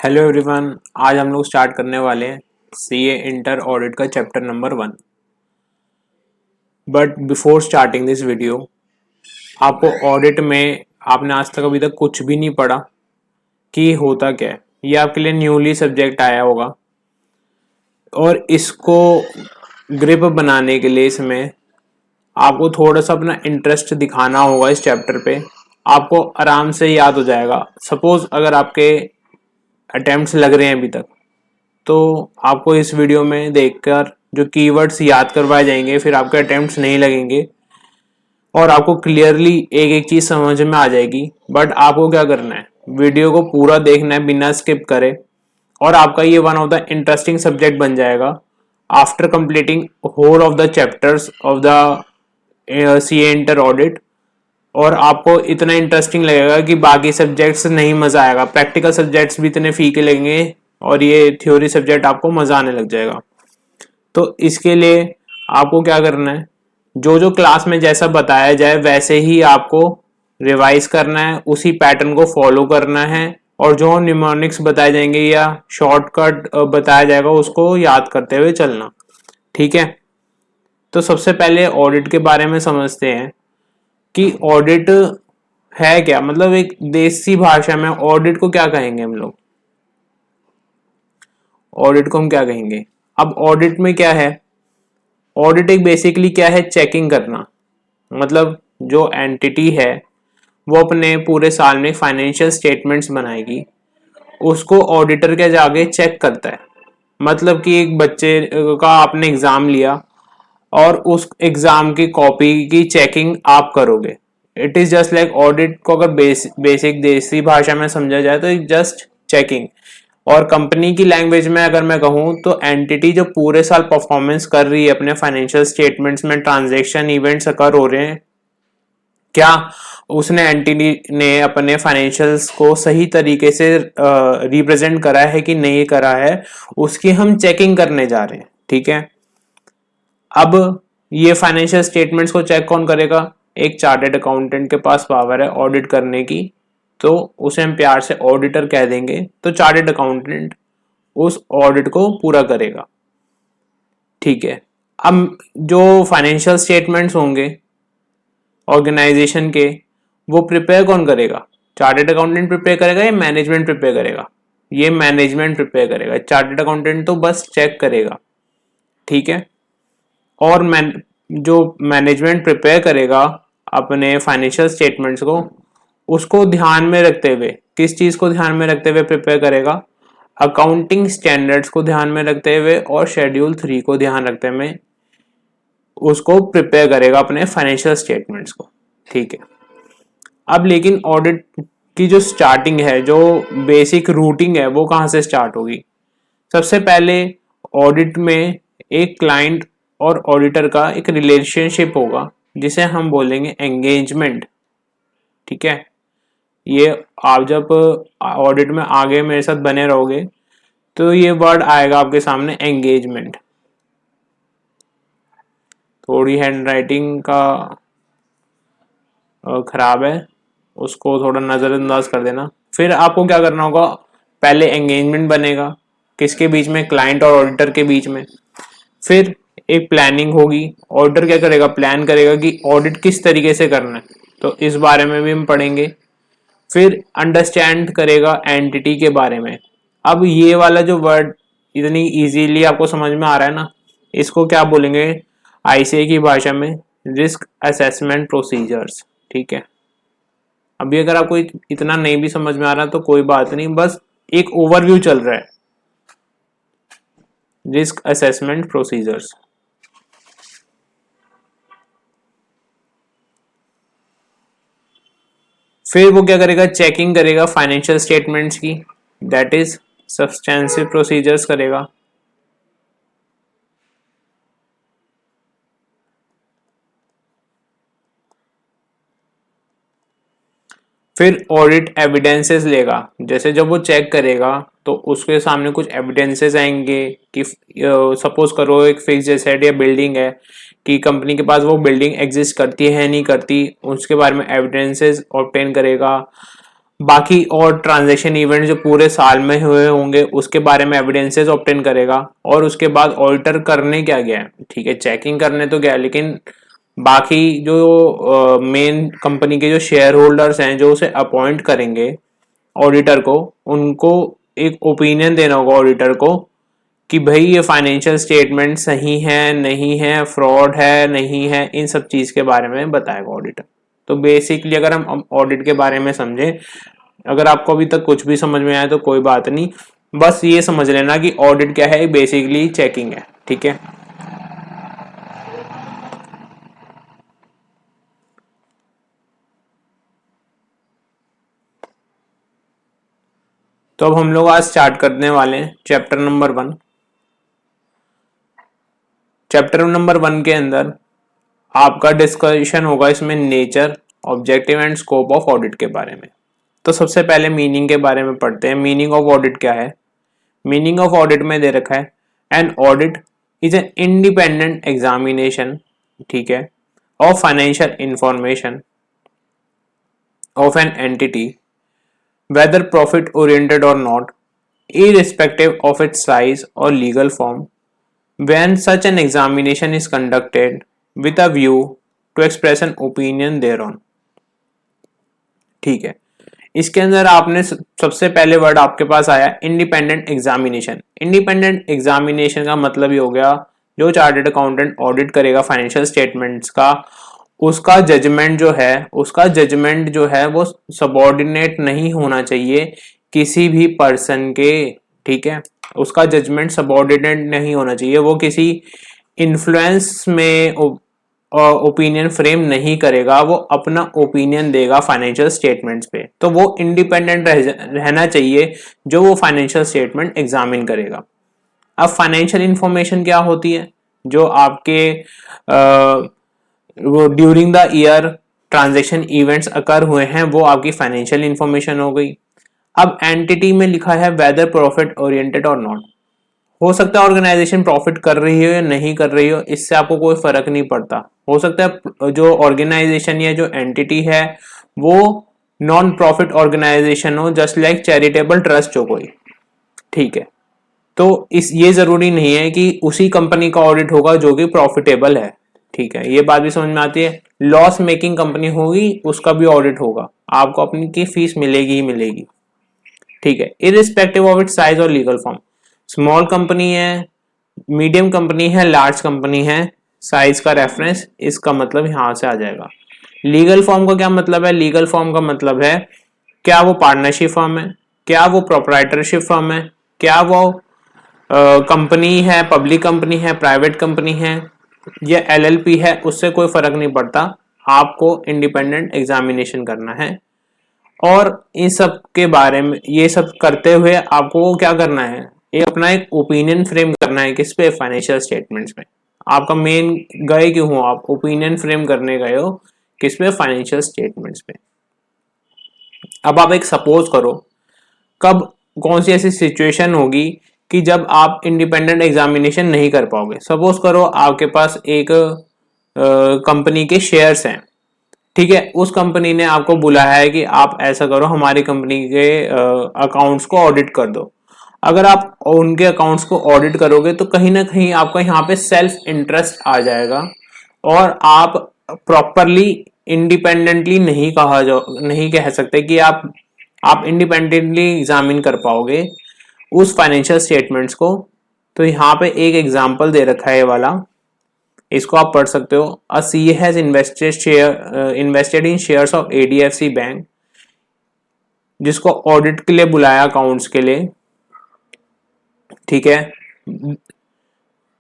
Hello everyone. आज हम लोग स्टार्ट करने वाले हैं सीए इंटर ऑडिट का chapter number 1। But before starting this video, आपको ऑडिट में आपने आज तक अभी तक कुछ भी नहीं पढ़ा कि होता क्या है। ये आपके लिए न्यूली सब्जेक्ट आया होगा और इसको ग्रिप बनाने के लिए इसमें आपको थोड़ा सा अपना इंटरेस्ट दिखाना होगा इस चैप्टर पे। आपको आराम से याद हो जाएगा। सपोज अगर आपके अटेम्प्ट्स लग रहे हैं अभी तक, तो आपको इस वीडियो में देखकर जो कीवर्ड्स याद करवाए जाएंगे, फिर आपके अटेम्प्ट्स नहीं लगेंगे और आपको क्लियरली एक एक चीज समझ में आ जाएगी। बट आपको क्या करना है, वीडियो को पूरा देखना है बिना स्किप करे, और आपका ये one of the interesting subject बन जाएगा after completing whole of the chapters of the CA inter audit. और आपको इतना इंटरेस्टिंग लगेगा कि बाकी सब्जेक्ट्स नहीं मजा आएगा, प्रैक्टिकल सब्जेक्ट्स भी इतने फीके लगेंगे और ये थ्योरी सब्जेक्ट आपको मजा आने लग जाएगा। तो इसके लिए आपको क्या करना है, जो जो क्लास में जैसा बताया जाए वैसे ही आपको रिवाइज करना है, उसी पैटर्न को फॉलो करना है, और जो निमोनिक्स बताए जाएंगे या शॉर्टकट बताया जाएगा उसको याद करते हुए चलना। ठीक है, तो सबसे पहले ऑडिट के बारे में समझते हैं कि ऑडिट है क्या। मतलब एक देसी भाषा में ऑडिट को क्या कहेंगे हम लोग, ऑडिट को हम क्या कहेंगे। अब ऑडिट में क्या है, ऑडिट एक बेसिकली क्या है, चेकिंग करना। मतलब जो एंटिटी है वो अपने पूरे साल में फाइनेंशियल स्टेटमेंट्स बनाएगी, उसको ऑडिटर के जाके चेक करता है। मतलब कि एक बच्चे का आपने एग्जाम लिया और उस एग्जाम की कॉपी की चेकिंग आप करोगे। It is just like audit को अगर बेसिक देसी भाषा में समझा जाए तो जस्ट चेकिंग। और कंपनी की लैंग्वेज में अगर मैं कहूँ तो एंटिटी जो पूरे साल परफॉर्मेंस कर रही है, अपने फाइनेंशियल स्टेटमेंट्स में ट्रांजैक्शन इवेंट्स अकर हो रहे हैं, क्या उसने एंटिटी ने अपने फाइनेंशियल्स को सही तरीके से रिप्रेजेंट करा है कि नहीं करा है, उसकी हम चेकिंग करने जा रहे हैं। ठीक है, अब ये फाइनेंशियल स्टेटमेंट्स को चेक कौन करेगा, एक चार्टर्ड अकाउंटेंट के पास पावर है ऑडिट करने की, तो उसे हम प्यार से ऑडिटर कह देंगे। तो चार्टर्ड अकाउंटेंट उस ऑडिट को पूरा करेगा। ठीक है, अब जो फाइनेंशियल स्टेटमेंट्स होंगे ऑर्गेनाइजेशन के, वो प्रिपेयर कौन करेगा, चार्टर्ड अकाउंटेंट प्रिपेयर करेगा या मैनेजमेंट प्रिपेयर करेगा। ये मैनेजमेंट प्रिपेयर करेगा, चार्टर्ड अकाउंटेंट तो बस चेक करेगा। ठीक है, और जो मैनेजमेंट प्रिपेयर करेगा अपने फाइनेंशियल स्टेटमेंट्स को, उसको ध्यान में रखते हुए, किस चीज को ध्यान में रखते हुए प्रिपेयर करेगा, अकाउंटिंग स्टैंडर्ड्स को ध्यान में रखते हुए और शेड्यूल 3 को ध्यान रखते हुए उसको प्रिपेयर करेगा अपने फाइनेंशियल स्टेटमेंट्स को। ठीक है, अब लेकिन ऑडिट की जो स्टार्टिंग है, जो बेसिक रूटिंग है, वो कहाँ से स्टार्ट होगी। सबसे पहले ऑडिट में एक क्लाइंट और ऑडिटर का एक रिलेशनशिप होगा जिसे हम बोलेंगे एंगेजमेंट। ठीक है, ये आप जब ऑडिट में आगे मेरे साथ बने रहोगे तो ये वर्ड आएगा आपके सामने, एंगेजमेंट। थोड़ी हैंड राइटिंग का खराब है, उसको थोड़ा नजरअंदाज कर देना। फिर आपको क्या करना होगा, पहले एंगेजमेंट बनेगा किसके बीच में, क्लाइंट और ऑडिटर के बीच में। फिर एक प्लानिंग होगी, ऑडिटर क्या करेगा, प्लान करेगा कि ऑडिट किस तरीके से करना है, तो इस बारे में भी हम पढ़ेंगे। फिर अंडरस्टैंड करेगा एंटिटी के बारे में। अब ये वाला जो वर्ड इतनी इजीली आपको समझ में आ रहा है ना, इसको क्या बोलेंगे आईसीए की भाषा में, रिस्क असेसमेंट प्रोसीजर्स। ठीक है, अभी अगर आपको इतना नहीं भी समझ में आ रहा तो कोई बात नहीं, बस एक ओवरव्यू चल रहा है, रिस्क असेसमेंट प्रोसीजर्स। फिर वो क्या करेगा, चेकिंग करेगा फाइनेंशियल स्टेटमेंट्स की, दैट इज सब्सटेंसिव प्रोसीजर्स करेगा। फिर ऑडिट एविडेंसेस लेगा, जैसे जब वो चेक करेगा तो उसके सामने कुछ एविडेंसेस आएंगे कि सपोज करो एक फिक्स्ड एसेट या बिल्डिंग है, कि कंपनी के पास वो बिल्डिंग एग्जिस्ट करती है नहीं करती, उसके बारे में एविडेंसेस ऑब्टेन करेगा। बाकी और ट्रांजैक्शन इवेंट जो पूरे साल में हुए होंगे उसके बारे में एविडेंसेस ऑब्टेन करेगा। और उसके बाद ऑडिटर करने क्या गया है, ठीक है, चेकिंग करने तो गया है, लेकिन बाकी जो मेन कंपनी के जो शेयर होल्डर्स हैं जो उसे अपॉइंट करेंगे ऑडिटर को, उनको एक ओपिनियन देना होगा ऑडिटर को कि भाई ये फाइनेंशियल स्टेटमेंट सही है नहीं है, फ्रॉड है नहीं है, इन सब चीज के बारे में बताएगा ऑडिटर। तो बेसिकली अगर हम ऑडिट के बारे में समझें, अगर आपको अभी तक कुछ भी समझ में आया तो कोई बात नहीं, बस ये समझ लेना कि ऑडिट क्या है, बेसिकली चेकिंग है, ठीक है। तो अब हम लोग आज स्टार्ट करने वाले हैं चैप्टर नंबर 1। चैप्टर नंबर 1 के अंदर आपका डिस्कशन होगा इसमें nature, objective and scope of audit के बारे में। तो सबसे पहले मीनिंग के बारे में पढ़ते हैं। मीनिंग ऑफ ऑडिट क्या है? मीनिंग ऑफ ऑडिट में दे रखा है, N audit is an independent examination, ठीक है, of financial information of an entity whether profit oriented or not, irrespective of its size or legal form, when such an examination is conducted with a view to express an opinion thereon। ठीक है, इसके अंदर आपने सबसे पहले word आपके पास आया independent examination. Independent examination का मतलब ये हो गया जो चार्टर्ड अकाउंटेंट ऑडिट करेगा फाइनेंशियल स्टेटमेंट्स का, उसका जजमेंट जो है वो सबऑर्डिनेट नहीं होना चाहिए किसी भी पर्सन के, ठीक है, उसका जजमेंट सबऑर्डिनेट नहीं होना चाहिए, वो किसी इन्फ्लुएंस में ओपिनियन फ्रेम नहीं करेगा, वो अपना ओपिनियन देगा फाइनेंशियल स्टेटमेंट्स पे। तो वो इंडिपेंडेंट रहना चाहिए जो वो फाइनेंशियल स्टेटमेंट एग्जामिन करेगा। अब फाइनेंशियल इंफॉर्मेशन क्या होती है? जो आपके वो during the year transaction events अकर हुए हैं वो आपकी फाइनेंशियल इंफॉर्मेशन हो गई। अब एंटिटी में लिखा है वेदर प्रॉफिट ओरिएंटेड और नॉट। हो सकता है ऑर्गेनाइजेशन प्रॉफिट कर रही हो या नहीं कर रही हो, इससे आपको कोई फर्क नहीं पड़ता। हो सकता है जो ऑर्गेनाइजेशन या जो एंटिटी है वो नॉन प्रॉफिट ऑर्गेनाइजेशन हो, जस्ट लाइक चैरिटेबल ट्रस्ट हो कोई, ठीक है। तो इस ये जरूरी नहीं है कि उसी कंपनी का ऑडिट होगा जो कि प्रॉफिटेबल है, ठीक है, ये बात भी समझ में आती है। लॉस मेकिंग कंपनी होगी उसका भी ऑडिट होगा, आपको अपनी की फीस मिलेगी ही मिलेगी, ठीक है, इरिस्पेक्टिव ऑफ इट्स साइज और लीगल फॉर्म। स्मॉल कंपनी है, मीडियम कंपनी है, लार्ज कंपनी है, साइज का रेफरेंस इसका मतलब यहां से आ जाएगा। लीगल फॉर्म का क्या मतलब है? लीगल फॉर्म का मतलब है क्या वो पार्टनरशिप फर्म है, क्या वो प्रोप्राइटरशिप फर्म है, क्या वो कंपनी है, पब्लिक कंपनी है, प्राइवेट कंपनी है या एलएलपी है, उससे कोई फर्क नहीं पड़ता। आपको इंडिपेंडेंट एग्जामिनेशन करना है और इन सब के बारे में ये सब करते हुए आपको क्या करना है, ये अपना एक ओपिनियन फ्रेम करना है किस पे? फाइनेंशियल स्टेटमेंट्स में। आपका मेन गए क्यों हो? आप ओपिनियन फ्रेम करने गए हो किस पे? फाइनेंशियल स्टेटमेंट्स पे। अब आप एक सपोज करो, कब कौन सी ऐसी सिचुएशन होगी कि जब आप इंडिपेंडेंट एग्जामिनेशन नहीं कर पाओगे। सपोज करो आपके पास एक कंपनी के शेयर्स हैं, ठीक है, उस कंपनी ने आपको बुलाया है कि आप ऐसा करो हमारी कंपनी के अकाउंट्स को ऑडिट कर दो। अगर आप उनके अकाउंट्स को ऑडिट करोगे तो कहीं ना कहीं आपका यहाँ पे सेल्फ इंटरेस्ट आ जाएगा और आप प्रॉपरली इंडिपेंडेंटली नहीं कह सकते कि आप इंडिपेंडेंटली एग्जामिन कर पाओगे उस फाइनेंशियल स्टेटमेंट्स को। तो यहाँ पे एक एग्जांपल दे रखा है ये वाला, इसको आप पढ़ सकते हो। A CA has invested in shares of ADFC bank, जिसको ऑडिट के लिए बुलाया अकाउंट्स के लिए, ठीक है।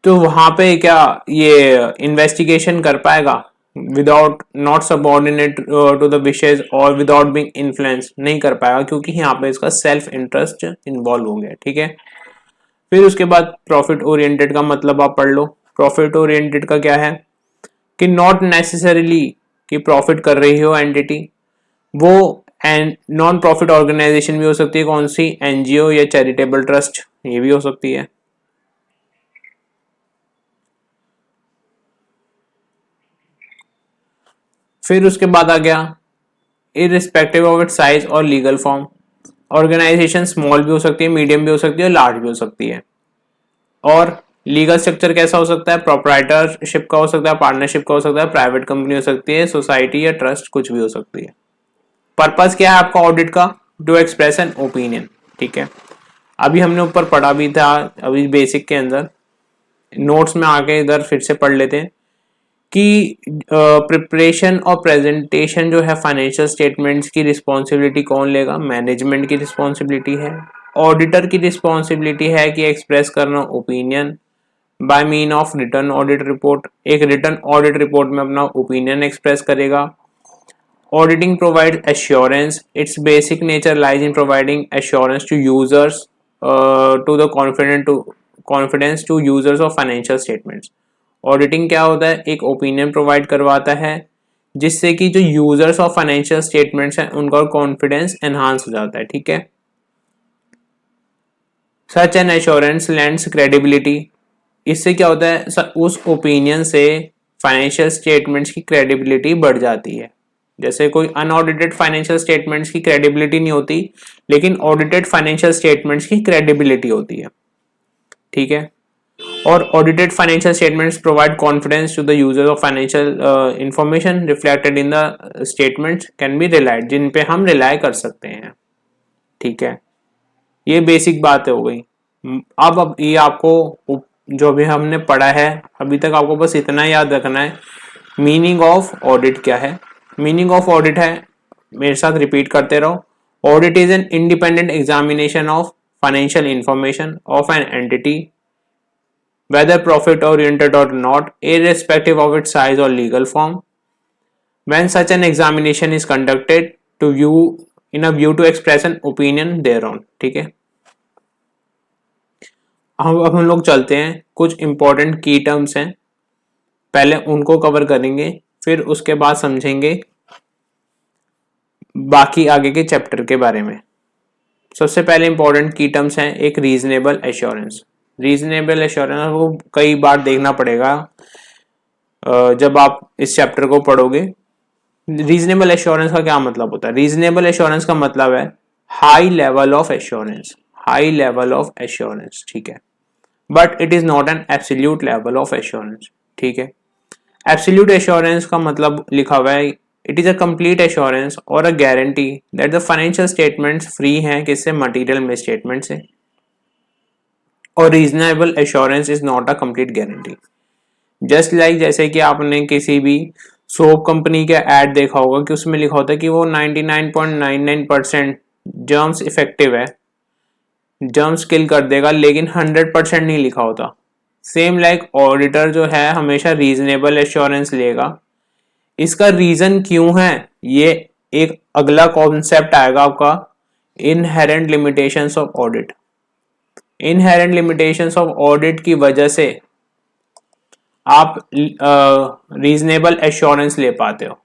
तो वहां पे क्या ये इन्वेस्टिगेशन कर पाएगा without not subordinate to the wishes और विदाउट बीइंग इन्फ्लुएंस? नहीं कर पाएगा क्योंकि यहाँ पे इसका सेल्फ इंटरेस्ट इन्वॉल्व हो गया, ठीक है। फिर उसके बाद प्रॉफिट ओरिएंटेड का मतलब आप पढ़ लो। प्रॉफिट ओरिएंटेड का क्या है कि नॉट नेसेसरीली कि प्रॉफिट कर रही हो एंटिटी, वो एंड नॉन प्रॉफिट ऑर्गेनाइजेशन भी हो सकती है, कौन सी? एनजीओ या चैरिटेबल ट्रस्ट, ये भी हो सकती है। फिर उसके बाद आ गया इररिस्पेक्टिव ऑफ इट्स साइज और लीगल फॉर्म। ऑर्गेनाइजेशन स्मॉल भी हो सकती है, मीडियम भी हो सकती है, लार्ज भी हो सकती है। और लीगल स्ट्रक्चर कैसा हो सकता है, प्रोप्राइटरशिप का हो सकता है, पार्टनरशिप का हो सकता है, प्राइवेट कंपनी हो सकती है, सोसाइटी या ट्रस्ट, कुछ भी हो सकती है। पर्पस क्या है आपका ऑडिट का, टू एक्सप्रेस एन ओपिनियन। ठीक है, अभी हमने ऊपर पढ़ा भी था, अभी बेसिक के अंदर नोट्स में आके इधर फिर से पढ़ लेते हैं कि प्रिपरेशन और प्रेजेंटेशन जो है फाइनेंशियल स्टेटमेंट्स की रिस्पॉन्सिबिलिटी कौन लेगा, मैनेजमेंट की रिस्पॉन्सिबिलिटी है। ऑडिटर की रिस्पॉन्सिबिलिटी है कि एक्सप्रेस करना opinion by mean of return audit report, एक रिटर्न ऑडिट रिपोर्ट में अपना ओपिनियन एक्सप्रेस करेगा। Auditing provide assurance, it's basic nature lies in providing assurance to users to the confidence to users of financial statements. Auditing क्या होता है, एक opinion provide करवाता है जिससे कि जो यूजर्स ऑफ फाइनेंशियल स्टेटमेंट्स हैं उनका कॉन्फिडेंस एनहांस हो जाता है। ठीक है, such an assurance lands credibility, इससे क्या होता है, उस ओपिनियन से फाइनेंशियल स्टेटमेंट्स की क्रेडिबिलिटी बढ़ जाती है। जैसे कोई अनऑडिटेड फाइनेंशियल स्टेटमेंट्स की क्रेडिबिलिटी नहीं होती, लेकिन ऑडिटेड फाइनेंशियल स्टेटमेंट्स की क्रेडिबिलिटी होती है। ठीक है, और audited financial statements provide confidence to the user of financial information reflected in the statements can be relied, जिन पे हम रिलाई कर सकते हैं। ठीक है, ये बेसिक बात हो गई। अब ये आपको जो भी हमने पढ़ा है अभी तक आपको बस इतना याद रखना है, मीनिंग ऑफ ऑडिट क्या है। मीनिंग ऑफ ऑडिट है, मेरे साथ रिपीट करते रहो, audit is an independent examination of financial information of an entity whether profit oriented or not, irrespective of its size or legal form, when such an examination is conducted to view in a view to express an opinion thereon। ठीक है, अब हम लोग चलते हैं, कुछ important की terms हैं, पहले उनको कवर करेंगे, फिर उसके बाद समझेंगे बाकी आगे के चैप्टर के बारे में। सबसे पहले इंपॉर्टेंट की टर्म्स हैं, एक रीजनेबल एश्योरेंस। रीजनेबल एश्योरेंस आपको कई बार देखना पड़ेगा जब आप इस चैप्टर को पढ़ोगे। रीजनेबल एश्योरेंस का क्या मतलब होता है, रीजनेबल एश्योरेंस का मतलब है high level of assurance, high level of assurance. ठीक है, but it is not an absolute level of assurance. ठीक है, एब्सोल्यूट एश्योरेंस का मतलब लिखा हुआ है, it is a complete assurance और a guarantee that the financial statements free हैं किससे, मटेरियल मिस स्टेटमेंट से। और reasonable assurance is not a complete guarantee. Just like जैसे कि आपने किसी भी सोप कंपनी का एड देखा होगा कि उसमें लिखा होता है कि वो 99.99% जर्म्स इफेक्टिव है, जर्म्स किल कर देगा, लेकिन 100% नहीं लिखा होता। सेम लाइक ऑडिटर जो है हमेशा रीजनेबल एश्योरेंस लेगा। इसका रीजन क्यों है, ये एक अगला कॉन्सेप्ट आएगा आपका, inherent limitations of audit. Inherent limitations of audit की वजह से आप रीजनेबल एश्योरेंस ले पाते हो।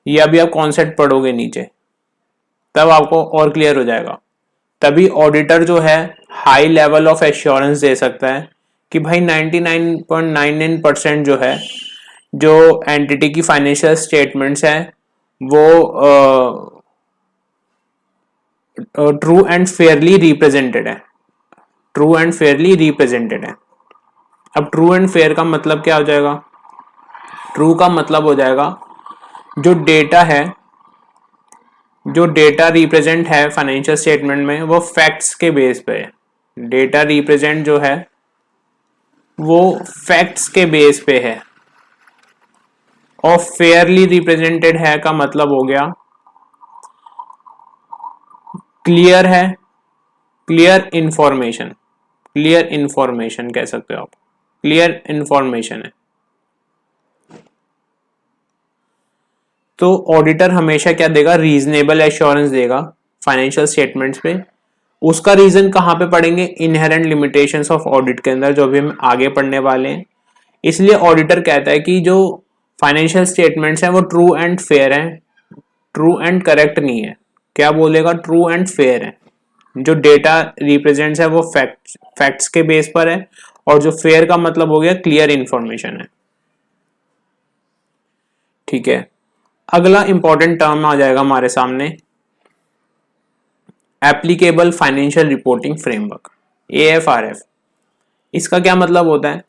ये अभी आप कॉन्सेप्ट पढ़ोगे नीचे, तब आपको और क्लियर हो जाएगा। तभी ऑडिटर जो है हाई लेवल ऑफ एश्योरेंस दे सकता है कि भाई 99.99% जो है, जो एंटिटी की फाइनेंशियल स्टेटमेंट्स है वो ट्रू एंड फेयरली रिप्रेजेंटेड है, ट्रू एंड फेयरली रिप्रेजेंटेड है। अब ट्रू एंड फेयर का मतलब क्या हो जाएगा, ट्रू का मतलब हो जाएगा जो डेटा है, जो डेटा रिप्रेजेंट है फाइनेंशियल स्टेटमेंट में वो फैक्ट्स के बेस पे है। डेटा रिप्रेजेंट जो है वो फैक्ट्स के बेस पे है। और फेयरली रिप्रेजेंटेड है का मतलब हो गया क्लियर है, क्लियर इंफॉर्मेशन, क्लियर इंफॉर्मेशन कह सकते हो आप, क्लियर इंफॉर्मेशन है। तो ऑडिटर हमेशा क्या देगा, रीजनेबल एश्योरेंस देगा फाइनेंशियल स्टेटमेंट्स पे। उसका रीजन कहां पे पढ़ेंगे, इनहेरेंट लिमिटेशंस ऑफ ऑडिट के अंदर, जो भी हम आगे पढ़ने वाले हैं। इसलिए ऑडिटर कहता है कि जो फाइनेंशियल स्टेटमेंट्स हैं वो ट्रू एंड फेयर हैं, ट्रू एंड करेक्ट नहीं है। क्या बोलेगा, ट्रू एंड फेयर है। जो डेटा रिप्रेजेंट्स है वो फैक्ट्स के बेस पर है, और जो फेयर का मतलब हो गया क्लियर इंफॉर्मेशन है। ठीक है, अगला इंपॉर्टेंट टर्म आ जाएगा हमारे सामने, applicable financial reporting framework, AFRF। इसका क्या मतलब होता है?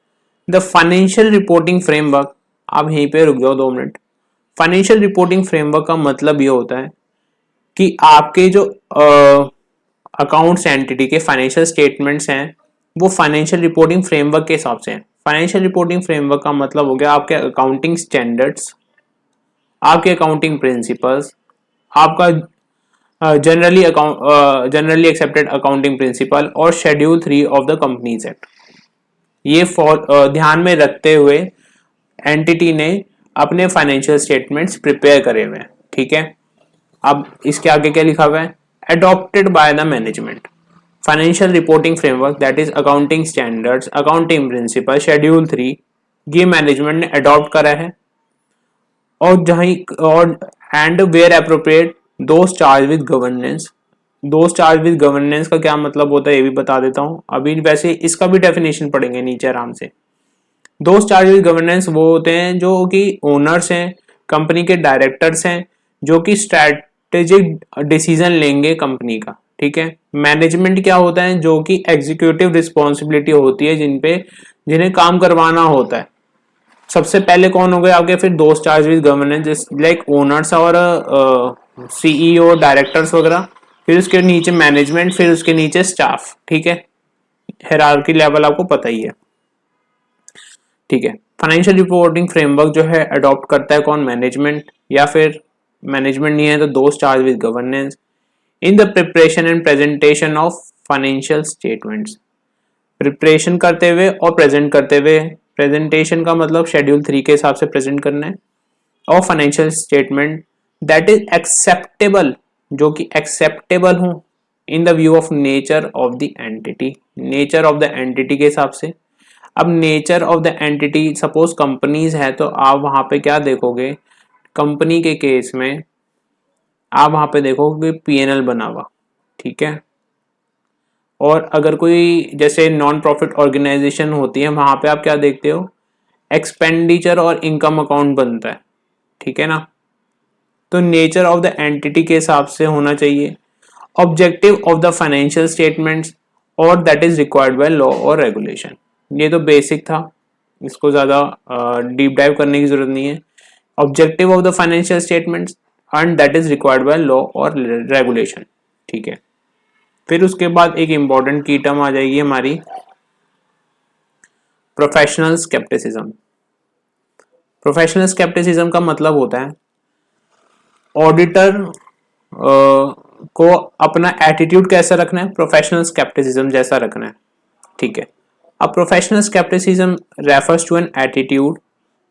द फाइनेंशियल रिपोर्टिंग फ्रेमवर्क, आप यहीं पे रुक जाओ 2 मिनट। फाइनेंशियल रिपोर्टिंग फ्रेमवर्क का मतलब ये होता है कि आपके जो अकाउंट्स एंटिटी के फाइनेंशियल स्टेटमेंट्स हैं वो फाइनेंशियल रिपोर्टिंग फ्रेमवर्क के हिसाब से हैं। फाइनेंशियल रिपोर्टिंग फ्रेमवर्क का मतलब हो गया आपके अकाउंटिंग स्टैंडर्ड्स, आपके अकाउंटिंग प्रिंसिपल्स, आपका जनरली एक्सेप्टेड अकाउंटिंग प्रिंसिपल और schedule 3 of the companies act. ये ध्यान में रखते हुए एंटिटी ने अपने फाइनेंशियल स्टेटमेंट्स प्रिपेयर करे हुए हैं। ठीक है, अब इसके आगे क्या लिखा हुआ है? Adopted by the management financial reporting framework that is accounting standards, accounting principle, schedule 3, ये मैनेजमेंट ने अडॉप्ट करा है। और जहां और and where appropriate those charge with governance. Those charge with governance का क्या मतलब होता है ये भी बता देता हूं अभी, वैसे इसका भी डेफिनेशन पढ़ेंगे नीचे आराम से। दोज चार्ज विद गवर्नेंस वो होते हैं जो कि ओनर्स हैं, कंपनी के डायरेक्टर्स हैं, जो कि स्ट्रैटेजिक डिसीजन लेंगे कंपनी का। ठीक है, मैनेजमेंट क्या होता है? जो कि एग्जीक्यूटिव रिस्पॉन्सिबिलिटी होती है जिन्हें काम करवाना होता है। सबसे पहले कौन हो गए आपके? फिर दोस्त charge with governance like owners और CEO, डायरेक्टर्स वगैरह, फिर उसके नीचे मैनेजमेंट, फिर उसके नीचे स्टाफ। ठीक है, हायरार्की लेवल आपको पता ही है। ठीक है, फाइनेंशियल रिपोर्टिंग फ्रेमवर्क जो है अडॉप्ट करता है कौन? मैनेजमेंट, या फिर मैनेजमेंट नहीं है तो दोस्त charge with governance in the preparation and presentation of financial statements. Preparation करते हुए और प्रेजेंट करते हुए, प्रेजेंटेशन का मतलब शेड्यूल 3 के हिसाब से प्रेजेंट करना है, और financial statement that is acceptable, जो कि एक्सेप्टेबल हो in the view of nature of the entity, nature of the entity के हिसाब से। अब nature of the entity, suppose companies है तो आप वहां पे क्या देखोगे? कंपनी के केस में आप वहां पे देखोगे P&L बना हुआ। ठीक है, और अगर कोई जैसे नॉन प्रॉफिट ऑर्गेनाइजेशन होती है वहां पे आप क्या देखते हो? एक्सपेंडिचर और इनकम अकाउंट बनता है। ठीक है ना, तो नेचर ऑफ द एंटिटी के हिसाब से होना चाहिए। Objective of the financial statements और that is required by law और रेगुलेशन। ये तो बेसिक था, इसको ज्यादा डीप डाइव करने की जरूरत नहीं है। Objective of the financial statements and that is required by law और रेगुलेशन। ठीक है, फिर उसके बाद एक इंपॉर्टेंट की टर्म आ जाएगी हमारी, प्रोफेशनल स्केप्टिसिज्म। प्रोफेशनल स्केप्टिसिज्म का मतलब होता है ऑडिटर को अपना एटीट्यूड कैसा रखना है? प्रोफेशनल स्केप्टिसिज्म जैसा रखना है। ठीक है, अब professional scepticism refers to an attitude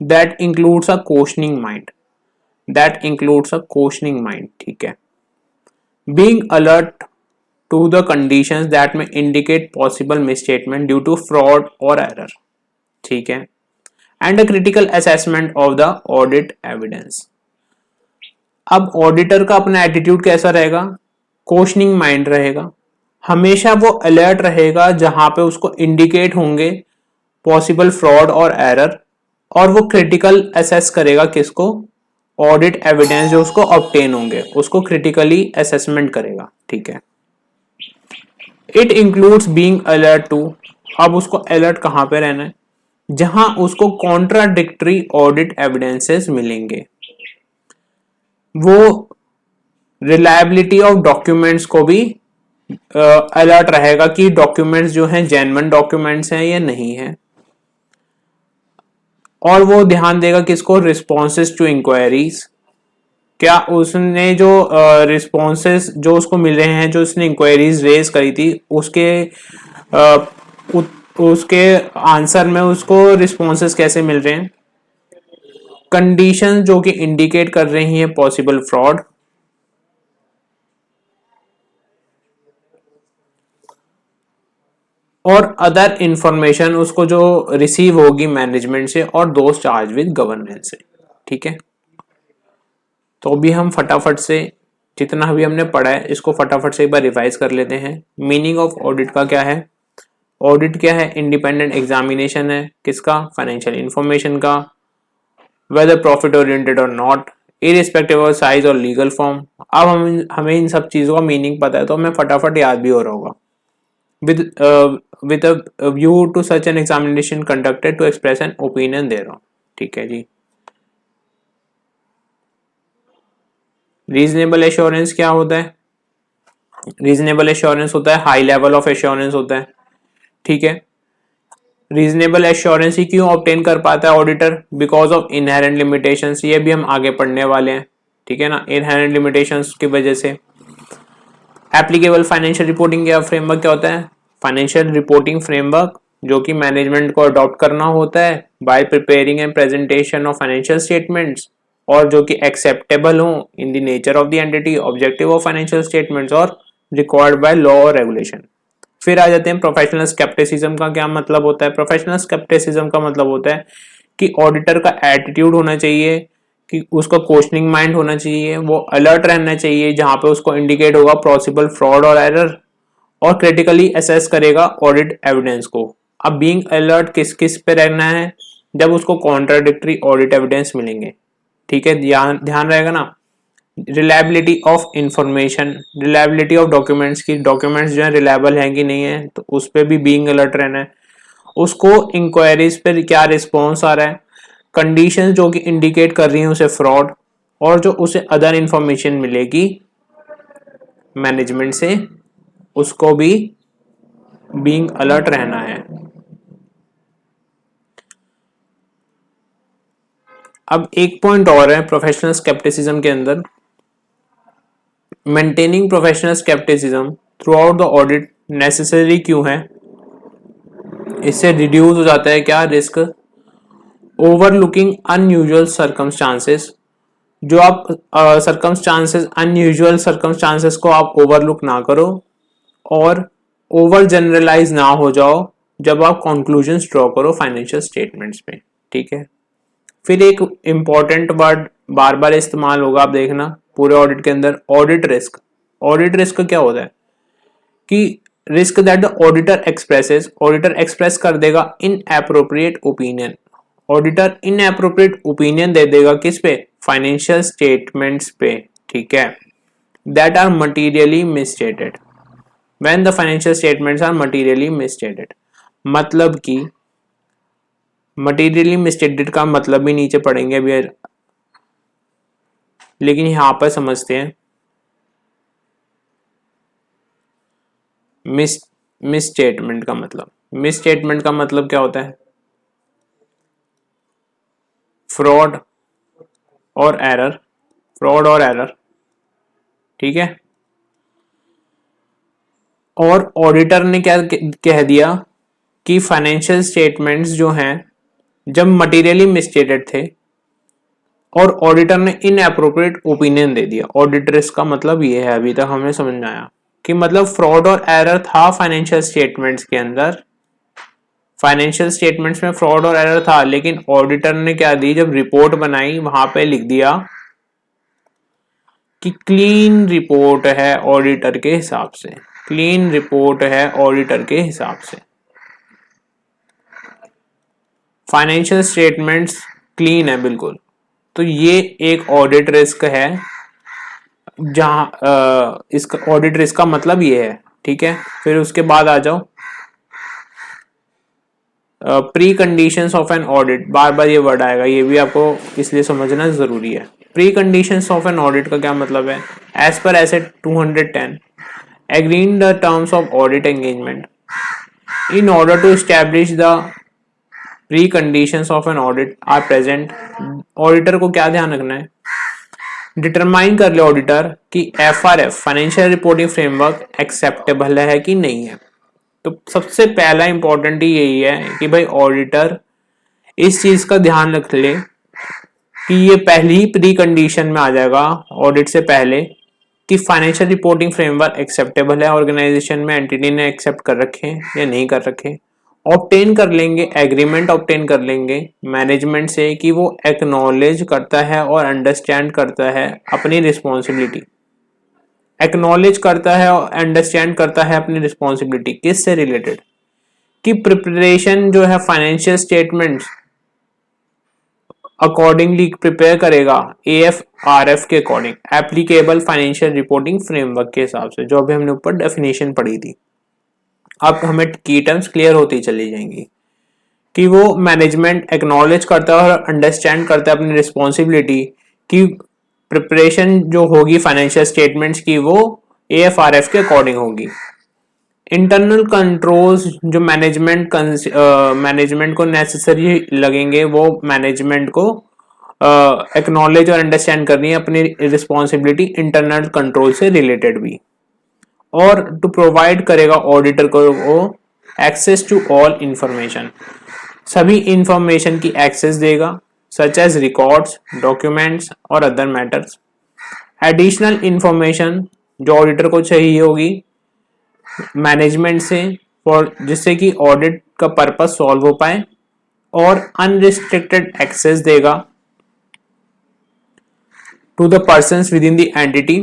that includes a questioning mind, that includes a questioning mind. ठीक है, being alert to the conditions that may indicate possible misstatement due to fraud or error। ठीक है, and a critical assessment of the audit evidence। अब auditor का अपना attitude कैसा रहेगा? Questioning mind रहेगा, हमेशा वो अलर्ट रहेगा जहां पे उसको इंडिकेट होंगे पॉसिबल फ्रॉड और एरर, और वो क्रिटिकल असेस करेगा किसको? ऑडिट एविडेंस जो उसको ऑब्टेन होंगे उसको क्रिटिकली असेसमेंट करेगा। ठीक है, it includes being alert to, अब उसको अलर्ट कहां पे रहना है? जहां उसको कॉन्ट्राडिक्टरी ऑडिट एविडेंसेस मिलेंगे। वो रिलायबिलिटी ऑफ डॉक्यूमेंट्स को भी अलर्ट रहेगा कि डॉक्यूमेंट्स जो हैं जेन्युइन डॉक्यूमेंट्स हैं या नहीं है। और वो ध्यान देगा किसको? रिस्पॉन्सेस टू इंक्वायरीज, क्या उसने जो रिस्पॉन्सेस जो उसको मिल रहे हैं, जो उसने इंक्वायरीज रेज करी थी उसके आंसर में उसको रिस्पॉन्सेस कैसे मिल रहे हैं। कंडीशन जो कि इंडिकेट कर रही हैं पॉसिबल फ्रॉड, और अदर इंफॉर्मेशन उसको जो रिसीव होगी मैनेजमेंट से और दोज चार्ज विद गवर्नेंस से। ठीक है, तो अभी हम फटाफट से जितना भी हमने पढ़ा है इसको फटाफट से एक बार रिवाइज कर लेते हैं। मीनिंग ऑफ ऑडिट का क्या है? ऑडिट क्या है? इंडिपेंडेंट एग्जामिनेशन है, किसका? फाइनेंशियल इंफॉर्मेशन का, वेदर प्रॉफिट ओरिएंटेड और नॉट, इरिस्पेक्टिव ऑफ साइज और लीगल फॉर्म। अब हमें इन सब चीजों का मीनिंग पता है तो हमें फटाफट याद भी हो रहा होगा। With a view to such an examination conducted to express an opinion दे रहा हूँ। ठीक है जी। रीजनेबल एश्योरेंस क्या होता है? रीजनेबल एश्योरेंस होता है हाई लेवल ऑफ एश्योरेंस होता है। ठीक है। रीजनेबल एश्योरेंस ही क्यों ऑब्टेन कर पाता है auditor? Because of inherent limitations. ये भी हम आगे पढ़ने वाले हैं। ठीक है ना, इनहेरेंट लिमिटेशंस की वजह से। एप्लीकेबल फाइनेंशियल रिपोर्टिंग का फ्रेमवर्क क्या होता है? फाइनेंशियल रिपोर्टिंग फ्रेमवर्क जो कि मैनेजमेंट को अडॉप्ट करना होता है bye preparing and presentation of financial statements, और जो कि एक्सेप्टेबल हो इन the nature of the entity, objective of financial statements और रिक्वायर्ड बाय लॉ और रेगुलेशन। फिर आ जाते हैं प्रोफेशनल स्केप्टिसिज्म का क्या मतलब होता है? प्रोफेशनल स्केप्टिसिज्म का मतलब होता है कि ऑडिटर का एटीट्यूड होना चाहिए, कि उसका क्वेश्चनिंग माइंड होना चाहिए, वो अलर्ट रहना चाहिए जहां पे उसको इंडिकेट होगा पॉसिबल फ्रॉड और एरर, और क्रिटिकली असेस करेगा ऑडिट एविडेंस को। अब बीइंग अलर्ट किस किस पे रहना है? जब उसको कॉन्ट्राडिक्टरी ऑडिट एविडेंस मिलेंगे। ठीक है, ध्यान ध्यान रहेगा ना। Reliability of information, reliability of documents की, डॉक्यूमेंट्स जो है रिलायबल हैं कि नहीं है, तो उस पर भी बीइंग अलर्ट रहना है। उसको इंक्वायरीज पर क्या रिस्पॉन्स आ रहा है, कंडीशन जो कि इंडिकेट कर रही है उसे फ्रॉड, और जो उसे अदर इंफॉर्मेशन मिलेगी मैनेजमेंट से, उसको भी बीइंग अलर्ट रहना है। अब एक पॉइंट और है प्रोफेशनल स्केप्टिसिज्म के अंदर, maintaining professional scepticism through out the audit necessary क्यों है? इससे रिड्यूस हो जाता है क्या रिस्क? ओवरलुकिंग अनयूजुअल सर्कमस्टांसेस, जो आप सर्कमस्टांसेस, अनयूजुअल सर्कमस्टांसेस को आप ओवरलुक ना करो और ओवर जनरलाइज ना हो जाओ जब आप कंक्लूजन्स ड्रॉ करो फाइनेंशियल स्टेटमेंट्स पे। ठीक है। फिर एक इंपॉर्टेंट वर्ड बार बार इस्तेमाल होगा, आप देखना पूरे ऑडिट के अंदर, ऑडिट रिस्क। ऑडिट रिस्क क्या होता है कि risk that the auditor expresses, auditor express कर देगा inappropriate opinion, auditor inappropriate opinion दे देगा किस पे? फाइनेंशियल स्टेटमेंट्स पे। ठीक है। That are materially misstated, when the financial statements are materially misstated. मतलब कि मटीरियली मिसस्टेटेड का मतलब भी नीचे पढ़ेंगे अभी, लेकिन यहां पर समझते हैं। मिस स्टेटमेंट का मतलब, मिस स्टेटमेंट का मतलब क्या होता है? फ्रॉड और एरर, फ्रॉड और एरर। ठीक है। और ऑडिटर ने क्या कह दिया कि फाइनेंशियल स्टेटमेंट्स जो हैं जब मटीरियली मिसस्टेटेड थे और ऑडिटर ने इनएप्रोप्रिएट ओपिनियन दे दिया। ऑडिट रिस्क का मतलब ये है, अभी तक हमें समझ में आया कि मतलब फ्रॉड और एरर था फाइनेंशियल स्टेटमेंट्स के अंदर, फाइनेंशियल स्टेटमेंट्स में फ्रॉड और एरर था, लेकिन ऑडिटर ने क्या दी, जब रिपोर्ट बनाई वहां पे लिख दिया कि क्लीन रिपोर्ट है ऑडिटर के हिसाब से, क्लीन रिपोर्ट है ऑडिटर के हिसाब से, फाइनेंशियल स्टेटमेंट्स क्लीन है बिल्कुल। तो ये एक ऑडिट रिस्क है, जहां इसका ऑडिट रिस्क का मतलब ये है। ठीक है। फिर उसके बाद आ जाओ preconditions of an audit, बार बार ये वर्ड आएगा, ये भी आपको इसलिए समझना जरूरी है। Preconditions of an audit का क्या मतलब है? As per SA 210 agreeing the terms of audit engagement in order to establish the preconditions of an audit are present। Auditor को क्या ध्यान रखना है? डिटरमाइन कर ले ऑडिटर कि FRF financial reporting framework acceptable है कि नहीं है। तो सबसे पहला इंपॉर्टेंट यही है कि भाई ऑडिटर इस चीज का ध्यान रख ले कि ये पहली ही प्री कंडीशन में आ जाएगा ऑडिट से पहले कि फाइनेंशियल रिपोर्टिंग फ्रेमवर्क एक्सेप्टेबल है ऑर्गेनाइजेशन में, एंटिटी ने एक्सेप्ट कर रखे हैं या नहीं कर रखे। ऑब्टेन कर लेंगे, एग्रीमेंट ऑब्टेन कर लेंगे मैनेजमेंट से कि वो एक्नॉलेज करता है और अंडरस्टैंड करता है अपनी रिस्पॉन्सिबिलिटी, एक्नॉलेज करता है और अंडरस्टैंड करता है अपनी रिस्पॉन्सिबिलिटी। किस से रिलेटेड? कि प्रिपरेशन जो है फाइनेंशियल स्टेटमेंट्स अकॉर्डिंगली प्रिपेयर करेगा AFRF के according, applicable financial reporting framework के हिसाब से, जो अभी हमने ऊपर डेफिनेशन पढ़ी थी। अब हमें की टर्म्स क्लियर होती चली जाएंगी कि वो मैनेजमेंट एक्नॉलेज करता है और अंडरस्टैंड करता है अपनी रिस्पॉन्सिबिलिटी की प्रिपरेशन जो होगी फाइनेंशियल स्टेटमेंट्स की वो AFRF के अकॉर्डिंग होगी। इंटरनल कंट्रोल्स जो मैनेजमेंट को नेसेसरी लगेंगे वो मैनेजमेंट को एक्नॉलेज और अंडरस्टैंड करनी है अपनी रिस्पॉन्सिबिलिटी इंटरनल कंट्रोल से रिलेटेड भी। और टू प्रोवाइड करेगा ऑडिटर को वो एक्सेस टू ऑल इंफॉर्मेशन, सभी इंफॉर्मेशन की एक्सेस देगा, सच एज रिकॉर्ड्स, डॉक्यूमेंट्स और अदर मैटर्स। एडिशनल इंफॉर्मेशन जो ऑडिटर को चाहिए होगी मैनेजमेंट से फॉर जिससे कि ऑडिट का पर्पस सॉल्व हो पाए, और अनरिस्ट्रिक्टेड एक्सेस देगा to the persons within the entity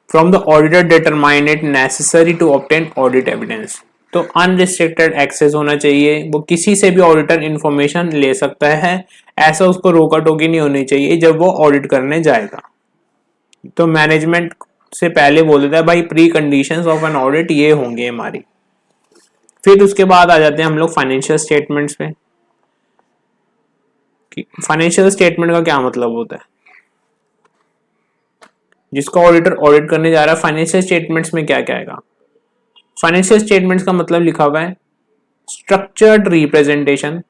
from the auditor determine it necessary to obtain audit evidence. तो अनरिस्ट्रिक्टेड एक्सेस होना चाहिए, वो किसी से भी ऑडिटर इंफॉर्मेशन ले सकता है, ऐसा उसको रोका टोकी नहीं होनी चाहिए जब वो ऑडिट करने जाएगा। तो मैनेजमेंट से पहले बोल देता है भाई pre conditions of an audit ये होंगे हमारी। फिर उसके बाद आ जाते हैं हम लोग फाइनेंशियल स्टेटमेंट्स पे। फाइनेंशियल स्टेटमेंट का क्या मतलब होता है? जिसको ऑडिटर ऑडिट करने जा रहा है फाइनेंशियल स्टेटमेंट्स में क्या क्या आएगा? फाइनेंशियल स्टेटमेंट्स का मतलब लिखा हुआ है स्ट्रक्चर्ड रिप्रेजेंटेशन,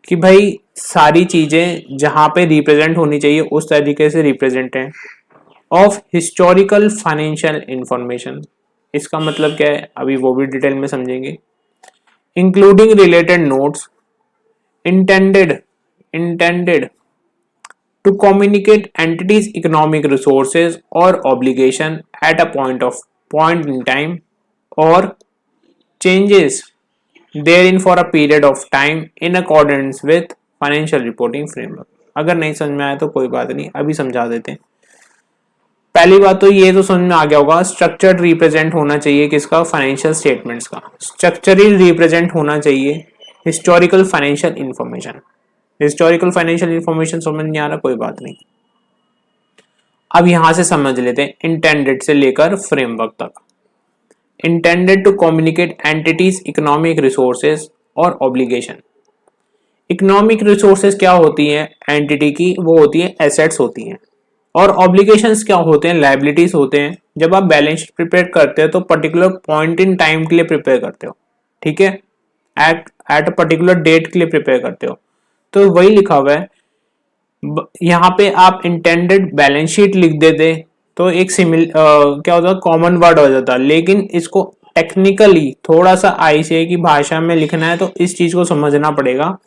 कि भाई सारी चीजें जहां पे रिप्रेजेंट होनी चाहिए उस तरीके से रिप्रेजेंट है। ऑफ हिस्टोरिकल फाइनेंशियल इंफॉर्मेशन, इसका मतलब क्या है अभी वो भी डिटेल में समझेंगे। Including related notes intended to communicate entities economic resources or obligation at a point in time or changes therein for a period of time in accordance with financial reporting framework। अगर नहीं समझ में आया तो कोई बात नहीं, अभी समझा देते हैं। पहली बात तो ये तो समझ में आ गया होगा, स्ट्रक्चर्ड रिप्रेजेंट होना चाहिए किसका? फाइनेंशियल स्टेटमेंट्स का। स्ट्रक्चरली रिप्रेजेंट होना चाहिए historical financial information. Historical financial information समझ नहीं आ रहा, कोई बात नहीं। अब यहां से समझ लेते हैं इंटेंडेड से लेकर फ्रेमवर्क तक। Intended to communicate entity's economic resources और ऑब्लिगेशन। इकोनॉमिक रिसोर्सेज क्या होती हैं एंटिटी की? वो होती है एसेट्स होती हैं, और ऑब्लिगेशंस क्या होते हैं? लायबिलिटीज होते हैं। जब आप बैलेंस शीट प्रिपेयर करते हो तो पर्टिकुलर पॉइंट इन टाइम के लिए प्रिपेयर करते हो, ठीक है, एट अ पर्टिकुलर डेट के लिए प्रिपेयर करते हो। तो वही लिखा हुआ है यहाँ पे। आप इंटेंडेड बैलेंस शीट लिख देते तो एक क्या होता, कॉमन वर्ड हो जाता, लेकिन इसको टेक्निकली थोड़ा सा आईसीआई की भाषा में लिखना है तो इस चीज को समझना पड़ेगा।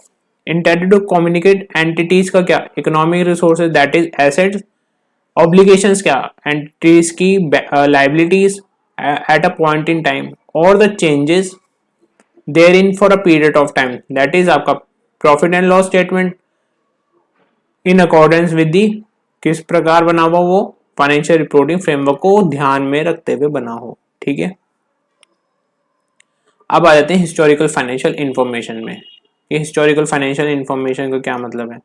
इंटेंडेड टू कम्युनिकेट एंटिटीज का क्या? Economic resources that is assets. Obligations क्या? एंटिटीज की liabilities at a point in time और the changes therein for a period of time, that is आपका profit and loss statement in accordance with the, किस प्रकार बना हुआ? वो financial reporting framework को ध्यान में रखते हुए बना हो, ठीक है। अब आ जाते हैं हिस्टोरिकल फाइनेंशियल इंफॉर्मेशन में। ये हिस्टोरिकल फाइनेंशियल इंफॉर्मेशन का क्या मतलब है?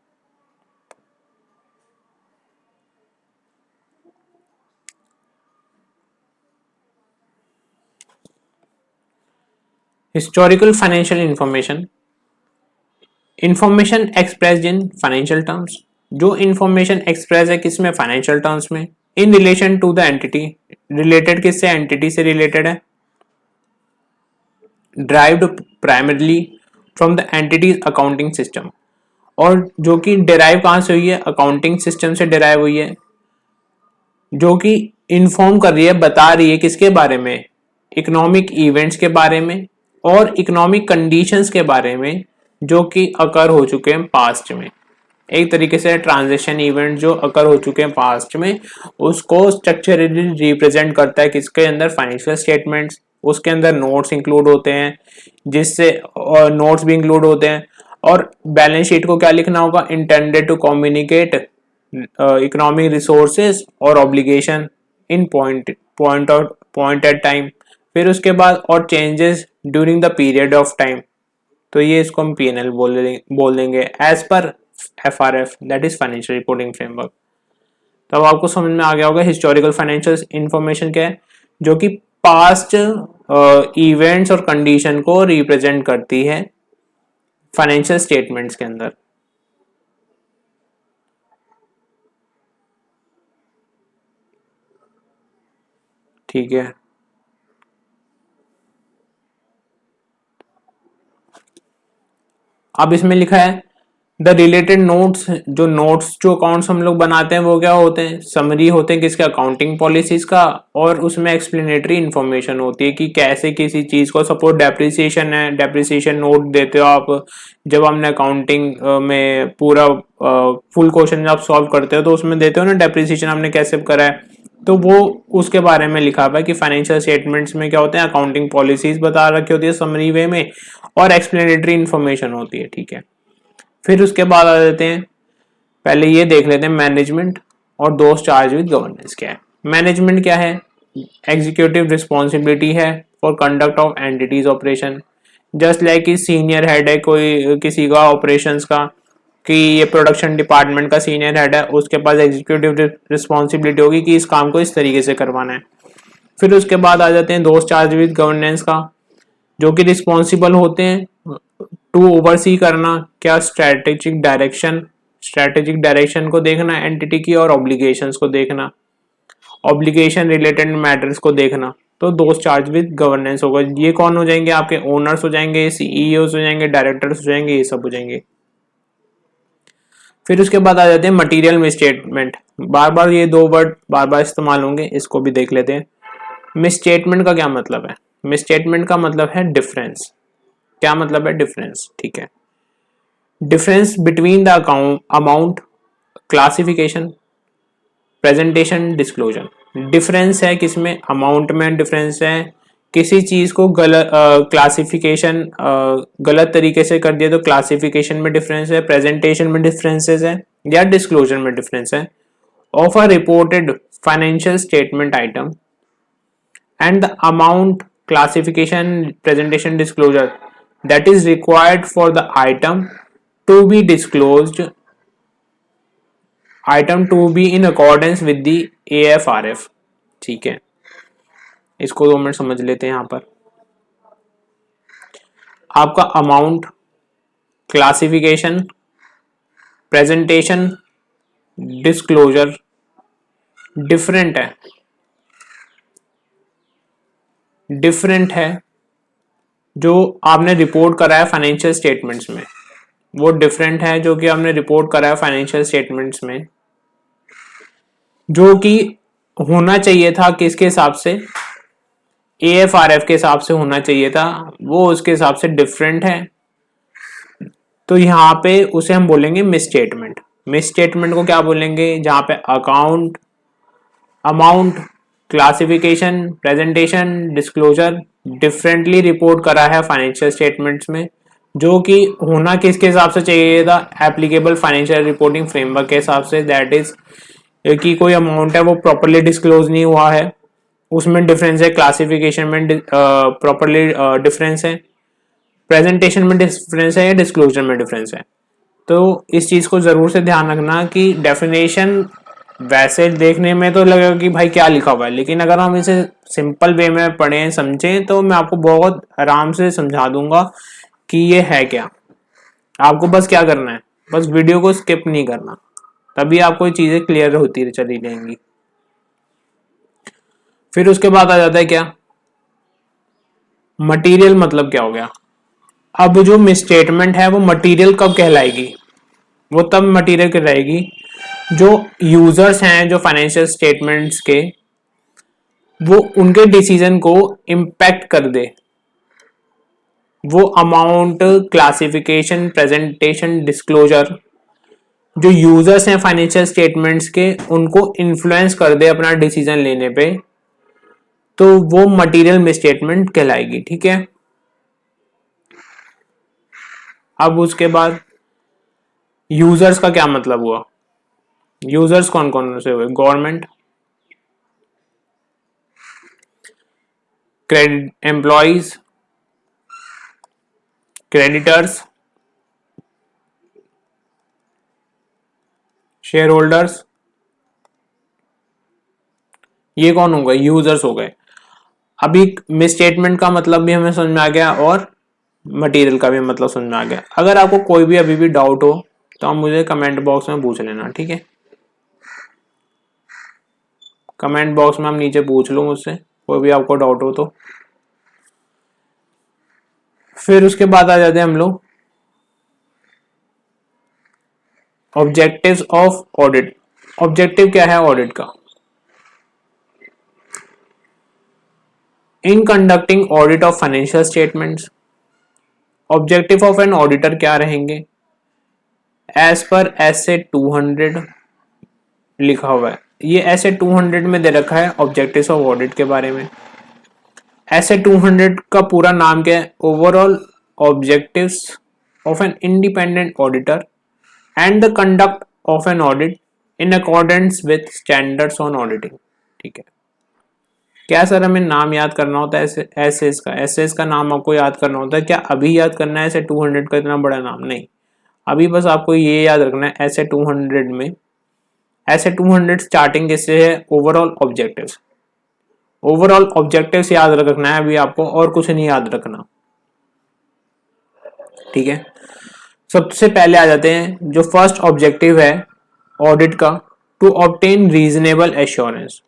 Historical financial information expressed in financial terms. जो इंफॉर्मेशन एक्सप्रेस है किसमें? फाइनेंशियल टर्म्स में। In relation to the entity, related किससे? एंटिटी से रिलेटेड है। Derived primarily from the entity's accounting system, और जो कि डिराइव कहां से हुई है? अकाउंटिंग सिस्टम से डिराइव हुई है, जो कि इन्फॉर्म कर रही है, बता रही है किसके बारे में? इकोनॉमिक इवेंट्स के बारे में और इकोनॉमिक कंडीशंस के बारे में जो कि अकर हो चुके हैं पास्ट में। एक तरीके से ट्रांजैक्शन इवेंट जो अकर हो चुके हैं पास्ट में, उसको स्ट्रक्चरली रिप्रेजेंट करता है किसके अंदर? Financial statements. उसके अंदर नोट्स इंक्लूड होते हैं, जिससे नोट्स भी इंक्लूड होते हैं। और बैलेंस शीट को क्या लिखना होगा? Intended to communicate economic resources और obligation in point at time. फिर उसके बाद और changes during the period of time, तो ये इसको हम पीएनएल बोल देंगे as per FRF, that is financial reporting framework. तब आपको समझ में आ गया होगा हिस्टोरिकल फाइनेंशियल इंफॉर्मेशन क्या है, जो कि पास्ट इवेंट्स और कंडीशन को रिप्रेजेंट करती है फाइनेंशियल स्टेटमेंट्स के अंदर। ठीक है, अब इसमें लिखा है द रिलेटेड नोट्स, जो नोट्स जो अकाउंट्स हम लोग बनाते हैं वो क्या होते हैं, समरी होते हैं किसके, अकाउंटिंग पॉलिसीज का, और उसमें एक्सप्लेनेटरी इंफॉर्मेशन होती है कि कैसे किसी चीज को, सपोज डेप्रिसिएशन है, डेप्रिसिएशन नोट देते हो आप जब हमने अकाउंटिंग में पूरा फुल क्वेश्चन जब सॉल्व करते हो तो उसमें देते हो ना डेप्रिसिएशन हमने कैसे करा है, तो वो उसके बारे में लिखा हुआ है कि फाइनेंशियल स्टेटमेंट्स में क्या होते हैं, अकाउंटिंग पॉलिसीज बता रखी होती है समरी वे में, और एक्सप्लेनेटरी इंफॉर्मेशन होती है। ठीक है, फिर उसके बाद आ जाते हैं, पहले ये देख लेते हैं मैनेजमेंट और दोज चार्ज विद गवर्नेंस क्या है। मैनेजमेंट क्या है, एग्जीक्यूटिव रिस्पॉन्सिबिलिटी है for conduct of entities operation, just like कि सीनियर हेड है कोई किसी का ऑपरेशंस का, कि ये प्रोडक्शन डिपार्टमेंट का सीनियर हेड है, उसके पास एग्जीक्यूटिव रिस्पॉन्सिबिलिटी होगी कि इस काम को इस तरीके से करवाना है। फिर उसके बाद आ जाते हैं दोस्त चार्ज विद गवर्नेंस का, जो कि रिस्पॉन्सिबल होते हैं टू ओवरसी करना क्या, स्ट्रेटेजिक डायरेक्शन को देखना एंटिटी की, और ऑब्लिगेशंस को देखना, ऑब्लिगेशन रिलेटेड मैटर्स को देखना। तो दोस्त चार्ज विद गवर्नेंस होगा। ये कौन हो जाएंगे, आपके ओनर्स हो जाएंगे, सीईओ हो जाएंगे, डायरेक्टर्स हो जाएंगे, ये सब हो जाएंगे। फिर उसके बाद आ जाते हैं मटेरियल मिसस्टेटमेंट, बार बार ये दो वर्ड बार बार इस्तेमाल होंगे, इसको भी देख लेते हैं। मिसस्टेटमेंट का क्या मतलब है, मिसस्टेटमेंट का मतलब है डिफरेंस। क्या मतलब है डिफरेंस, ठीक है, difference between the account amount classification presentation disclosure. Difference है किसमें, अमाउंट में डिफरेंस है, किसी चीज को गलत क्लासिफिकेशन गलत तरीके से कर दिया तो क्लासिफिकेशन में डिफरेंस है, प्रेजेंटेशन में डिफरेंसेस है, या डिस्क्लोजर में डिफरेंस है of a reported financial statement item and the amount classification presentation disclosure that is required for the item to be disclosed, item to be in accordance with the AFRF। ठीक है, इसको 2 minute समझ लेते हैं। यहां पर आपका amount, classification, presentation, disclosure different है, डिफरेंट है जो आपने रिपोर्ट करा है फाइनेंशियल स्टेटमेंट्स में, वो डिफरेंट है जो कि हमने रिपोर्ट करा है फाइनेंशियल स्टेटमेंट्स में, जो कि होना चाहिए था किसके हिसाब से, AFRF के हिसाब से होना चाहिए था, वो उसके हिसाब से डिफरेंट है। तो यहाँ पे उसे हम बोलेंगे मिसस्टेटमेंट। मिसस्टेटमेंट को क्या बोलेंगे, जहाँ पे account, amount, classification, presentation, disclosure differently report करा है फाइनेंशियल स्टेटमेंट्स में, जो कि होना किसके हिसाब से चाहिए था, एप्लीकेबल फाइनेंशियल रिपोर्टिंग फ्रेमवर्क के हिसाब से, दैट इज कि कोई अमाउंट है वो प्रॉपरली डिस्क्लोज नहीं हुआ है, उसमें डिफरेंस है, क्लासिफिकेशन में प्रॉपरली डिफरेंस है, प्रेजेंटेशन में डिफरेंस है, या डिस्क्लोजर में डिफरेंस है। तो इस चीज को जरूर से ध्यान रखना कि डेफिनेशन वैसे देखने में तो लगेगा कि भाई क्या लिखा हुआ है, लेकिन अगर हम इसे सिंपल वे में पढ़ें समझें तो मैं आपको बहुत आराम से समझा दूंगा कि ये है क्या। आपको बस क्या करना है, बस वीडियो को स्किप नहीं करना, तभी आपको ये चीजें क्लियर होती चली जाएंगी। फिर उसके बाद आ जाता है क्या, मटेरियल मतलब क्या हो गया। अब जो मिसस्टेटमेंट है वो मटेरियल कब कहलाएगी, वो तब मटेरियल कहलाएगी जो यूजर्स हैं जो फाइनेंशियल स्टेटमेंट्स के, वो उनके डिसीजन को इम्पैक्ट कर दे, वो अमाउंट, क्लासिफिकेशन, प्रेजेंटेशन, डिस्क्लोजर जो यूजर्स हैं फाइनेंशियल स्टेटमेंट्स के उनको इन्फ्लुएंस कर दे अपना डिसीजन लेने पे, तो वो मटेरियल मिसस्टेटमेंट कहलाएगी। ठीक है, अब उसके बाद यूजर्स का क्या मतलब हुआ, यूजर्स कौन कौन से हुए, government, credit employees, creditors, share holders, ये कौन हो गए, यूजर्स हो गए। अभी मिसस्टेटमेंट का मतलब भी हमें समझ में आ गया और मटेरियल का भी मतलब समझ में आ गया। अगर आपको कोई भी अभी भी डाउट हो तो आप मुझे कमेंट बॉक्स में पूछ लेना, ठीक है। कमेंट बॉक्स में आप नीचे पूछ लो मुझसे कोई भी आपको डाउट हो तो। फिर उसके बाद आ जाते हैं हम लोग ऑब्जेक्टिव्स ऑफ ऑडिट। ऑब्जेक्टिव क्या है ऑडिट का? In conducting audit of financial statements, objective of an auditor क्या रहेंगे? एज पर एसे 200 लिखा हुआ है, ये ऐसे 200 में दे रखा है ऑब्जेक्टिव्स ऑफ ऑडिट के बारे में। ऐसे 200 का पूरा नाम क्या है? Overall objectives of an independent auditor and the conduct of an audit in accordance with standards on auditing. ठीक है, क्या सर हमें नाम याद करना होता है एस का? एस का नाम आपको याद करना होता है क्या? अभी याद करना है ऐसे 200 का इतना बड़ा नाम? नहीं, अभी बस आपको ये याद रखना है ऐसे 200 में, ऐसे 200 स्टार्टिंग किससे है? Overall objectives. ओवरऑल ऑब्जेक्टिव्स याद रखना है अभी आपको, और कुछ नहीं याद रखना, ठीक है। सबसे पहले आ जाते हैं जो फर्स्ट ऑब्जेक्टिव है ऑडिट का, टू ऑब्टेन रीजनेबल एश्योरेंस।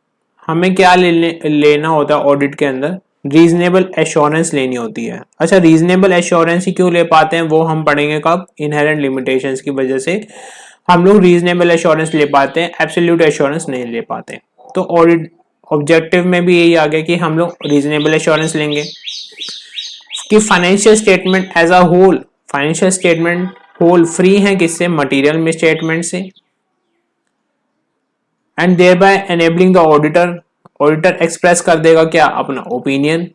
हमें क्या लेना होता है ऑडिट के अंदर? रीजनेबल एश्योरेंस लेनी होती है। अच्छा, रीजनेबल एश्योरेंस ही क्यों ले पाते हैं वो हम पढ़ेंगे कब? इनहेरेंट लिमिटेशंस की वजह से हम लोग रीजनेबल एश्योरेंस ले पाते हैं, एब्सोल्यूट एश्योरेंस नहीं ले पाते। तो ऑडिट ऑब्जेक्टिव में भी यही आ गया कि हम लोग रीजनेबल एश्योरेंस लेंगे कि financial statement as a whole, financial statement whole free है किससे? मटेरियल में स्टेटमेंट से, and thereby enabling the auditor, auditor express कर देगा क्या? अपना opinion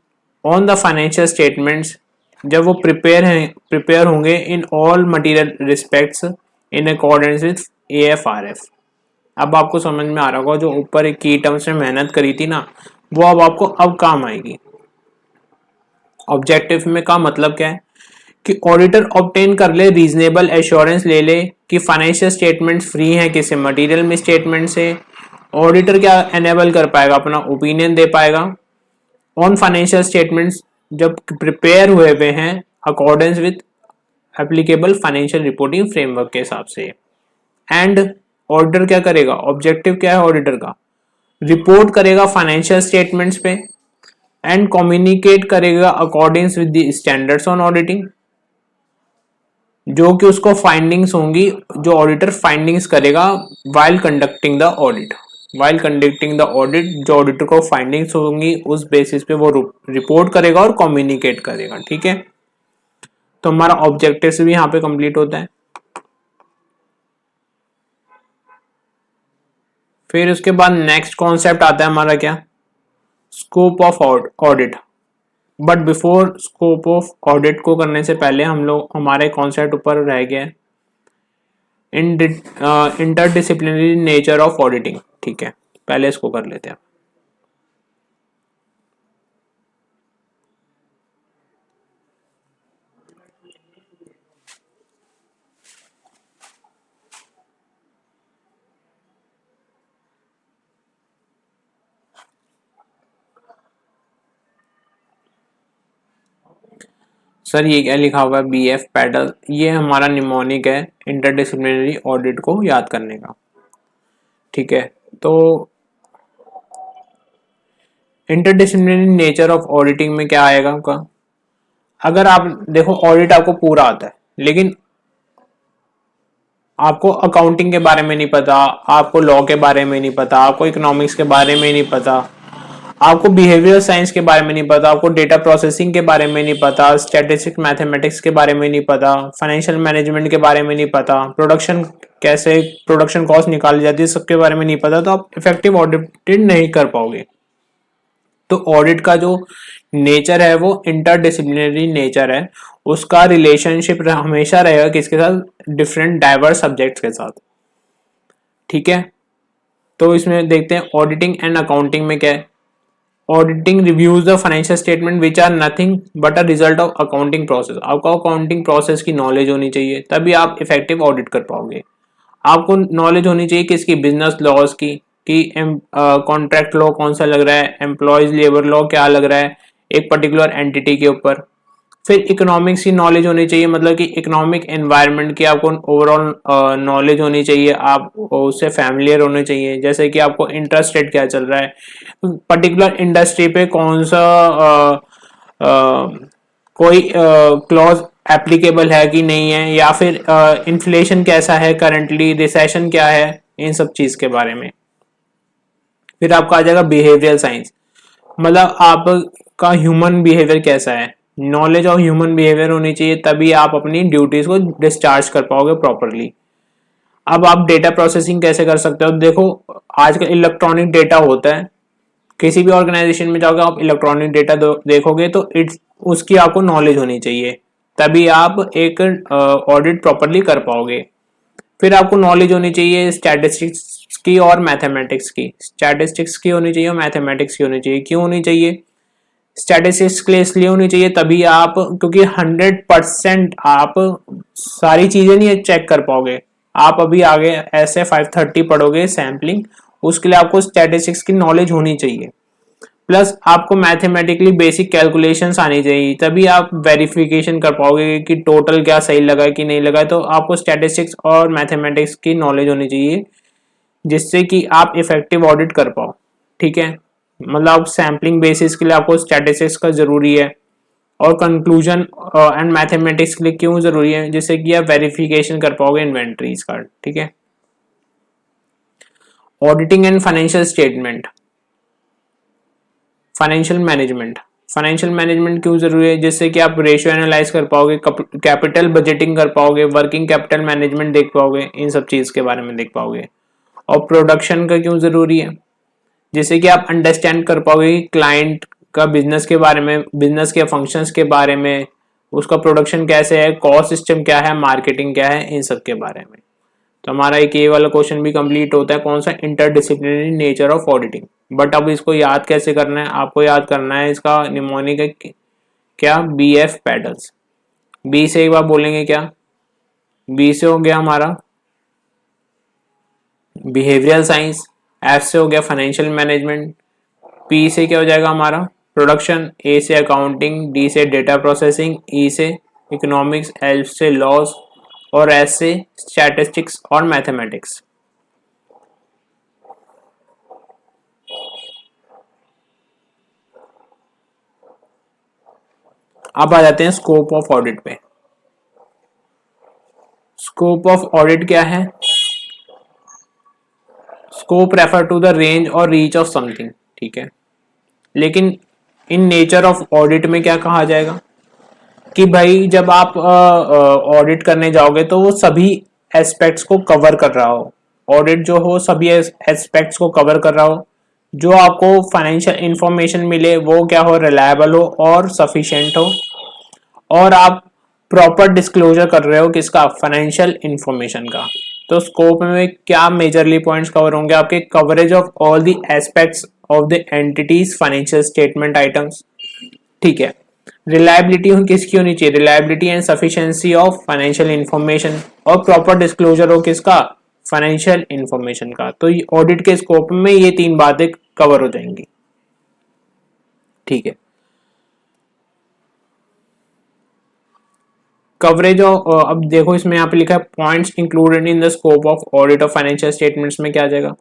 on the financial statements जब वो प्रिपेयर होंगे in all material respects in accordance with AFRF। अब आपको समझ में आ रहा होगा जो ऊपर एक की टर्म्स में मेहनत करी थी ना, वो अब आपको अब काम आएगी। ऑब्जेक्टिव में का मतलब क्या है कि ऑडिटर ऑब्टेन कर ले, रीजनेबल एश्योरेंस ले ले कि फाइनेंशियल स्टेटमेंट्स फ्री हैं किसी मटेरियल में स्टेटमेंट से। ऑडिटर क्या एनेबल कर पाएगा? अपना ओपिनियन दे पाएगा ऑन फाइनेंशियल स्टेटमेंट्स जब प्रिपेयर हुए हैं accordance with applicable financial reporting framework के हिसाब से। एंड ऑडिटर क्या करेगा? ऑब्जेक्टिव क्या है ऑडिटर का? रिपोर्ट करेगा फाइनेंशियल स्टेटमेंट्स पे एंड कम्युनिकेट करेगा according with the standards on auditing, जो कि उसको फाइंडिंग्स होंगी, जो ऑडिटर फाइंडिंग्स करेगा while conducting the audit. While conducting the audit जो ऑडिटर को फाइंडिंग्स होंगी उस बेसिस पे वो रिपोर्ट करेगा और कम्युनिकेट करेगा, ठीक है। तो हमारा ऑब्जेक्टिव से भी यहाँ पे कंप्लीट होता है। फिर उसके बाद नेक्स्ट कॉन्सेप्ट आता है हमारा क्या? Scope of audit. But before scope of audit को करने से पहले हम लोग हमारे कॉन्सेप्ट ऊपर रह गए इंटरडिसिप्लिनरी नेचर ऑफ ऑडिटिंग, ठीक है, पहले इसको कर लेते हैं। सर ये क्या लिखा हुआ है? BF पैडल, ये हमारा निमोनिक है इंटरडिसिप्लिनरी ऑडिट को याद करने का, ठीक है। तो इंटरडिसिप्लिनरी नेचर ऑफ ऑडिटिंग में क्या आएगा आपका? अगर आप देखो ऑडिट आपको पूरा आता है लेकिन आपको अकाउंटिंग के बारे में नहीं पता, आपको लॉ के बारे में नहीं पता, आपको इकोनॉमिक्स के बारे में नहीं पता, आपको बिहेवियर साइंस के बारे में नहीं पता, आपको डेटा प्रोसेसिंग के बारे में नहीं पता, स्टैटिस्टिक्स मैथमेटिक्स के बारे में नहीं पता, फाइनेंशियल मैनेजमेंट के बारे में नहीं पता, प्रोडक्शन कैसे प्रोडक्शन कॉस्ट निकाली जाती है सबके बारे में नहीं पता, तो आप इफेक्टिव ऑडिट नहीं कर पाओगे। तो ऑडिट का जो नेचर है वो इंटरडिसिप्लिनरी नेचर है, उसका रिलेशनशिप हमेशा रहेगा किसके साथ? डिफरेंट डाइवर्स सब्जेक्ट्स के साथ, ठीक है। तो इसमें देखते हैं ऑडिटिंग एंड अकाउंटिंग में क्या है। Auditing reviews the financial statement which are nothing but a result of accounting process. आपको अकाउंटिंग प्रोसेस की नॉलेज होनी चाहिए तभी आप इफेक्टिव ऑडिट कर पाओगे। आपको नॉलेज होनी चाहिए किसकी, बिजनेस लॉज की, कि कॉन्ट्रैक्ट लॉ कौन सा लग रहा है, एम्प्लॉयज लेबर लॉ क्या लग रहा है एक पर्टिकुलर एंटिटी के ऊपर। फिर इकोनॉमिक्स की नॉलेज होनी चाहिए, मतलब कि इकोनॉमिक एनवायरनमेंट की आपको ओवरऑल नॉलेज होनी चाहिए, आप उससे फैमिलियर होने चाहिए। जैसे कि आपको इंटरेस्ट रेट क्या चल रहा है, पर्टिकुलर इंडस्ट्री पे कौन सा कोई क्लॉज एप्लीकेबल है कि नहीं है, या फिर इन्फ्लेशन कैसा है करंटली, रिसेशन क्या है, इन सब चीज के बारे में। फिर आपका आ जाएगा बिहेवियरल साइंस, मतलब आपका ह्यूमन बिहेवियर कैसा है, नॉलेज ऑफ ह्यूमन बिहेवियर होनी चाहिए, तभी आप अपनी ड्यूटीज को डिस्चार्ज कर पाओगे प्रॉपरली। अब आप डेटा प्रोसेसिंग कैसे कर सकते हो, देखो आजकल इलेक्ट्रॉनिक डेटा होता है, किसी भी ऑर्गेनाइजेशन में जाओगे आप इलेक्ट्रॉनिक डेटा देखोगे तो इट्स उसकी आपको नॉलेज होनी चाहिए, तभी आप एक ऑडिट प्रॉपरली कर पाओगे। फिर आपको नॉलेज होनी चाहिए स्टैटिस्टिक्स की और मैथमेटिक्स की, स्टैटिस्टिक्स की होनी चाहिए और मैथमेटिक्स की होनी चाहिए। क्यों होनी चाहिए, स्टैटिस्टिक्स के लिए इसलिए होनी चाहिए तभी आप, क्योंकि 100% आप सारी चीजें नहीं चेक कर पाओगे। आप अभी आगे ऐसे 530 पढ़ोगे सैम्पलिंग, उसके लिए आपको स्टैटिस्टिक्स की नॉलेज होनी चाहिए, प्लस आपको मैथमेटिकली बेसिक कैलकुलेशंस आनी चाहिए, तभी आप वेरिफिकेशन कर पाओगे कि टोटल क्या सही लगा कि नहीं लगा। तो आपको स्टैटिस्टिक्स और मैथमेटिक्स की नॉलेज होनी चाहिए, जिससे कि आप इफेक्टिव ऑडिट कर पाओ। ठीक है, मतलब सैम्पलिंग बेसिस के लिए आपको स्टैटिस्टिक्स का जरूरी है, और कंक्लूजन एंड मैथमेटिक्स के लिए क्यों जरूरी है, जिससे कि आप वेरिफिकेशन कर पाओगे इन्वेंट्रीज का। ठीक है, auditing and financial statement, financial management, financial management क्यों जरूरी है, जिससे कि आप रेशियो एनालाइज कर पाओगे, कैपिटल बजटिंग कर पाओगे, वर्किंग कैपिटल मैनेजमेंट देख पाओगे, इन सब चीज के बारे में देख पाओगे। और प्रोडक्शन का क्यों जरूरी है, जिससे कि आप अंडरस्टैंड कर पाओगे कि क्लाइंट का बिजनेस के बारे में, बिजनेस के फंक्शंस के बारे में, उसका प्रोडक्शन कैसे है, कॉस्ट सिस्टम क्या है, मार्केटिंग क्या है, इन सब के बारे में। तो हमारा एक ये वाला क्वेश्चन भी कंप्लीट होता है, कौन सा, interdisciplinary nature of auditing. But अब इसको याद कैसे करना है, आपको याद करना है इसका निमोनिक क्या, बी एफ पैडल्स। बी से एक बार बोलेंगे क्या, बी से हो गया हमारा बिहेवियरल साइंस, एफ से हो गया फाइनेंशियल मैनेजमेंट, पी से क्या हो जाएगा हमारा प्रोडक्शन, ए से अकाउंटिंग, डी से डेटा प्रोसेसिंग, ई से इकोनॉमिक्स, एल से लॉस, और एस से स्टैटिस्टिक्स और मैथमेटिक्स। अब आ जाते हैं स्कोप ऑफ ऑडिट पे। स्कोप ऑफ ऑडिट क्या है, scope refer to the range और रीच ऑफ समथिंग। ठीक है, लेकिन इन नेचर ऑफ ऑडिट में क्या कहा जाएगा कि भाई जब आप ऑडिट करने जाओगे तो वो सभी एस्पेक्ट्स को कवर कर रहा हो, ऑडिट जो हो सभी एस्पेक्ट्स को कवर कर रहा हो, जो आपको फाइनेंशियल इंफॉर्मेशन मिले वो क्या हो, रिलायबल हो और सफिशिएंट हो, और आप प्रॉपर डिस्क्लोजर कर रहे हो किसका, फाइनेंशियल इंफॉर्मेशन का। तो स्कोप में क्या मेजरली पॉइंट्स कवर होंगे आपके, coverage of all the aspects of the entities financial statement items. ठीक है, रिलायबिलिटी किसकी होनी चाहिए, reliability and sufficiency of financial information, और प्रॉपर डिस्क्लोजर हो किसका, फाइनेंशियल इंफॉर्मेशन का। तो ऑडिट के स्कोप में ये तीन बातें कवर हो जाएंगी। ठीक है, कवरेज अब देखो इसमें यहाँ पे लिखा है points included in the scope of audit of financial statements में क्या आ जाएगा,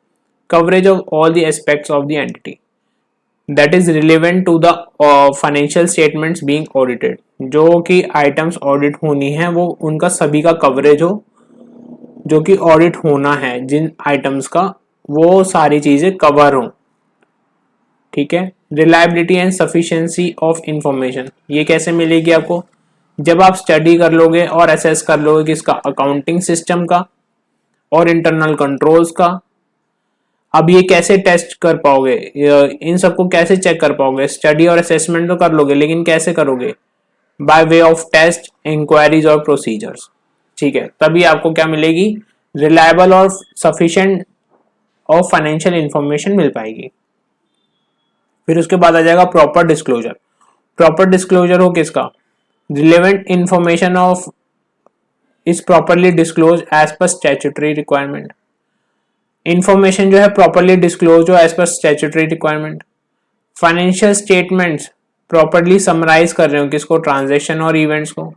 coverage of all the aspects of the entity that is relevant to the financial statements being audited, जो कि आइटम्स ऑडिट होनी है वो उनका सभी का कवरेज हो, जो कि ऑडिट होना है जिन आइटम्स का, वो सारी चीजें कवर हो। ठीक है, reliability and sufficiency of information ये कैसे मिलेगी आपको, जब आप स्टडी कर लोगे और असेस कर लोगे कि इसका अकाउंटिंग सिस्टम का और इंटरनल कंट्रोल्स का। अब ये कैसे टेस्ट कर पाओगे, इन सबको कैसे चेक कर पाओगे, स्टडी और असेसमेंट तो कर लोगे लेकिन कैसे करोगे, by way of test, inquiries और प्रोसीजर्स। ठीक है, तभी आपको क्या मिलेगी, रिलायबल और सफिशिएंट और फाइनेंशियल इंफॉर्मेशन मिल पाएगी। फिर उसके बाद आ जाएगा प्रॉपर डिस्क्लोजर। प्रॉपर डिस्क्लोजर हो किसका, relevant information of is properly disclose as per statutory requirement. Information जो है प्रॉपरली डिस्क्लोज हो as per statutory requirement. Financial statements properly summarise कर रहे हो किसको, ट्रांजैक्शन और इवेंट्स को।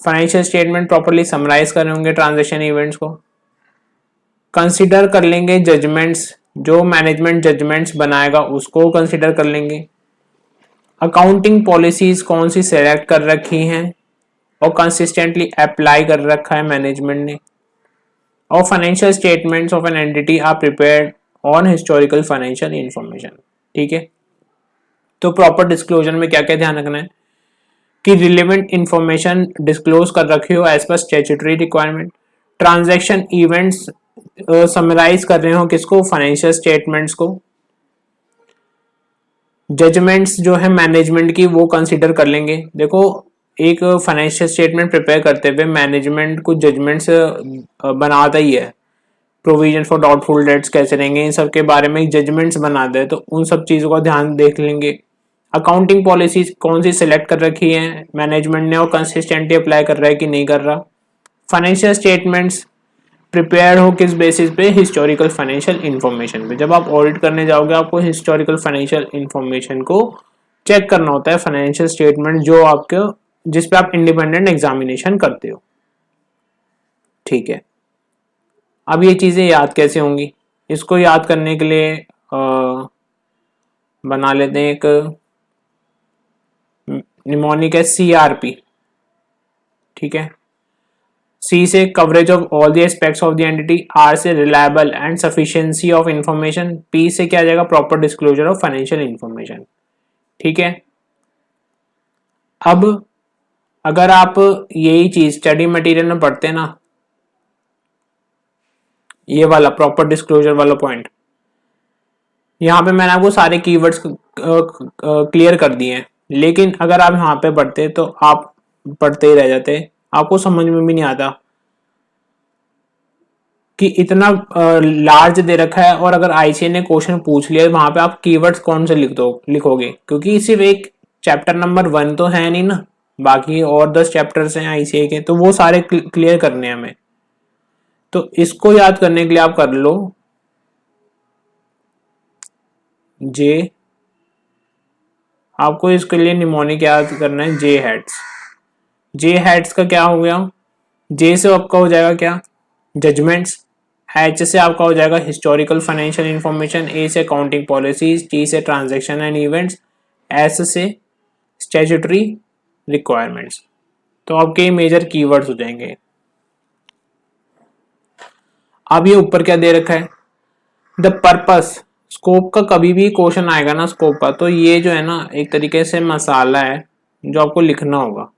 फाइनेंशियल स्टेटमेंट प्रॉपरली समराइज कर रहे होंगे ट्रांजैक्शन इवेंट्स को। कंसिडर कर लेंगे जजमेंट्स, जो मैनेजमेंट जजमेंट्स बनाएगा उसको कंसिडर कर लेंगे। अकाउंटिंग पॉलिसीज कौन सी सेलेक्ट कर रखी हैं और कंसिस्टेंटली अप्लाई कर रखा है मैनेजमेंट ने। और financial statements of an entity are prepared on historical financial information. ठीक है, तो प्रॉपर डिस्क्लोजर में क्या क्या ध्यान रखना है कि रिलेवेंट इंफॉर्मेशन डिस्क्लोज कर रखी हो as per statutory requirement. Transaction events summarise कर रहे हो किसको, फाइनेंशियल स्टेटमेंट्स को। जजमेंट्स जो है मैनेजमेंट की वो कंसीडर कर लेंगे। देखो एक फाइनेंशियल स्टेटमेंट प्रिपेयर करते हुए मैनेजमेंट कुछ जजमेंट्स बनाता ही है, प्रोविजन फॉर डाउटफुल डेट्स कैसे रहेंगे, इन सब के बारे में जजमेंट्स बनाते हैं, तो उन सब चीज़ों का ध्यान देख लेंगे। अकाउंटिंग पॉलिसीज कौन सी सिलेक्ट कर रखी है मैनेजमेंट ने और कंसिस्टेंटली अप्लाई कर रहा है कि नहीं कर रहा। फाइनेंशियल स्टेटमेंट्स प्रिपेयर हो किस बेसिस पे, हिस्टोरिकल फाइनेंशियल इंफॉर्मेशन पे। जब आप ऑडिट करने जाओगे आपको हिस्टोरिकल फाइनेंशियल इंफॉर्मेशन को चेक करना होता है, फाइनेंशियल स्टेटमेंट जो आपके जिस पे आप इंडिपेंडेंट एग्जामिनेशन करते हो। ठीक है, अब ये चीजें याद कैसे होंगी, इसको याद करने के लिए बना लेते हैं एक निमोनिक है CRP। ठीक है, C से coverage of all the aspects of the entity, R से reliable and sufficiency of information, P से क्या आ जाएगा, proper disclosure of financial information. ठीक है, अब अगर आप यही चीज स्टडी मटेरियल में पढ़ते ना, ये वाला प्रॉपर डिस्क्लोजर वाला पॉइंट, यहाँ पे मैंने आपको सारे कीवर्ड्स क्लियर कर दिए हैं, लेकिन अगर आप यहाँ पे पढ़ते तो आप पढ़ते ही रह जाते, आपको समझ में भी नहीं आता कि इतना लार्ज दे रखा है। और अगर आईसीए ने क्वेश्चन पूछ लिया वहां पे आप कीवर्ड्स कौन से लिखोगे, क्योंकि सिर्फ एक चैप्टर नंबर 1 तो है नहीं ना, बाकी और 10 चैप्टर्स हैं आईसीए के, तो वो सारे क्लियर करने हैं हमें। तो इसको याद करने के लिए आप कर लो जे, आपको इसके लिए निमोनिक याद करना है जे हेड्स। जे हेड्स का क्या हो गया, जे से आपका हो जाएगा क्या, जजमेंट्स। एच से आपका हो जाएगा हिस्टोरिकल फाइनेंशियल इंफॉर्मेशन, ए से अकाउंटिंग पॉलिसीज, टी से ट्रांजैक्शन एंड इवेंट्स, एस से स्टैट्यूटरी रिक्वायरमेंट्स। तो आपके मेजर कीवर्ड्स हो जाएंगे। अब ये ऊपर क्या दे रखा है, द पर्पस। स्कोप का कभी भी क्वेश्चन आएगा ना स्कोप का, तो ये जो है ना एक तरीके से मसाला है जो आपको लिखना होगा,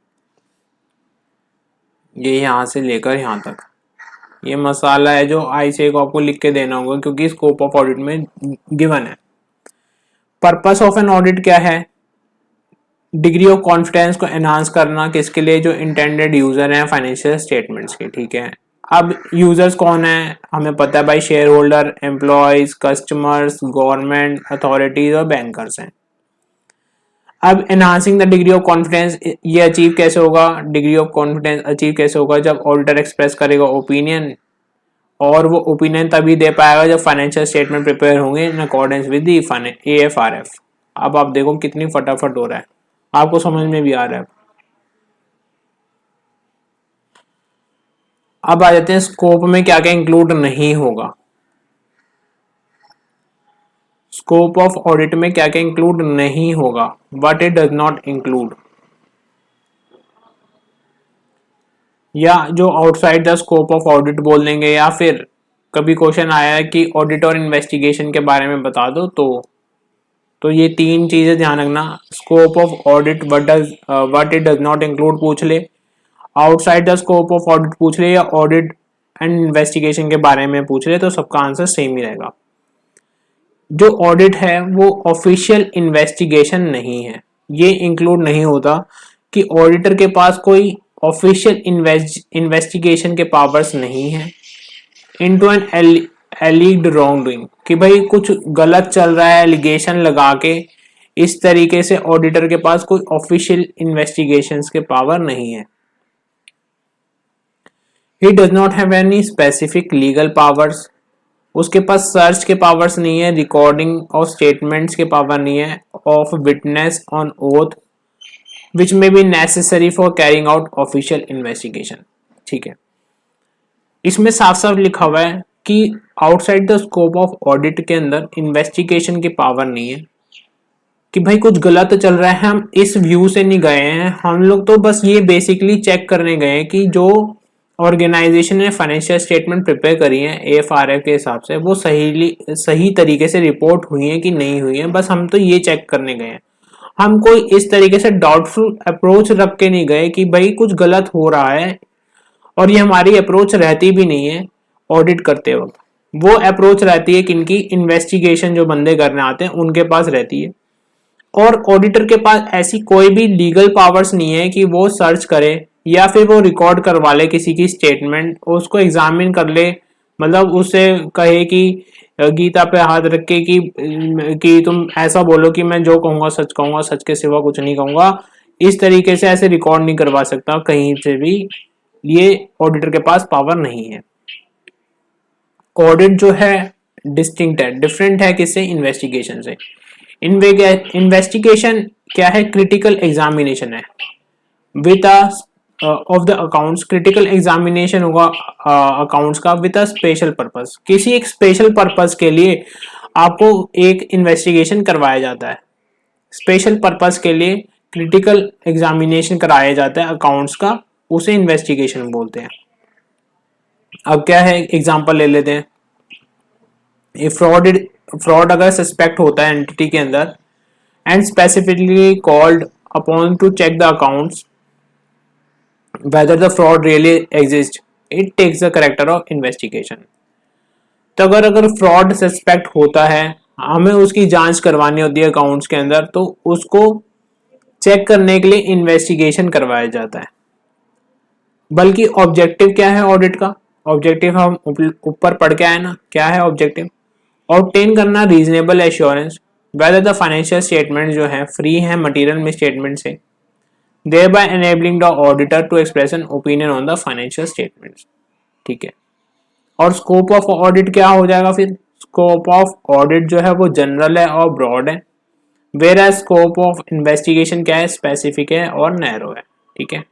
ये यहां से लेकर यहां तक ये मसाला है जो आईसीए को आपको लिख के देना होगा, क्योंकि स्कोप ऑफ ऑडिट में गिवन है। पर्पस ऑफ एन ऑडिट क्या है, डिग्री ऑफ कॉन्फिडेंस को एनहांस करना, किसके लिए, जो इंटेंडेड यूजर हैं फाइनेंशियल स्टेटमेंट्स के। ठीक है, अब यूजर्स कौन है हमें पता है भाई, share holder, employees, customers, government authorities और बैंकर्स हैं। अब enhancing the degree of confidence, ये अचीव कैसे होगा, डिग्री ऑफ कॉन्फिडेंस अचीव कैसे होगा, जब ऑडिटर एक्सप्रेस करेगा ओपिनियन, और वो ओपिनियन तभी दे पाएगा जब फाइनेंशियल स्टेटमेंट प्रिपेयर होंगे इन अकॉर्डेंस विद दी AFRF। अब आप देखो कितनी फटाफट हो रहा है, आपको समझ में भी आ रहा है। अब आ जाते हैं स्कोप में क्या क्या इंक्लूड नहीं होगा। स्कोप ऑफ ऑडिट में क्या क्या इंक्लूड नहीं होगा, what it does not include, या जो outside the scope of audit बोल देंगे, या फिर कभी क्वेश्चन आया है कि ऑडिट और इन्वेस्टिगेशन के बारे में बता दो, तो ये तीन चीजें ध्यान रखना, scope of audit what it does not include पूछ ले, outside the scope of audit पूछ ले, या ऑडिट एंड इन्वेस्टिगेशन के बारे में पूछ ले, तो सबका आंसर सेम ही रहेगा। जो ऑडिट है वो ऑफिशियल इन्वेस्टिगेशन नहीं है, ये इंक्लूड नहीं होता कि ऑडिटर के पास कोई ऑफिशियल इन्वेस्टिगेशन के पावर्स नहीं है इनटू एन एलिग्ड रॉन्ग डूइंग, कि भाई कुछ गलत चल रहा है एलिगेशन लगा के, इस तरीके से ऑडिटर के पास कोई ऑफिशियल इन्वेस्टिगेशंस के पावर नहीं है। He does not have any specific legal powers, उसके पास सर्च के पावर्स नहीं है, रिकॉर्डिंग ऑफ स्टेटमेंट्स के पावर नहीं है, ऑफ विटनेस ऑन ओथ विच में be necessary for carrying out official investigation. ठीक है, इसमें साफ साफ लिखा हुआ है कि outside the scope of audit के अंदर इन्वेस्टिगेशन की पावर नहीं है, कि भाई कुछ गलत चल रहा है, हम इस व्यू से नहीं गए हैं, हम लोग तो बस ये बेसिकली चेक करने गए हैं कि जो ऑर्गेनाइजेशन ने फाइनेंशियल स्टेटमेंट प्रिपेयर करी है AFRF के हिसाब से वो सही तरीके से रिपोर्ट हुई है कि नहीं हुई है, बस हम तो ये चेक करने गए हैं। हम कोई इस तरीके से डाउटफुल अप्रोच रख के नहीं गए कि भाई कुछ गलत हो रहा है, और ये हमारी अप्रोच रहती भी नहीं है ऑडिट करते वक्त। वो अप्रोच रहती है किनकी, इन्वेस्टिगेशन जो बंदे करने आते हैं उनके पास रहती है, और ऑडिटर के पास ऐसी कोई भी लीगल पावर्स नहीं है कि वो सर्च करे या फिर वो रिकॉर्ड करवा ले किसी की स्टेटमेंट, उसको एग्जामिन कर ले, मतलब उससे कहे कि गीता पे हाथ रख के कि तुम ऐसा बोलो कि मैं जो कहूंगा सच के सिवा कुछ नहीं कहूंगा, इस तरीके से ऐसे रिकॉर्ड नहीं करवा सकता कहीं से भी, ये ऑडिटर के पास पावर नहीं है। ऑडिट जो है डिस्टिंक्ट है, डिफरेंट है किससे, इन्वेस्टिगेशन से। इन्वेस्टिगेशन क्या है, क्रिटिकल एग्जामिनेशन है with of the accounts, critical examination होगा अकाउंट्स का विद अ स्पेशल पर्पस, किसी एक स्पेशल पर्पस के लिए आपको एक इन्वेस्टिगेशन करवाया जाता है, स्पेशल पर्पस के लिए क्रिटिकल एग्जामिनेशन कराया जाता है अकाउंट्स का, उसे इन्वेस्टिगेशन बोलते हैं। अब क्या है, एग्जांपल ले लेते हैं। ये फ्रॉड अगर सस्पेक्ट होता है एंटिटी के अंदर and specifically called upon to check the accounts whether the fraud really exists, it takes the character of investigation। तो अगर फ्रॉड सस्पेक्ट होता है, हमें उसकी जांच करवानी होती है अकाउंट्स के अंदर, तो उसको चेक करने के लिए इन्वेस्टिगेशन करवाया जाता है। बल्कि ऑब्जेक्टिव क्या है ऑडिट का, ऑब्जेक्टिव हम ऊपर पढ़ के आए ना, क्या है ऑब्जेक्टिव, ऑब्टेन करना reasonable assurance whether the financial statement जो है फ्री है मटेरियल में स्टेटमेंट से, thereby enabling the auditor to express an opinion on the financial statements। ठीक है, और स्कोप ऑफ ऑडिट क्या हो जाएगा फिर, स्कोप ऑफ ऑडिट जो है वो जनरल है और ब्रॉड है, whereas scope of investigation क्या है, स्पेसिफिक है और नैरो है। ठीक है,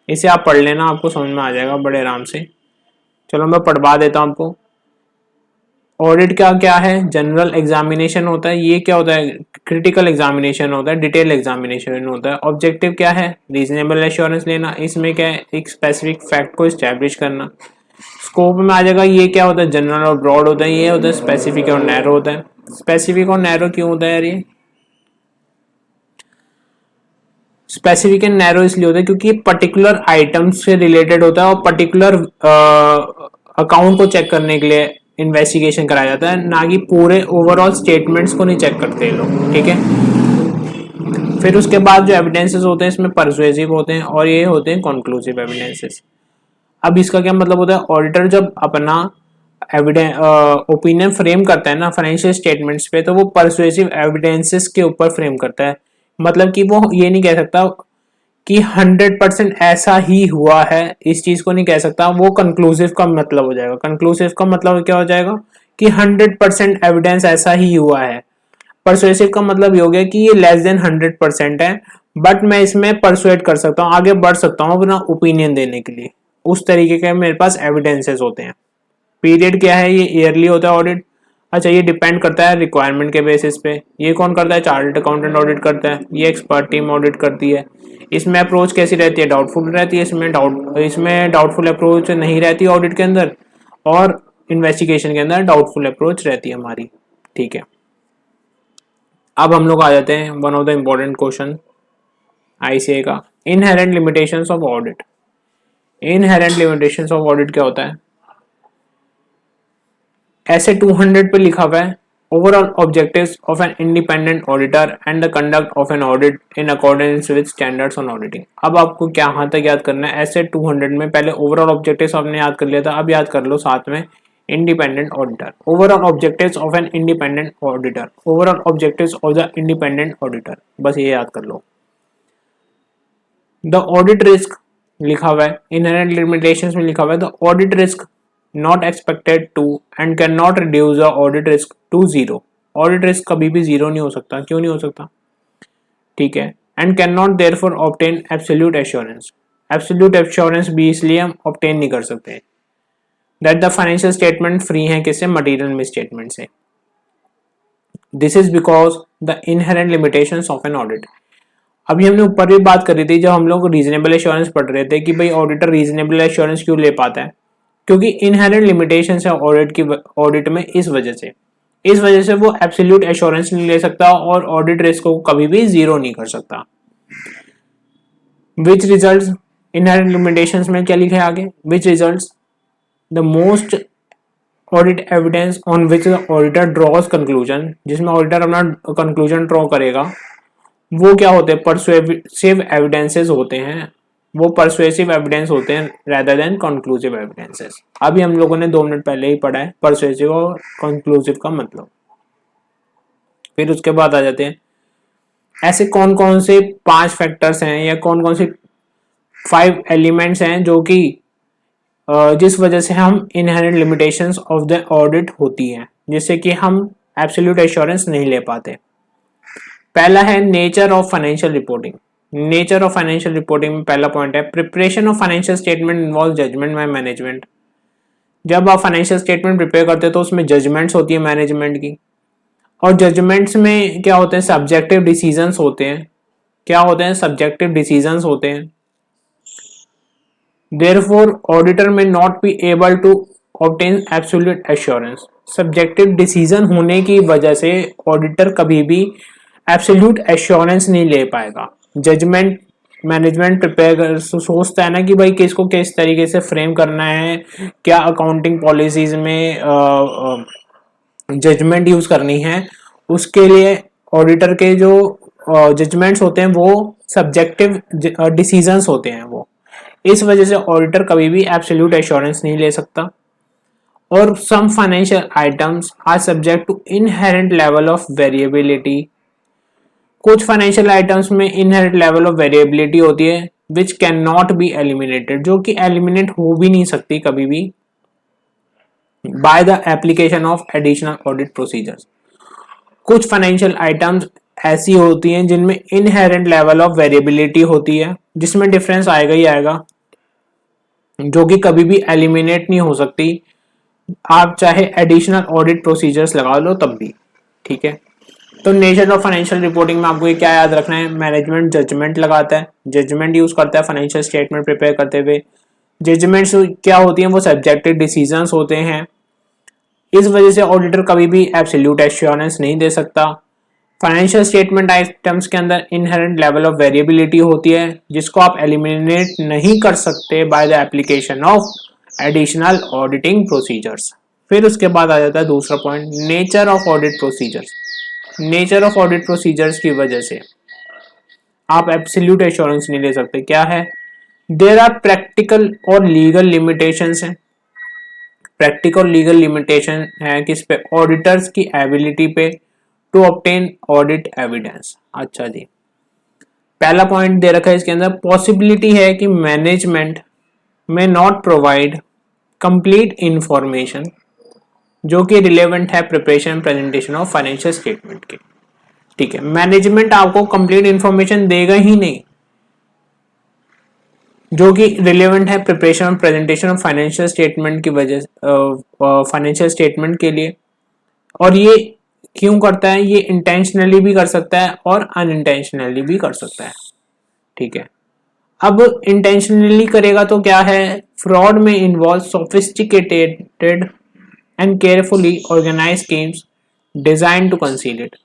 इसे आप पढ़ लेना, आपको समझ में आ जाएगा बड़े आराम से। चलो मैं पढ़वा देता हूँ आपको। ऑडिट का क्या है, जनरल एग्जामिनेशन होता है, ये क्या होता है, क्रिटिकल एग्जामिनेशन होता है, डिटेल एग्जामिनेशन होता है। ऑब्जेक्टिव क्या है, रीजनेबल एश्योरेंस लेना, इसमें क्या है, एक स्पेसिफिक फैक्ट को एस्टैब्लिश करना। स्कोप में आ जाएगा, ये क्या होता है, जनरल और ब्रॉड होता है, ये होता है स्पेसिफिक और नैरो होता है। स्पेसिफिक और नैरो क्यों होता है यार, ये स्पेसिफिक एंड नैरो इसलिए होता है क्योंकि पर्टिकुलर आइटम्स से रिलेटेड होता है और पर्टिकुलर अकाउंट को चेक करने के लिए इन्वेस्टिगेशन कराया जाता है, ना कि पूरे ओवरऑल स्टेटमेंट्स को नहीं चेक करते लोग। ठीक है, फिर उसके बाद जो एविडेंसेस होते हैं इसमें परसुएसिव होते हैं और ये होते हैं कंक्लूसिव एविडेंसेस। अब इसका क्या मतलब होता है, ऑडिटर जब अपना एविडेंस ओपिनियन फ्रेम करता है ना फाइनेंशियल स्टेटमेंट्स पे, तो वो परसुएसिव एविडेंसेस के ऊपर फ्रेम करता है। मतलब कि वो ये नहीं कह सकता कि 100% ऐसा ही हुआ है, इस चीज को नहीं कह सकता, वो कंक्लूसिव का मतलब हो जाएगा। कंक्लूसिव का मतलब क्या हो जाएगा कि 100% एविडेंस ऐसा ही हुआ है। परसुएसिव का मतलब ये हो गया कि ये लेस देन 100% है, बट मैं इसमें परसुएट कर सकता हूँ, आगे बढ़ सकता हूँ अपना ओपिनियन देने के लिए, उस तरीके के मेरे पास एविडेंसेस होते हैं। पीरियड क्या है, ये ईयरली होता है ऑडिट। अच्छा, ये डिपेंड करता है रिक्वायरमेंट के बेसिस पे। ये कौन करता है, चार्टर्ड अकाउंटेंट ऑडिट करता है, ये एक्सपर्ट टीम ऑडिट करती है। इसमें अप्रोच कैसी रहती है, डाउटफुल रहती है, इसमें डाउटफुल अप्रोच नहीं रहती ऑडिट के अंदर, और इन्वेस्टिगेशन के अंदर डाउटफुल अप्रोच रहती है हमारी। ठीक है, अब हम लोग आ जाते हैं one of the important question ICA का, inherent limitations of audit. Inherent limitations of audit क्या होता है, ऐसे 200 पे लिखा हुआ है, overall objectives of an independent auditor and the conduct of an audit in accordance with standards on auditing. अब आपको क्या यहाँ तक याद करना है, ऐसे 200 में पहले ओवरऑल ऑब्जेक्टिव्स आपने याद कर लिया था, अब याद कर लो साथ में independent auditor. Overall objectives of an independent auditor, overall objectives of the independent auditor, बस ये याद कर लो। द ऑडिट रिस्क लिखा हुआ है, इनहेरेंट लिमिटेशंस में लिखा हुआ है, the audit risk not expected to and cannot reduce the audit risk to zero. Audit risk कभी भी जीरो नहीं हो सकता, क्यों नहीं हो सकता, ठीक है, and can not therefore obtain absolute assurance. Absolute assurance भी इसलिए हम ऑब्टेन नहीं कर सकते that the financial statement free है किससे, मटेरियल मिसस्टेटमेंट से। This is because the inherent limitations of an audit. अभी हमने ऊपर भी बात करी थी जब हम लोग रीजनेबल एश्योरेंस पढ़ रहे थे कि भाई ऑडिटर रीजनेबल एश्योरेंस क्यों ले पाता है, क्योंकि इनहेरेंट लिमिटेशंस है ऑडिट में, इस वजह से वो एब्सोल्यूट एश्योरेंस नहीं ले सकता और ऑडिट रिस्क को कभी भी जीरो नहीं कर सकता। विच रिजल्ट्स, इनहेरेंट लिमिटेशंस में क्या लिखा है आगे, which results the most audit evidence on which the auditor draws conclusion, जिसमें ऑडिटर अपना कंक्लूजन ड्रॉ करेगा वो क्या होते हैं, परसुएसिव एविडेंसेस होते हैं, वो परसुएसिव एविडेंस होते हैं रेदर देन कंक्लूसिव एविडेंसेस। अभी हम लोगों ने 2 मिनट पहले ही पढ़ा है परसुएसिव और कंक्लूसिव का मतलब। फिर उसके बाद आ जाते हैं ऐसे कौन कौन से 5 फैक्टर्स हैं या कौन कौन से 5 एलिमेंट्स हैं जो कि जिस वजह से हम inherent limitations of the audit होती हैं, जिससे कि हम एब्सोल्यूट एश्योरेंस नहीं ले पाते। पहला है nature of financial reporting. Nature of financial reporting में पहला पॉइंट है preparation of financial statement involve judgement by management. जब आप फाइनेंशियल स्टेटमेंट प्रिपेयर करते हैं तो उसमें जजमेंट्स होती है मैनेजमेंट की, और जजमेंट्स में क्या होते हैं, सब्जेक्टिव डिसीजंस होते हैं। क्या होते हैं, सब्जेक्टिव डिसीजंस होते हैं। Therefore auditor may not be able to obtain absolute assurance. Subjective decision होने की वजह से ऑडिटर कभी भी एब्सोल्यूट एश्योरेंस नहीं ले पाएगा। जजमेंट मैनेजमेंट प्रिपेयर कर सोचता है ना कि भाई किसको किस तरीके से फ्रेम करना है, क्या अकाउंटिंग पॉलिसीज में जजमेंट यूज करनी है, उसके लिए ऑडिटर के जो जजमेंट्स होते हैं वो सब्जेक्टिव डिसीजंस होते हैं वो। इस वजह से ऑडिटर कभी भी एब्सोल्यूट एश्योरेंस नहीं ले सकता। और some financial items are subject to inherent level of variability. कुछ फाइनेंशियल आइटम्स में इनहेरेंट लेवल ऑफ वेरिएबिलिटी होती है which cannot be eliminated, जो कि एलिमिनेट हो भी नहीं सकती कभी भी by the application of additional audit procedures. कुछ फाइनेंशियल आइटम्स ऐसी होती हैं जिनमें इनहेरेंट लेवल ऑफ वेरिएबिलिटी होती है, जिसमें डिफरेंस आएगा ही आएगा, जो कि कभी भी एलिमिनेट नहीं हो सकती, आप चाहे एडिशनल ऑडिट प्रोसीजर्स लगा लो तब भी, ठीक है। तो नेचर ऑफ फाइनेंशियल रिपोर्टिंग में आपको ये क्या याद रखना है, मैनेजमेंट जजमेंट लगाता है, जजमेंट यूज करता है फाइनेंशियल स्टेटमेंट प्रिपेयर करते हुए। जजमेंट्स क्या होती हैं, वो सब्जेक्टिव डिसीजंस होते हैं। इस वजह से ऑडिटर कभी भी एब्सोल्यूट एश्योरेंस नहीं दे सकता। फाइनेंशियल स्टेटमेंट आइटम्स के अंदर इनहेरेंट लेवल ऑफ वेरिएबिलिटी होती है जिसको आप एलिमिनेट नहीं कर सकते bye the application of additional auditing procedures. फिर उसके बाद आ जाता है दूसरा point, nature of audit procedures. Nature of audit procedures की वजह से आप एब्सोल्यूट एश्योरेंस नहीं ले सकते। क्या है, देयर आर प्रैक्टिकल और लीगल लिमिटेशंस हैं। प्रैक्टिकल लीगल लिमिटेशन है किस पे, ऑडिटर्स की एबिलिटी पे टू ऑब्टेन ऑडिट एविडेंस। अच्छा जी, पहला पॉइंट दे रखा है इसके अंदर, पॉसिबिलिटी है कि मैनेजमेंट में नॉट प्रोवाइड कंप्लीट इंफॉर्मेशन जो कि रिलेवेंट है preparation presentation of financial statement के, ठीक है। मैनेजमेंट आपको कंप्लीट इंफॉर्मेशन देगा ही नहीं जो कि रिलेवेंट है प्रिपरेशन और प्रेजेंटेशन ऑफ फाइनेंशियल स्टेटमेंट की वजह फाइनेंशियल स्टेटमेंट के लिए। और ये क्यों करता है, ये इंटेंशनली भी कर सकता है और अनइंटेंशनली भी कर सकता है, ठीक है। अब इंटेंशनली करेगा तो क्या है, फ्रॉड में involve sophisticated and carefully organise schemes design to conceal it.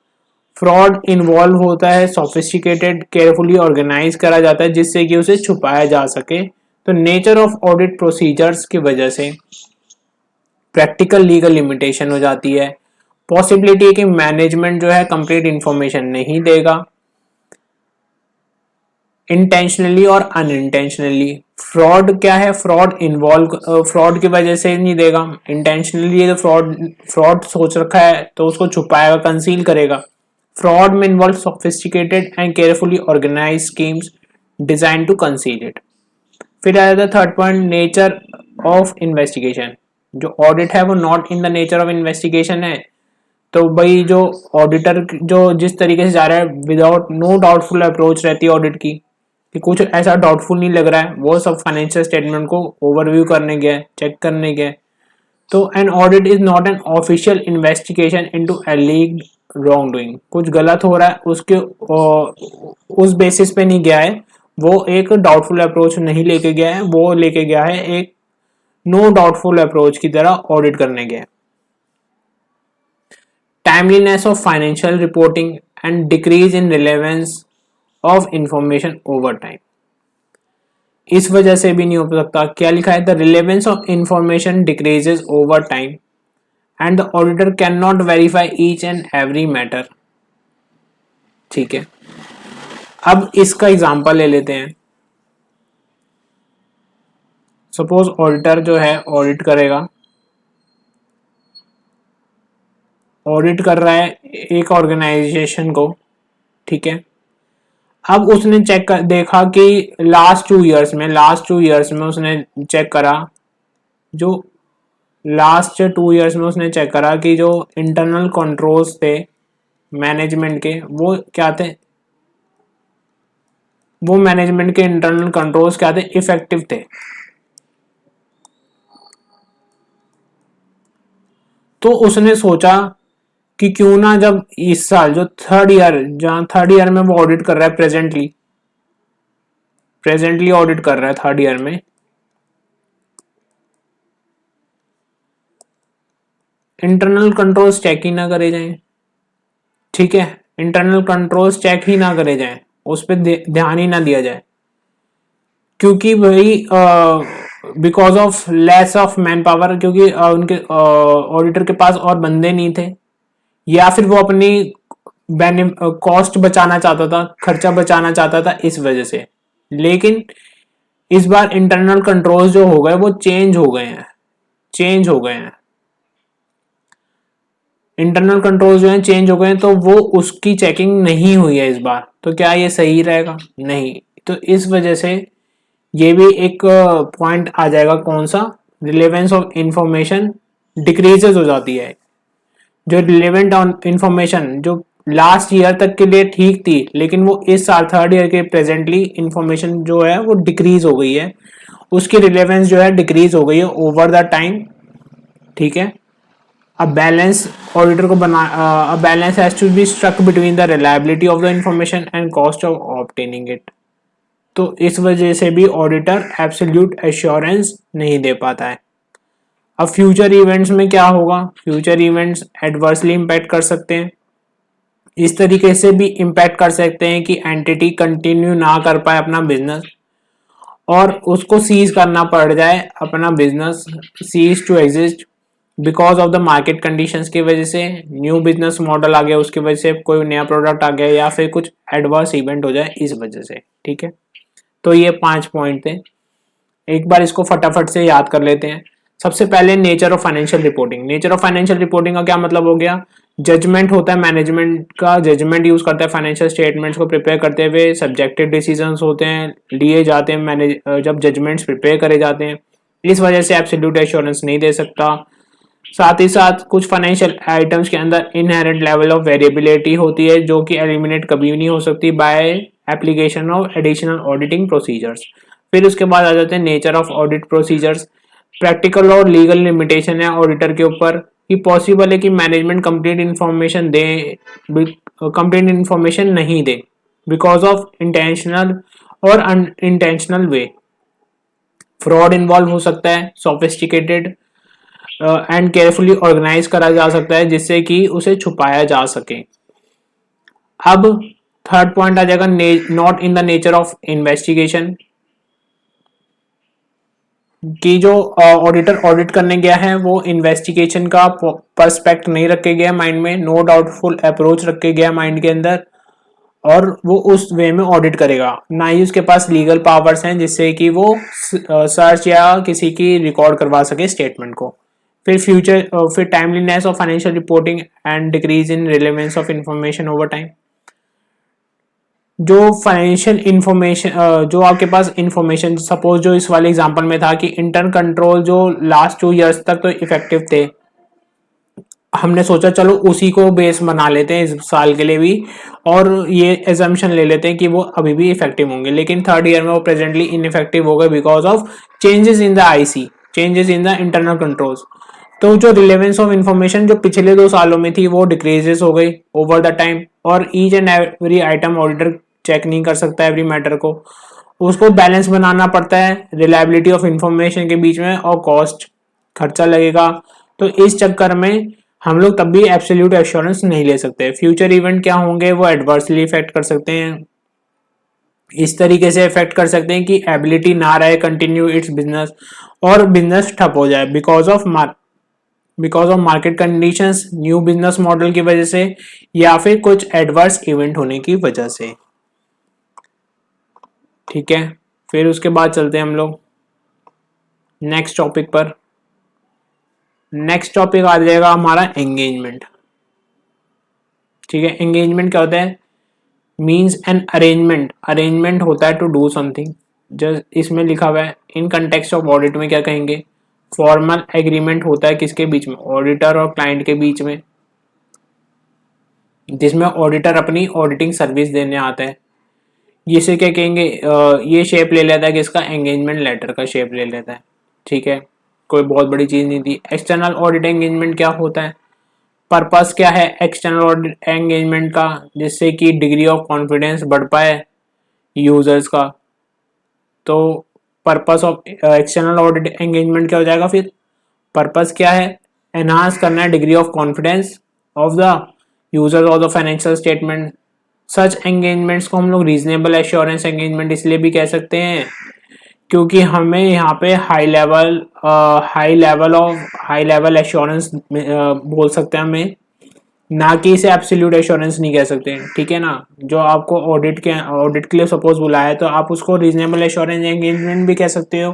Fraud involve होता है, सोफिस्टिकेटेड केयरफुली ऑर्गेनाइज करा जाता है जिससे कि उसे छुपाया जा सके। तो नेचर ऑफ ऑडिट प्रोसीजर्स की वजह से प्रैक्टिकल लीगल लिमिटेशन हो जाती है। पॉसिबिलिटी है कि मैनेजमेंट जो है कंप्लीट इंफॉर्मेशन नहीं देगा, इंटेंशनली और अनइंटेंशनली। फ्रॉड क्या है, फ्रॉड की वजह से नहीं देगा, इंटेंशनली तो फ्रॉड सोच रखा है तो उसको छुपाएगा, कंसील करेगा। फ्रॉड में involve sophisticated and carefully organise schemes design to conceal it. फिर आ जाता है third point, nature of investigation. जो ऑडिट है वो not in the nature of investigation है, तो भाई जो ऑडिटर जो जिस तरीके से जा रहा है विदाउट नो डाउटफुल अप्रोच रहती है ऑडिट की, कि कुछ ऐसा डाउटफुल नहीं लग रहा है, वो सब फाइनेंशियल स्टेटमेंट को ओवरव्यू करने गया, चेक करने गया। तो an audit is not an official investigation into alleged wrongdoing. कुछ गलत हो रहा है उसके उस बेसिस पे नहीं गया है, वो एक डाउटफुल अप्रोच नहीं लेके गया है, वो लेके गया है एक नो डाउटफुल अप्रोच की तरह ऑडिट करने गया है। Timeliness of financial reporting and decrease in relevance of information over time. इस वजह से भी नहीं हो सकता। क्या लिखा है, the relevance of information decreases over time and the auditor can not verify each and every matter. ठीक है, अब इसका एग्जांपल ले लेते हैं। सपोज ऑडिटर जो है ऑडिट करेगा, ऑडिट कर रहा है एक ऑर्गेनाइजेशन को, ठीक है। अब उसने चेक कर देखा कि लास्ट 2 इयर्स में उसने चेक करा, जो लास्ट 2 इयर्स में उसने चेक करा कि जो इंटरनल कंट्रोल्स थे मैनेजमेंट के, वो क्या थे, वो मैनेजमेंट के इंटरनल कंट्रोल्स क्या थे, इफेक्टिव थे। तो उसने सोचा कि क्यों ना जब इस साल जो थर्ड ईयर में वो ऑडिट कर रहा है, प्रेजेंटली ऑडिट कर रहा है थर्ड ईयर में, इंटरनल कंट्रोल्स चेक ही ना करे जाएं। ठीक है, इंटरनल कंट्रोल्स चेक ही ना करे जाएं, उस पर ध्यान ही ना दिया जाए, क्योंकि भाई because of less of man power, क्योंकि उनके ऑडिटर के पास और बंदे नहीं थे, या फिर वो अपनी कॉस्ट बचाना चाहता था, खर्चा बचाना चाहता था इस वजह से। लेकिन इस बार इंटरनल कंट्रोल्स जो हो गए वो चेंज हो गए हैं, इंटरनल कंट्रोल जो है चेंज हो गए हैं, तो वो उसकी चेकिंग नहीं हुई है इस बार। तो क्या ये सही रहेगा? नहीं। तो इस वजह से ये भी एक पॉइंट आ जाएगा, कौन सा, रिलेवेंस ऑफ इंफॉर्मेशन डिक्रीजेस हो जाती है। जो रिलेवेंट इंफॉर्मेशन जो लास्ट ईयर तक के लिए ठीक थी, लेकिन वो इस साल थर्ड ईयर के प्रेजेंटली इंफॉर्मेशन जो है वो डिक्रीज हो गई है, उसकी रिलेवेंस जो है डिक्रीज हो गई है ओवर द टाइम। ठीक है, a balance auditor को बना a balance has to be struck between the reliability of the information and cost of obtaining it। तो इस वजह से भी ऑडिटर एब्सोल्यूट एश्योरेंस नहीं दे पाता है। अब फ्यूचर इवेंट्स में क्या होगा, फ्यूचर इवेंट्स एडवर्सली इम्पैक्ट कर सकते हैं, इस तरीके से भी इम्पैक्ट कर सकते हैं कि एंटिटी कंटिन्यू ना कर पाए अपना बिजनेस, और उसको सीज करना पड़ जाए अपना business, cease to exist because of the market conditions की वजह से, न्यू बिजनेस मॉडल आ गया उसकी वजह से, कोई नया प्रोडक्ट आ गया, या फिर कुछ एडवर्स इवेंट हो जाए इस वजह से। ठीक है, तो ये 5 पॉइंट थे, एक बार इसको फटाफट से याद कर लेते हैं। सबसे पहले nature of financial reporting. Nature of financial reporting का क्या मतलब हो गया, जजमेंट होता है, मैनेजमेंट का जजमेंट यूज करता है फाइनेंशियल स्टेटमेंट्स को प्रिपेयर करते हुए, सब्जेक्टिव डिसीजंस होते हैं, लिए जाते हैं मैनेज जब जजमेंट्स प्रिपेयर करे जाते हैं, इस वजह से एब्सोल्यूट एश्योरेंस नहीं दे सकता। साथ ही साथ कुछ फाइनेंशियल आइटम्स के अंदर इनहेरेंट लेवल ऑफ वेरिएबिलिटी होती है, जो कि एलिमिनेट कभी नहीं हो सकती by application of additional auditing procedures. फिर उसके बाद आ जाते हैं nature of audit procedures. Practical और लीगल लिमिटेशन है ऑडिटर के ऊपर, कि पॉसिबल है कि मैनेजमेंट कंप्लीट इंफॉर्मेशन दे, कंप्लीट इंफॉर्मेशन नहीं दे बिकॉज ऑफ इंटेंशनल और अनइंटेंशनल वे। फ्रॉड इन्वॉल्व हो सकता है, सोफिस्टिकेटेड एंड केयरफुली ऑर्गेनाइज करा जा सकता है जिससे कि उसे छुपाया जा सके। अब थर्ड पॉइंट आ जाएगा, not in the nature of investigation, कि जो ऑडिटर ऑडिट करने गया है वो इन्वेस्टिगेशन का पर्सपेक्ट नहीं रखे गया माइंड में, नो डाउटफुल अप्रोच रखे गया माइंड के अंदर, और वो उस वे में ऑडिट करेगा, ना ही उसके पास लीगल पावर्स हैं जिससे कि वो सर्च या किसी की रिकॉर्ड करवा सके स्टेटमेंट को। फिर timeliness of financial reporting and decrease in relevance of information over time. जो फाइनेंशियल इंफॉर्मेशन, जो आपके पास इंफॉर्मेशन, सपोज जो इस वाले एग्जांपल में था कि इंटरनल कंट्रोल जो लास्ट 2 इयर्स तक तो इफेक्टिव थे, हमने सोचा चलो उसी को बेस बना लेते हैं इस साल के लिए भी, और ये एजम्पशन ले लेते हैं कि वो अभी भी इफेक्टिव होंगे, लेकिन थर्ड ईयर में वो प्रेजेंटली इनइफेक्टिव हो गए because of changes in the IC, changes in the internal controls. तो जो रिलेवेंस ऑफ इंफॉर्मेशन जो पिछले 2 सालों में थी वो डिक्रीजेस हो गई ओवर द टाइम, और each and every item auditor check नहीं कर सकता एवरी मैटर को, उसको बैलेंस बनाना पड़ता है रिलायबिलिटी ऑफ इंफॉर्मेशन के बीच में, और कॉस्ट, खर्चा लगेगा। तो इस चक्कर में हम लोग तब भी एब्सोल्यूट एश्योरेंस नहीं ले सकते। फ्यूचर इवेंट क्या होंगे वो एडवर्सली इफेक्ट कर सकते हैं, इस तरीके से इफेक्ट कर सकते हैं कि एबिलिटी ना रहे कंटिन्यू इट्स बिजनेस, और बिजनेस ठप हो जाए because of market conditions, new business model की वजह से, या फिर कुछ एडवर्स इवेंट होने की वजह से। ठीक है, फिर उसके बाद चलते हैं हम लोग नेक्स्ट टॉपिक पर। नेक्स्ट टॉपिक आ जाएगा हमारा एंगेजमेंट। ठीक है, एंगेजमेंट क्या होता है? मीन्स एन अरेंजमेंट, अरेंजमेंट होता है टू डू समथिंग। जस्ट इसमें लिखा हुआ है इन कंटेक्स्ट ऑफ ऑडिट में क्या कहेंगे? फॉर्मल एग्रीमेंट होता है किसके बीच में? ऑडिटर और क्लाइंट के बीच में, जिसमें ऑडिटर अपनी ऑडिटिंग सर्विस देने आता है। इसे क्या कहेंगे? ये शेप ले लेता है किसका? एंगेजमेंट लेटर का शेप ले लेता है। ठीक है, कोई बहुत बड़ी चीज नहीं थी। एक्सटर्नल ऑडिट एंगेजमेंट क्या होता है? पर्पस क्या है एक्सटर्नल ऑडिट एंगेजमेंट का? जिससे कि डिग्री ऑफ कॉन्फिडेंस बढ़ पाए यूजर्स का। तो purpose of external audit engagement क्या हो जाएगा फिर? पर्पस क्या है? एनहांस करना है degree of confidence of the users of the financial statement. Such engagements को हम लोग रीजनेबल एश्योरेंस एंगेजमेंट इसलिए भी कह सकते हैं क्योंकि हमें यहाँ पे हाई लेवल एश्योरेंस बोल सकते हैं हमें, ना कि इसे एब्सोल्यूट एश्योरेंस नहीं कह सकते। ठीक है ना, जो आपको ऑडिट के लिए सपोज बुलाया है तो आप उसको रीजनेबल एश्योरेंस एंगेजमेंट भी कह सकते हो।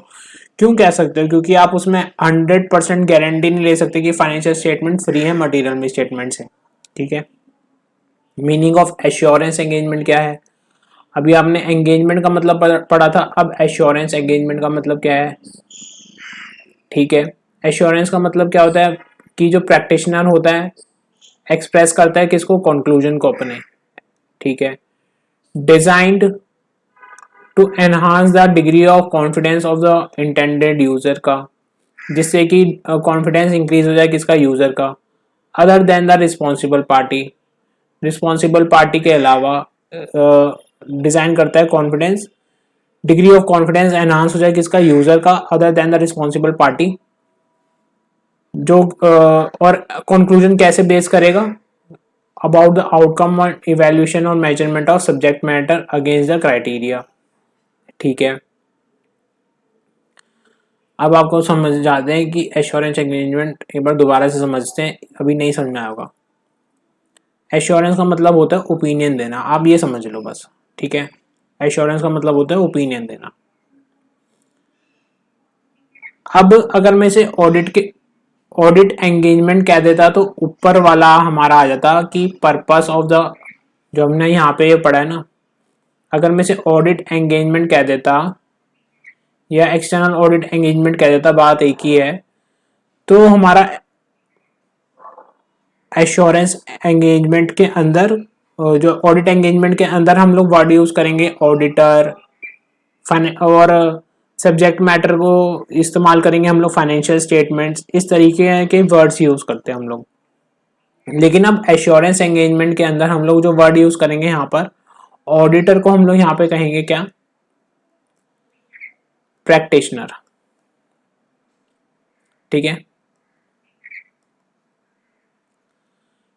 क्यों कह सकते हो? क्योंकि आप उसमें 100% गारंटी नहीं ले सकते कि फाइनेंशियल स्टेटमेंट फ्री है मटेरियल में स्टेटमेंट से। ठीक है, मीनिंग ऑफ एश्योरेंस एंगेजमेंट क्या है? अभी आपने एंगेजमेंट का मतलब पढ़ा था, अब एश्योरेंस एंगेजमेंट का मतलब क्या है? ठीक है, एश्योरेंस का मतलब क्या होता है कि जो प्रैक्टिशनर होता है एक्सप्रेस करता है किसको? कंक्लूजन को अपने। ठीक है, designed to enhance the degree of confidence of the intended user का, जिससे कि कॉन्फिडेंस इंक्रीज हो जाए किसका? यूजर का। Other than the responsible party, responsible party के अलावा डिजाइन करता है confidence, degree of confidence enhance हो जाए किसका? यूजर का, other than the responsible party. जो और कंक्लूजन कैसे बेस करेगा? अबाउट द आउटकम और इवेल्यूशन और measurement of subject matter against the criteria. ठीक है, अब आपको समझ जाते हैं कि एश्योरेंस एग्रीमेंट एक बार दोबारा से समझते हैं, अभी नहीं समझ में आया होगा। एश्योरेंस का मतलब होता है ओपिनियन देना, आप ये समझ लो बस। ठीक है, एश्योरेंस का मतलब होता है ओपिनियन देना। अब अगर मैं इसे ऑडिट एंगेजमेंट कह देता तो ऊपर वाला हमारा आ जाता कि पर्पस ऑफ द, जो हमने यहाँ पे ये पढ़ा है ना, अगर मैं इसे ऑडिट एंगेजमेंट कह देता या एक्सटर्नल ऑडिट एंगेजमेंट कह देता, बात एक ही है। तो हमारा एश्योरेंस एंगेजमेंट के अंदर, जो ऑडिट एंगेजमेंट के अंदर हम लोग वर्ड यूज करेंगे ऑडिटर, और सब्जेक्ट मैटर को इस्तेमाल करेंगे हम लोग फाइनेंशियल स्टेटमेंट्स, इस तरीके के वर्ड्स यूज करते हैं हम लोग। लेकिन अब एश्योरेंस एंगेजमेंट के अंदर हम लोग जो वर्ड यूज करेंगे यहाँ पर, ऑडिटर को हम लोग यहाँ पे कहेंगे क्या? प्रैक्टिशनर। ठीक है,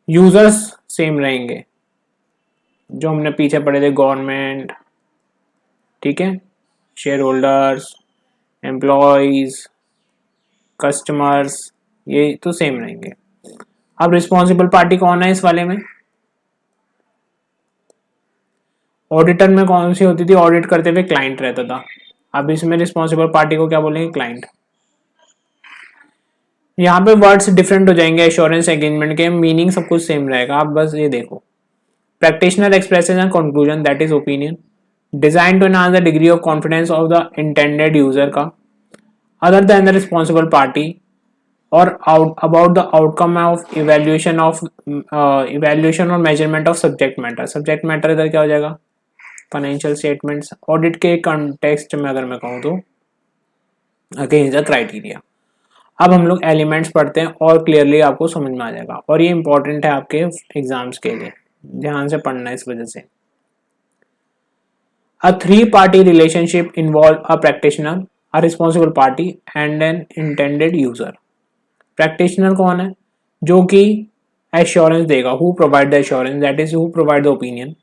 यूजर्स सेम रहेंगे जो हमने पीछे पढ़े थे, गवर्नमेंट, ठीक है, शेयर होल्डर्स, एम्प्लॉयज, कस्टमर्स, ये तो सेम रहेंगे। अब रिस्पॉन्सिबल पार्टी कौन है इस वाले में? ऑडिटर में कौन सी होती थी? ऑडिट करते हुए क्लाइंट रहता था। अब इसमें रिस्पॉन्सिबल पार्टी को क्या बोलेंगे? क्लाइंट। यहाँ पे वर्ड्स डिफरेंट हो जाएंगे, एश्योरेंस एग्रीमेंट के मीनिंग सब कुछ सेम रहेगा, आप बस ये देखो। Practitioner expresses a conclusion, that is opinion, designed to enhance the degree of confidence of the intended user का, other than the responsible party, or about the outcome of evaluation or measurement of subject matter. Subject matter इधर क्या हो जाएगा, financial statements. Audit के context में अगर मैं कहूँ तो अगेंस्ट द क्राइटेरिया. अब हम लोग एलिमेंट्स पढ़ते हैं और क्लियरली आपको समझ में आ जाएगा, और ये इंपॉर्टेंट है आपके एग्जाम्स के लिए, ध्यान से पढ़ना है इस वजह से. A three-party relationship involve a practitioner, a responsible party and an intended user. Practitioner कौन है, जो कि assurance देगा, who provide the assurance, that is who provide the opinion.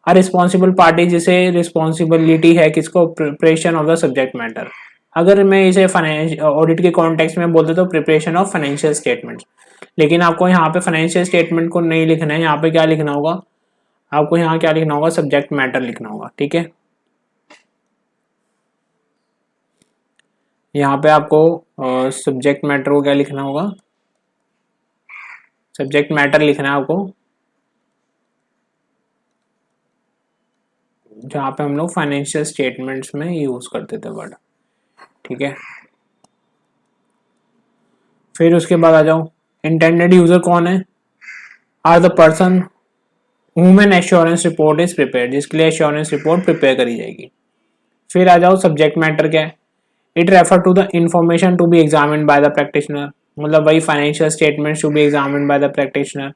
A responsible party जिसे responsibility है किसको, preparation of the subject matter. अगर मैं इसे ऑडिट के कॉन्टेक्स्ट में बोलते तो प्रिपरेशन ऑफ फाइनेंशियल स्टेटमेंट्स, लेकिन आपको यहाँ पे फाइनेंशियल स्टेटमेंट को नहीं लिखना है, यहाँ पे क्या लिखना होगा आपको, यहाँ क्या लिखना होगा, सब्जेक्ट मैटर लिखना होगा. ठीक है, यहाँ पे आपको सब्जेक्ट मैटर को क्या लिखना होगा, सब्जेक्ट मैटर लिखना है आपको, जहाँ पे हम लोग फाइनेंशियल स्टेटमेंट्स में यूज करते थे वर्ड. ठीक है, फिर उसके बाद आ जाओ, इंटेंडेड यूजर कौन है, are the person whom an assurance report is prepared, जिसके लिए assurance report प्रिपेयर करी जाएगी. फिर आ जाओ सब्जेक्ट मैटर क्या है, it refer to the information to be examined by the practitioner, मतलब वही financial statements to be examined by the practitioner.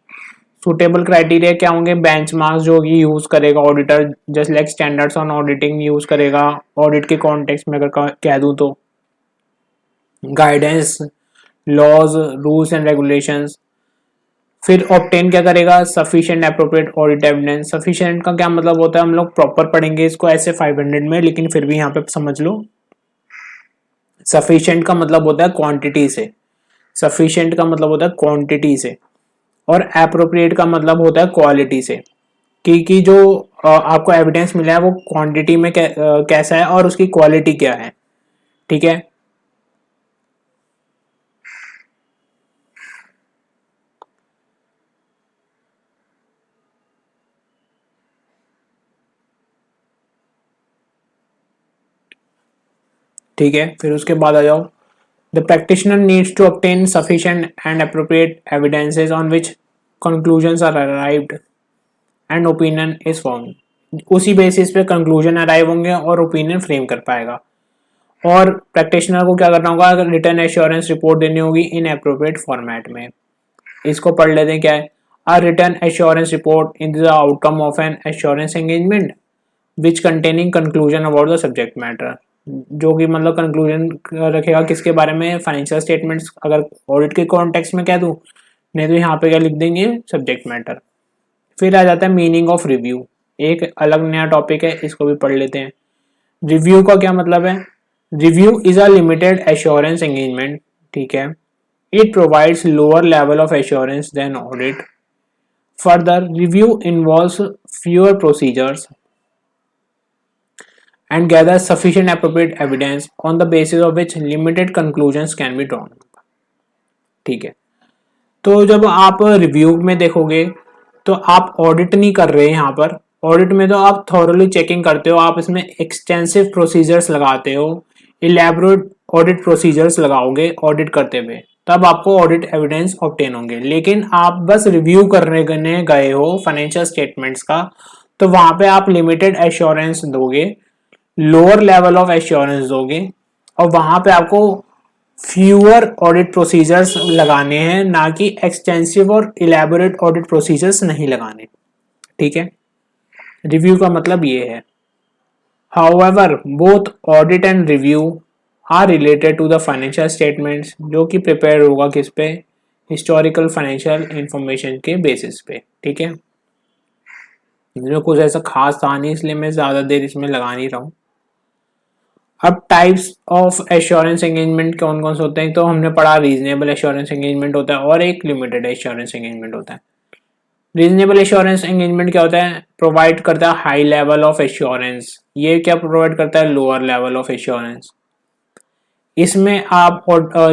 Suitable criteria क्या होंगे, बेंचमार्क्स जो कि यूज करेगा auditor, just like standards on auditing use करेगा ऑडिट के context में अगर कह दूं तो, guidance, laws, rules and regulations. फिर ऑब्टेन क्या करेगा, sufficient appropriate audit evidence. Sufficient का क्या मतलब होता है, हम लोग प्रॉपर पढ़ेंगे इसको ऐसे 500 में, लेकिन फिर भी यहाँ पे समझ लो. सफिशिएंट का मतलब होता है क्वांटिटी से, सफिशिएंट का मतलब होता है क्वांटिटी से, और एप्रोप्रिएट का मतलब होता है क्वालिटी से, कि जो आपको एविडेंस मिला है वो क्वांटिटी में कैसा है और उसकी क्वालिटी क्या है. ठीक है, ठीक है. फिर उसके बाद आ जाओ, the practitioner needs to obtain sufficient and appropriate evidences on which conclusions are arrived and opinion is formed. उसी बेसिस पे कंक्लूजन अराइव होंगे और ओपिनियन फ्रेम कर पाएगा. और प्रैक्टिशनर को क्या करना होगा, अगर रिटर्न एश्योरेंस रिपोर्ट देनी होगी इन अप्रोप्रिएट फॉर्मेट में. इसको पढ़ लेते हैं क्या है, a return assurance report in the outcome of an assurance engagement which containing conclusion about the subject matter, जो कि मतलब कंक्लूजन रखेगा किसके बारे में, फाइनेंशियल स्टेटमेंट्स अगर ऑडिट के कॉन्टेक्स्ट में कह दूं, नहीं तो यहाँ पे क्या लिख देंगे, सब्जेक्ट मैटर. फिर आ जाता है मीनिंग ऑफ रिव्यू, एक अलग नया टॉपिक है, इसको भी पढ़ लेते हैं. रिव्यू का क्या मतलब है, review is a limited assurance engagement. ठीक है, it provides lower level of assurance than audit. Further review involves fewer procedures and gather sufficient appropriate evidence on the basis of which limited conclusions can be drawn. ठीक है, तो जब आप review में देखोगे तो आप ऑडिट नहीं कर रहे हैं, यहाँ पर ऑडिट में तो आप थॉरली चेकिंग करते हो, आप इसमें एक्सटेंसिव प्रोसीजर्स लगाते हो, इलेबोरेट ऑडिट प्रोसीजर्स लगाओगे ऑडिट करते हुए, तब आपको ऑडिट एविडेंस ऑब्टेन होंगे. लेकिन आप बस रिव्यू करने गए हो फाइनेंशियल स्टेटमेंट्स का, तो वहां पे आप लिमिटेड एश्योरेंस दोगे, लोअर लेवल ऑफ एश्योरेंस दोगे, और वहां पे आपको फ्यूअर ऑडिट प्रोसीजर्स लगाने हैं, ना कि एक्सटेंसिव और इलेबोरेट ऑडिट प्रोसीजर्स नहीं लगाने. ठीक है, रिव्यू का मतलब ये है. However both audit and review are related to the financial statements, जो कि प्रिपेयर होगा किस पे, हिस्टोरिकल फाइनेंशियल इंफॉर्मेशन के बेसिस पे. ठीक है, जो कुछ ऐसा खास था नहीं, इसलिए मैं ज्यादा देर इसमें लगा नहीं रहा हूँ. अब टाइप्स ऑफ एश्योरेंस एंगेजमेंट कौन कौन से होते हैं, तो हमने पढ़ा रीजनेबल एश्योरेंस एंगेजमेंट होता है और एक लिमिटेड एश्योरेंस एंगेजमेंट होता है. रीजनेबल एश्योरेंस एंगेजमेंट क्या होता है, प्रोवाइड करता है हाई लेवल ऑफ एश्योरेंस. ये क्या प्रोवाइड करता है, लोअर लेवल ऑफ एश्योरेंस. इसमें आप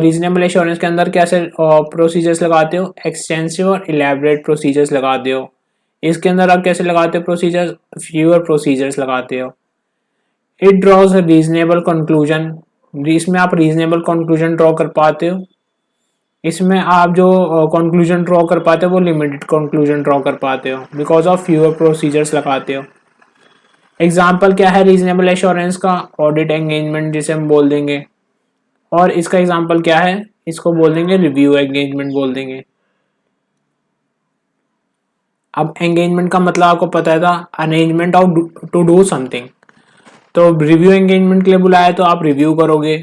रीजनेबल एश्योरेंस के अंदर कैसे प्रोसीजर्स लगाते हो, एक्सटेंसिव और इलेबोरेट प्रोसीजर्स लगाते हो. इसके अंदर आप कैसे लगाते हो प्रोसीजर, फ्यूअर प्रोसीजर्स लगाते हो। इट ड्रॉज रीजनेबल कंक्लूजन, इसमें आप रीजनेबल कंक्लूजन ड्रॉ कर पाते हो। इसमें आप जो कंक्लूजन ड्रॉ कर पाते हो वो लिमिटेड कंक्लूजन ड्रॉ कर पाते हो बिकॉज ऑफ फ्यूअर प्रोसीजर्स लगाते हो। एग्जाम्पल क्या है रीजनेबल एश्योरेंस का, ऑडिट एंगेजमेंट जिसे हम बोल देंगे, और इसका एग्जाम्पल क्या है, इसको बोल देंगे रिव्यू एंगेजमेंट बोल देंगे। अब एंगेजमेंट का मतलब आपको पता था, arrangement of to do something. तो रिव्यू एंगेजमेंट के लिए बुलाया तो आप रिव्यू करोगे,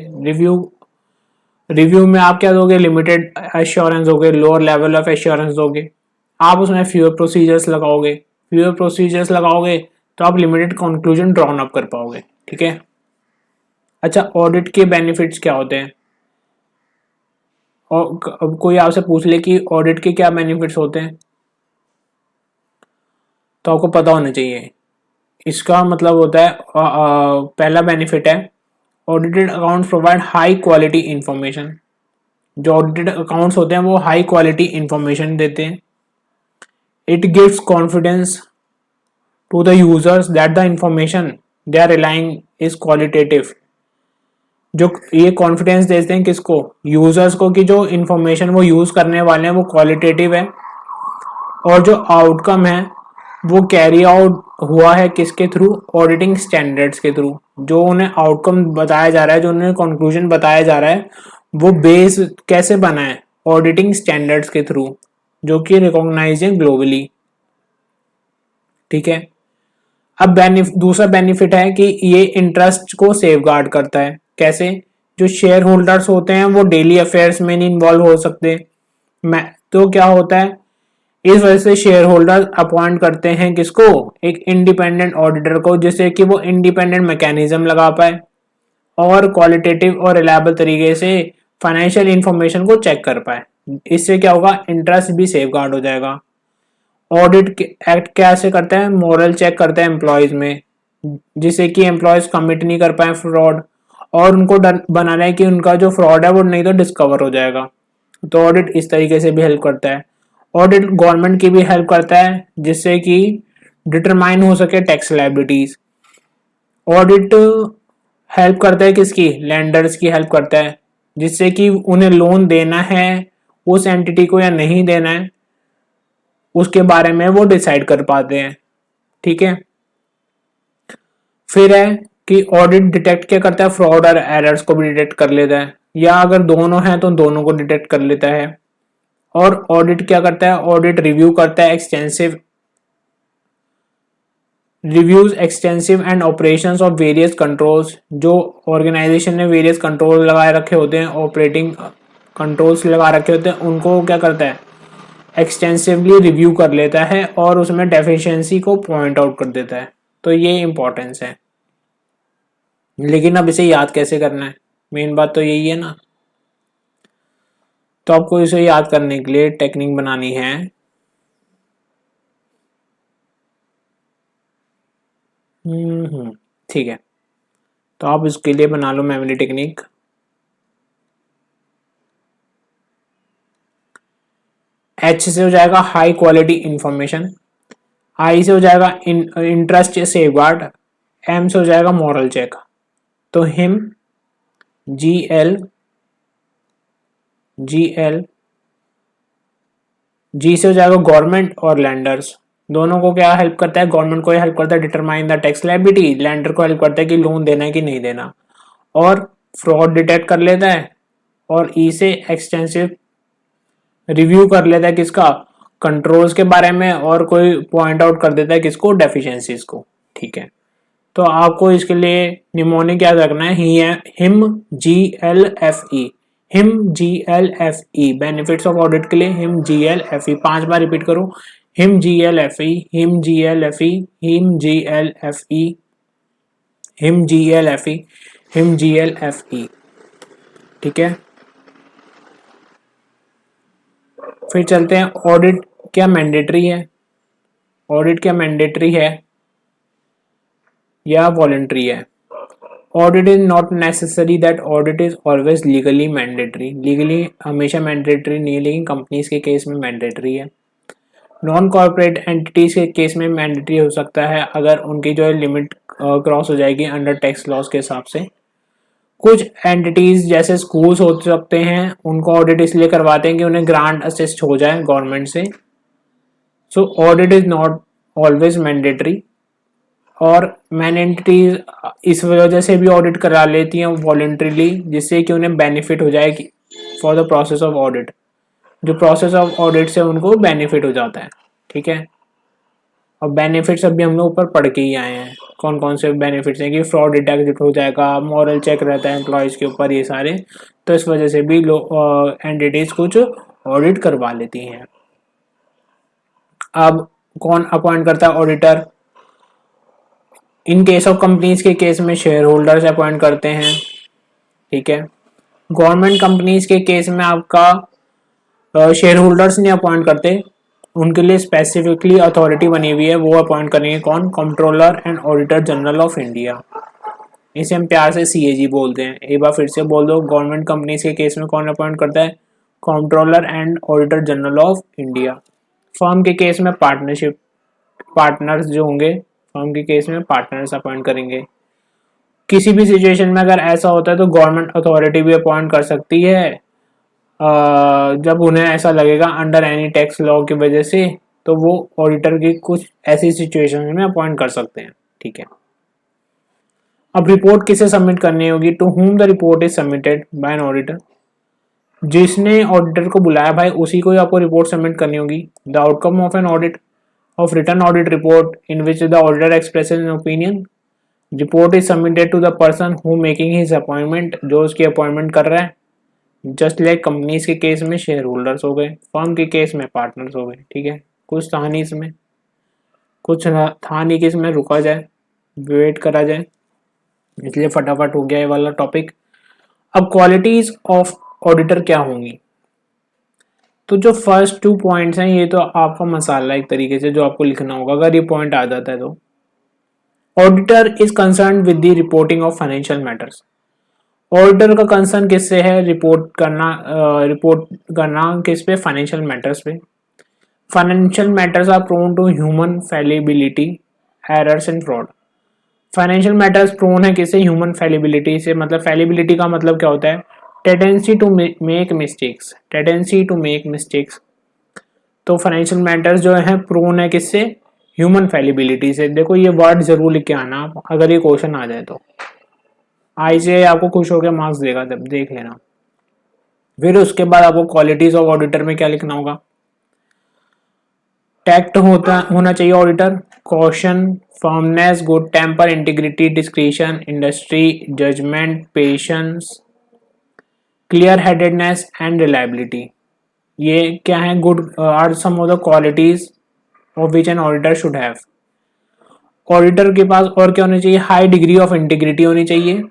रिव्यू में आप क्या दोगे, लिमिटेड एश्योरेंस दोगे, लोअर लेवल ऑफ एश्योरेंस दोगे। आप उसमें फ्यूअर प्रोसीजर्स लगाओगे, फ्यूअर प्रोसीजर्स लगाओगे तो आप लिमिटेड कंक्लूजन ड्रॉन अप कर पाओगे। ठीक है। अच्छा, ऑडिट के बेनिफिट्स क्या होते हैं, और अब कोई आपसे पूछ ले कि ऑडिट के क्या बेनिफिट्स होते हैं तो आपको पता होना चाहिए। इसका मतलब होता है पहला बेनिफिट है, audited accounts provide high quality information. जो ऑडिटेड अकाउंट्स होते हैं वो हाई क्वालिटी इंफॉर्मेशन देते हैं। It gives confidence to the users that the information they are relying is qualitative. जो ये कॉन्फिडेंस देते हैं किसको, यूजर्स को, कि जो इंफॉर्मेशन वो यूज करने वाले हैं वो क्वालिटेटिव है, और जो आउटकम है वो कैरी आउट हुआ है किसके थ्रू, ऑडिटिंग स्टैंडर्ड्स के थ्रू। जो उन्हें आउटकम बताया जा रहा है, जो उन्हें कंक्लूजन बताया जा रहा है, वो बेस कैसे बना है, ऑडिटिंग स्टैंडर्ड्स के थ्रू, जो कि रिकॉग्नाइज है ग्लोबली। ठीक है। अब दूसरा बेनिफिट है कि ये इंटरेस्ट को सेफगार्ड करता है। कैसे, जो शेयर होल्डर्स होते हैं वो डेली अफेयर्स में नहीं इन्वॉल्व हो सकते। मैं तो क्या होता है, इस वजह से शेयर होल्डर अपॉइंट करते हैं किसको, एक इंडिपेंडेंट ऑडिटर को, जिससे कि वो इंडिपेंडेंट मैकेनिज्म लगा पाए और क्वालिटेटिव और रिलायबल तरीके से फाइनेंशियल इंफॉर्मेशन को चेक कर पाए। इससे क्या होगा, इंटरेस्ट भी सेफ गार्ड हो जाएगा। ऑडिट एक्ट कैसे करता है, मॉरल चेक करता है एम्प्लॉयज में, जिससे कि एम्प्लॉयज कमिट नहीं कर पाए फ्रॉड, और उनको डर बनाना है कि उनका जो फ्रॉड है वो नहीं तो डिस्कवर हो जाएगा। तो ऑडिट इस तरीके से भी हेल्प करता है। ऑडिट गवर्नमेंट की भी हेल्प करता है, जिससे कि डिटरमाइन हो सके टैक्स लायबिलिटीज। ऑडिट हेल्प करता है किसकी, लैंडर्स की हेल्प करता है, जिससे कि उन्हें लोन देना है उस एंटिटी को या नहीं देना है, उसके बारे में वो डिसाइड कर पाते हैं। ठीक है। फिर है कि ऑडिट डिटेक्ट क्या करता है, फ्रॉड और एरर्स को भी डिटेक्ट कर लेता है, या अगर दोनों हैं तो दोनों को डिटेक्ट कर लेता है। और ऑडिट क्या करता है, ऑडिट रिव्यू करता है extensive and operations of various controls. जो ऑर्गेनाइजेशन ने वेरियस कंट्रोल लगाए रखे होते हैं, ऑपरेटिंग कंट्रोल्स लगा रखे होते हैं, उनको क्या करता है, एक्सटेंसिवली रिव्यू कर लेता है और उसमें डेफिशिएंसी को पॉइंट आउट कर देता है। तो ये इंपॉर्टेंस है। लेकिन अब इसे याद कैसे करना है, मेन बात तो यही है ना। तो आपको इसे याद करने के लिए टेक्निक बनानी है। ठीक है, तो आप इसके लिए बना लो मेमोरी टेक्निक। एच से हो जाएगा हाई क्वालिटी इंफॉर्मेशन, आई से हो जाएगा इंटरेस्ट सेफगार्ड, एम से हो जाएगा मॉरल चेक। तो हिम जी एल जी से हो जाएगा गवर्नमेंट और लैंडर्स। दोनों को क्या हेल्प करता है, गवर्नमेंट को हेल्प करता है determine the tax liability, lander को हेल्प करता है कि लोन देना है कि नहीं देना, और फ्रॉड डिटेक्ट कर लेता है, और ई से एक्सटेंसिव रिव्यू कर लेता है किसका, कंट्रोल्स के बारे में, और कोई पॉइंट आउट कर देता है किसको, डेफिशिएंसीज को। ठीक है। तो आपको इसके लिए निमोनिक याद रखना है, him GLFE, him GLFE। Benefits of audit के लिए हिम GLFE 5 बार रिपीट करो, him GLFE, him GLFE, him GLFE, him GLFE, him GLFE। ठीक है। फिर चलते हैं, ऑडिट क्या मैंडेटरी है, ऑडिट क्या मैंडेटरी है या वॉलंटरी है। Audit is not necessary that audit is always legally mandatory, legally हमेशा मैंडेटरी नहीं है, लेकिन कंपनीज के केस में मैंडेटरी है। नॉन कॉर्पोरेट एंटिटीज के केस में मैंडेटरी हो सकता है अगर उनकी जो है लिमिट क्रॉस हो जाएगी अंडर टैक्स लॉज के हिसाब से। कुछ एंटिटीज जैसे स्कूल्स हो सकते हैं, उनको ऑडिट इसलिए करवाते हैं कि उन्हें ग्रांट असिस्ट हो जाए गवर्नमेंट से। So audit is not always mandatory. और मैन एंटिटीज इस वजह से भी ऑडिट करा लेती हैं वॉलंटरीली, जिससे कि उन्हें बेनिफिट हो जाए for the process of audit. जो प्रोसेस ऑफ ऑडिट से उनको बेनिफिट हो जाता है, ठीक है। और बेनिफिट्स अभी हम लोग ऊपर पढ़ के ही आए हैं कौन कौन से बेनिफिट्स हैं कि फ्रॉड डिटेक्ट हो जाएगा, मॉरल चेक रहता है एम्प्लॉयज के ऊपर, ये सारे। तो इस वजह से भी एंटिटीज कुछ ऑडिट करवा लेती हैं। अब कौन अपॉइंट करता है auditor? In case of companies के केस में शेयर होल्डर्स अपॉइंट करते हैं, ठीक है। गवर्नमेंट कंपनीज के केस में आपका शेयर होल्डर्स नहीं अपॉइंट करते, उनके लिए स्पेसिफिकली अथॉरिटी बनी हुई है, वो अपॉइंट करेंगे कौन? Controller and auditor general of India. इसे हम प्यार से सीएजी बोलते हैं। एक बार फिर से बोल दो, गवर्नमेंट कंपनीज के केस में कौन अपॉइंट करता है? Controller and auditor general of India. Firm के केस में पार्टनरशिप पार्टनर्स जो होंगे, फर्म के केस में पार्टनर्स अपॉइंट करेंगे। किसी भी सिचुएशन में अगर ऐसा होता है तो गवर्नमेंट अथॉरिटी भी अपॉइंट कर सकती है जब उन्हें ऐसा लगेगा अंडर एनी टैक्स लॉ की वजह से, तो वो ऑडिटर की कुछ ऐसी सिचुएशन में अपॉइंट कर सकते हैं, ठीक है। अब रिपोर्ट किसे सबमिट करनी होगी? To whom the report is submitted by an auditor. जिसने ऑडिटर को बुलाया भाई उसी को ही आपको रिपोर्ट सबमिट करनी होगी। The outcome of an audit of return audit report in which the auditor expresses an opinion, report is submitted to the person who making his appointment, जो उसकी अपॉइंटमेंट कर रहा है। जस्ट लाइक कंपनीज के case में shareholders हो गए, firm के केस में पार्टनर्स हो गए, ठीक है। कुछ था नहीं इसमें, कुछ था नहीं कि इसमें रुका जाए, वेट करा जाए, इसलिए फटाफट हो गया ये वाला टॉपिक। अब क्वालिटीज ऑफ ऑडिटर क्या होंगी? तो जो फर्स्ट 2 पॉइंट्स हैं ये तो आपका मसाला एक तरीके से जो आपको लिखना होगा अगर ये पॉइंट आ जाता है तो। Auditor is concern with the reporting of financial matters. Auditor का कंसर्न किससे है? रिपोर्ट करना किस पे? फाइनेंशियल मैटर्स पे। Financial matters are prone to human fallibility, errors and fraud. Financial matters prone है किससे? ह्यूमन फैलिबिलिटी से। मतलब फैलिबिलिटी का मतलब क्या होता है? Tendency to make mistakes, tendency to make mistakes. तो फाइनेंशियल मैटर्स जो है प्रोन है किससे? ह्यूमन फैलिबिलिटी से। देखो ये वर्ड जरूर लिख के आना आप, अगर ये क्वेश्चन आ जाए तो आईसीआई आपको खुश होकर मार्क्स देगा, तब देख लेना। फिर उसके बाद आपको क्वालिटीज ऑफ ऑडिटर में क्या लिखना होगा? टैक्ट होना चाहिए auditor, caution, firmness, good temper, integrity, discretion, industry, judgement, patience, clear headedness and reliability. ये क्या है? Good are some of the qualities of which an auditor should have. Auditor के पास और क्या होनी चाहिए? हाई डिग्री ऑफ इंटीग्रिटी होनी चाहिए,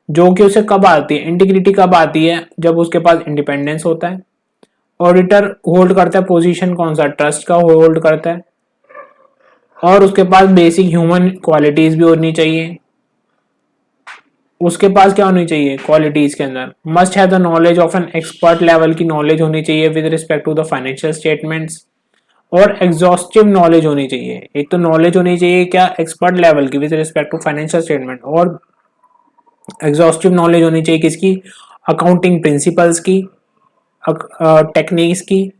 जो कि उसे कब आती है? इंटीग्रिटी कब आती है? जब उसके पास इंडिपेंडेंस होता है। ऑडिटर होल्ड करता है पोजीशन कौन सा? ट्रस्ट का होल्ड करता है। और उसके पास बेसिक ह्यूमन क्वालिटीज भी होनी चाहिए। उसके पास क्या होनी चाहिए क्वालिटीज के अंदर? Must have the knowledge of an expert level की नॉलेज होनी चाहिए with respect to the financial statements. और एग्जॉस्टिव नॉलेज होनी चाहिए। एक तो नॉलेज होनी चाहिए क्या? एक्सपर्ट लेवल की with respect to financial statement, और एग्जॉस्टिव नॉलेज होनी चाहिए किसकी? अकाउंटिंग प्रिंसिपल्स की, टेक्निक्स की,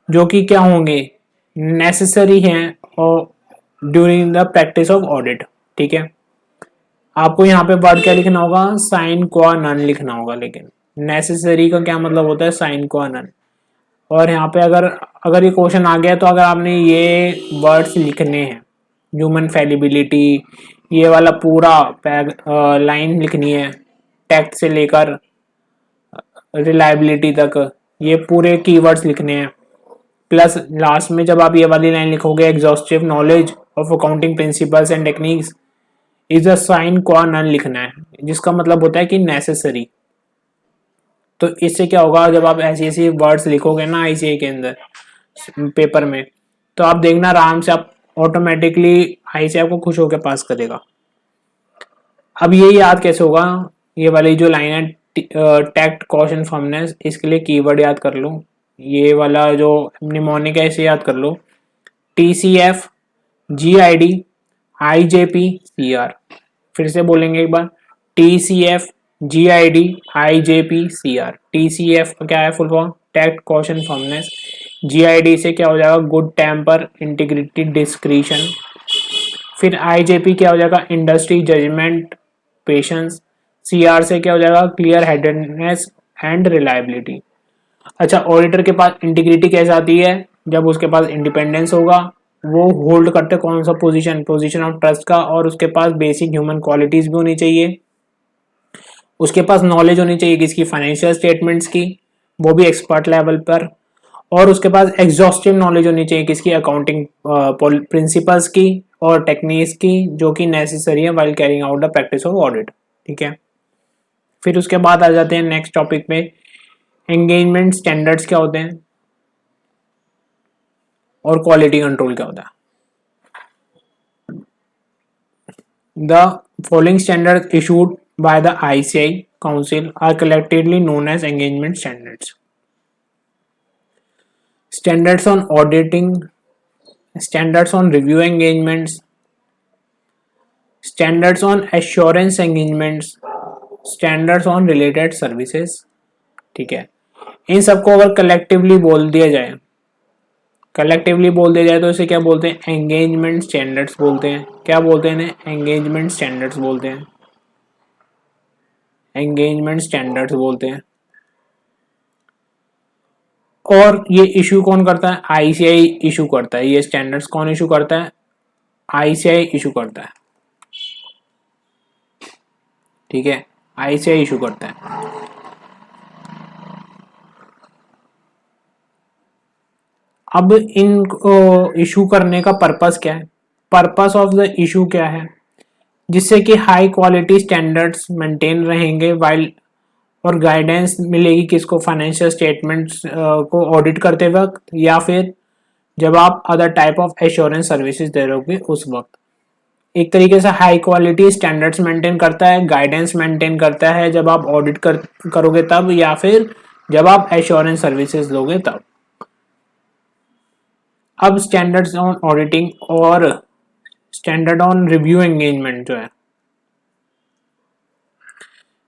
जो कि क्या होंगे? नेसेसरी हैं और during the practice of audit, ठीक है। आपको यहाँ पे वर्ड क्या लिखना होगा? साइन क्वा नन लिखना होगा। लेकिन नेसेसरी का क्या मतलब होता है? Sign qua none. और यहाँ पे अगर ये क्वेश्चन आ गया तो अगर आपने ये वर्ड्स लिखने हैं, ह्यूमन फैलिबिलिटी, ये वाला पूरा लाइन लिखनी है, टैक्ट से लेकर रिलायबिलिटी तक, ये पूरे कीवर्ड्स लिखने हैं। प्लस लास्ट में जब आप ये वाली लाइन लिखोगे, exhaustive knowledge of accounting principles and techniques is a sine qua non लिखना है, जिसका मतलब होता है कि नेसेसरी। तो इससे क्या होगा? जब आप ऐसी ऐसी वर्ड्स लिखोगे ना आईसीआई के अंदर पेपर में, तो आप देखना आराम से आप ऑटोमेटिकली आईसीआई आपको खुश होकर पास करेगा। अब ये याद कैसे होगा? ये वाली जो लाइन है टैक्ट, कॉशन, फर्मनेस, इसके लिए कीवर्ड याद कर लो। ये वाला जो निमोनिक है इसे याद कर लो। TCF, GID, IJP, CR। फिर से बोलेंगे एक बार, TCF, GID, IJP, CR। TCF क्या है full form? Tact, caution, firmness. GID से क्या हो जाएगा? Good temper, integrity, discretion. फिर IJP क्या हो जाएगा? Industry, judgement, patience. CR से क्या हो जाएगा? Clear headedness and reliability. अच्छा, ऑडिटर के पास इंटीग्रिटी कैसे आती है? जब उसके पास इंडिपेंडेंस होगा, वो होल्ड करते कौन सा पोजीशन? पोजीशन ऑफ ट्रस्ट का, और उसके पास बेसिक ह्यूमन क्वालिटीज भी होनी चाहिए। उसके पास नॉलेज होनी चाहिए किसकी? फाइनेंशियल स्टेटमेंट्स की, वो भी एक्सपर्ट लेवल पर। और उसके पास एग्जॉस्टिव नॉलेज होनी चाहिए किसकी? अकाउंटिंग प्रिंसिपल्स की और टेक्निक्स की, जो कि नेसेसरी है while carrying out the practice of audit. ठीक है, फिर उसके बाद आ जाते हैं नेक्स्ट टॉपिक पे, एंगेजमेंट स्टैंडर्ड्स क्या होते हैं और क्वालिटी कंट्रोल क्या होता है। The following standards issued by the ICAI council are collectively known as engagement standards. Standards on auditing, standards on review engagements, standards on assurance engagements, standards on related services। ठीक है, इन सबको अगर collectively बोल दिया जाए, तो इसे क्या बोलते हैं? एंगेजमेंट स्टैंडर्ड्स बोलते हैं। क्या बोलते हैं? एंगेजमेंट स्टैंडर्ड्स बोलते हैं। एंगेजमेंट स्टैंडर्ड्स बोलते हैं। और ये इशू कौन करता है? ICAI इशू करता है। ये स्टैंडर्ड्स कौन इशू करता है? ICAI इशू करता है। ठीक है, ICAI इशू करता है। अब इन इशू करने का पर्पस क्या है? पर्पस ऑफ द इशू क्या है? जिससे कि हाई क्वालिटी स्टैंडर्ड्स मेंटेन रहेंगे वाइल, और गाइडेंस मिलेगी किसको? फाइनेंशियल स्टेटमेंट्स को ऑडिट करते वक्त, या फिर जब आप other type of assurance services दे रहोगे उस वक्त। एक तरीके से हाई क्वालिटी स्टैंडर्ड्स मेंटेन करता है, गाइडेंस मेंटेन करता है जब आप ऑडिट करोगे तब, या फिर जब आप एश्योरेंस सर्विसेज दोगे तब। अब स्टैंडर्ड्स ऑन ऑडिटिंग और स्टैंडर्ड ऑन रिव्यू एंगेजमेंट जो है,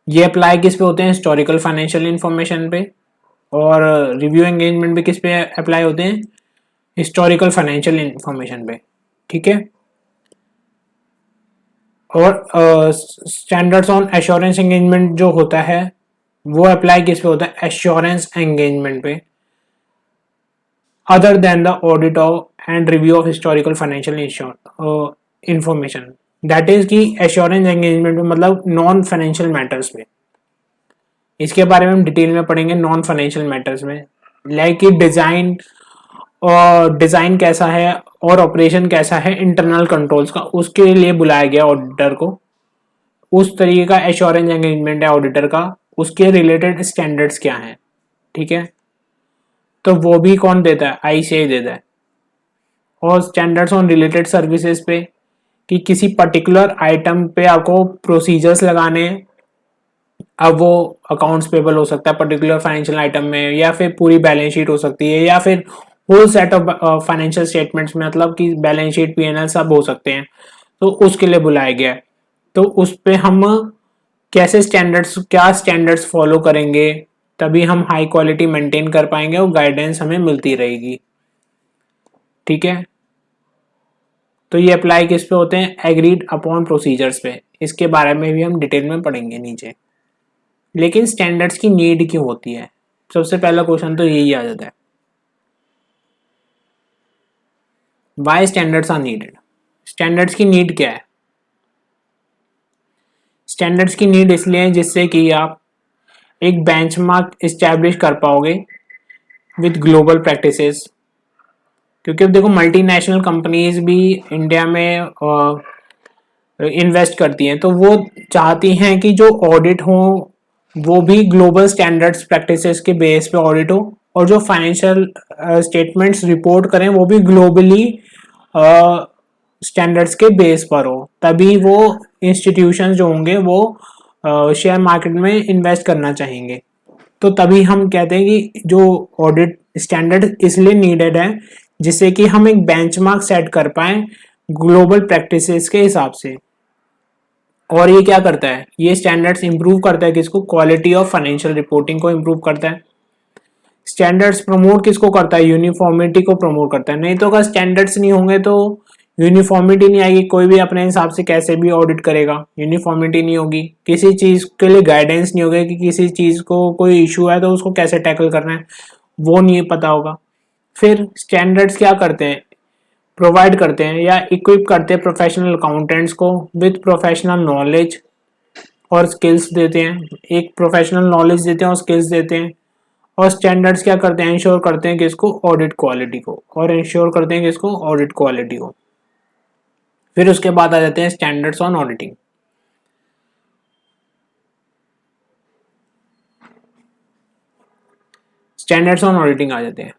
ये अप्लाई किस पे होते हैं? हिस्टोरिकल फाइनेंशियल इंफॉर्मेशन पे। और रिव्यू एंगेजमेंट भी किस पे अप्लाई होते हैं? हिस्टोरिकल फाइनेंशियल इंफॉर्मेशन पे। ठीक है, और स्टैंडर्ड्स ऑन एश्योरेंस एंगेजमेंट जो होता है, वो अप्लाई किस पे होता है? एश्योरेंस एंगेजमेंट पे, other than the audit of and review of historical financial information. That is की एश्योरेंस एंगेजमेंट में मतलब नॉन फाइनेंशियल मैटर्स में। इसके बारे में हम डिटेल में पढ़ेंगे नॉन फाइनेंशियल मैटर्स में, लाइक कि डिजाइन, और डिजाइन कैसा है और ऑपरेशन कैसा है इंटरनल कंट्रोल्स का, उसके लिए बुलाया गया ऑडिटर को। उस तरीके का एश्योरेंस एंगेजमेंट है ऑडिटर का, उसके रिलेटेड स्टैंडर्ड्स क्या हैं। ठीक है, तो वो भी कौन देता है? ICAI देता है। और स्टैंडर्ड्स ऑन रिलेटेड सर्विसेज पे, कि किसी पर्टिकुलर आइटम पे आपको प्रोसीजर्स लगाने हैं। अब वो अकाउंट्स पेबल हो सकता है पर्टिकुलर फाइनेंशियल आइटम में, या फिर पूरी बैलेंस शीट हो सकती है, या फिर whole set of financial statements में, मतलब कि बैलेंस शीट, P&L सब हो सकते हैं। तो उसके लिए बुलाया गया है। तो उस पे हम कैसे स्टैंडर्ड्स, क्या स्टैंडर्ड्स फॉलो करेंगे, तभी हम हाई क्वालिटी मेंटेन कर पाएंगे और गाइडेंस हमें मिलती रहेगी। ठीक है, तो ये अप्लाई किस पे होते हैं? एग्रीड अपॉन प्रोसीजर्स पे। इसके बारे में भी हम डिटेल में पढ़ेंगे नीचे। लेकिन स्टैंडर्ड्स की नीड क्यों होती है? सबसे पहला क्वेश्चन तो यही आ जाता है, why standards are needed. Standards की नीड क्या है? स्टैंडर्ड्स की नीड इसलिए है जिससे कि आप एक बेंचमार्क इस्टेब्लिश कर पाओगे विद ग्लोबल प्रैक्टिसेस। क्योंकि अब देखो मल्टीनेशनल कंपनीज भी इंडिया में इन्वेस्ट करती हैं, तो वो चाहती हैं कि जो ऑडिट हो वो भी ग्लोबल स्टैंडर्ड्स प्रैक्टिसेस के बेस पे ऑडिट हो, और जो फाइनेंशियल स्टेटमेंट्स रिपोर्ट करें वो भी ग्लोबली स्टैंडर्ड्स के बेस पर हो। तभी वो इंस्टीट्यूशंस जो होंगे वो शेयर मार्केट में इन्वेस्ट करना चाहेंगे। तो तभी हम कहते हैं कि जो ऑडिट स्टैंडर्ड इसलिए नीडेड है जिससे कि हम एक बेंचमार्क सेट कर पाए ग्लोबल प्रैक्टिसेस के हिसाब से। और ये क्या करता है, ये स्टैंडर्ड्स इंप्रूव करता है किसको, क्वालिटी ऑफ फाइनेंशियल रिपोर्टिंग को इंप्रूव करता है। स्टैंडर्ड्स प्रमोट किसको करता है, यूनिफॉर्मिटी को प्रमोट करता है। नहीं तो अगर स्टैंडर्ड्स नहीं होंगे तो यूनिफॉर्मिटी नहीं आएगी, कोई भी अपने हिसाब से कैसे भी ऑडिट करेगा, यूनिफॉर्मिटी नहीं होगी, किसी चीज के लिए गाइडेंस नहीं होगा कि किसी चीज को कोई इशू है तो उसको कैसे टैकल करना है, वो नहीं पता होगा। फिर स्टैंडर्ड्स क्या करते हैं, प्रोवाइड करते हैं या इक्विप करते हैं प्रोफेशनल अकाउंटेंट्स को विद प्रोफेशनल नॉलेज और स्किल्स देते हैं, एक प्रोफेशनल नॉलेज देते हैं और स्किल्स देते हैं। और स्टैंडर्ड्स क्या करते हैं, इंश्योर करते हैं किसको, ऑडिट क्वालिटी को, और इंश्योर करते हैं किसको, ऑडिट क्वालिटी को। फिर उसके बाद आ जाते हैं standards on auditing. Standards on auditing आ जाते हैं।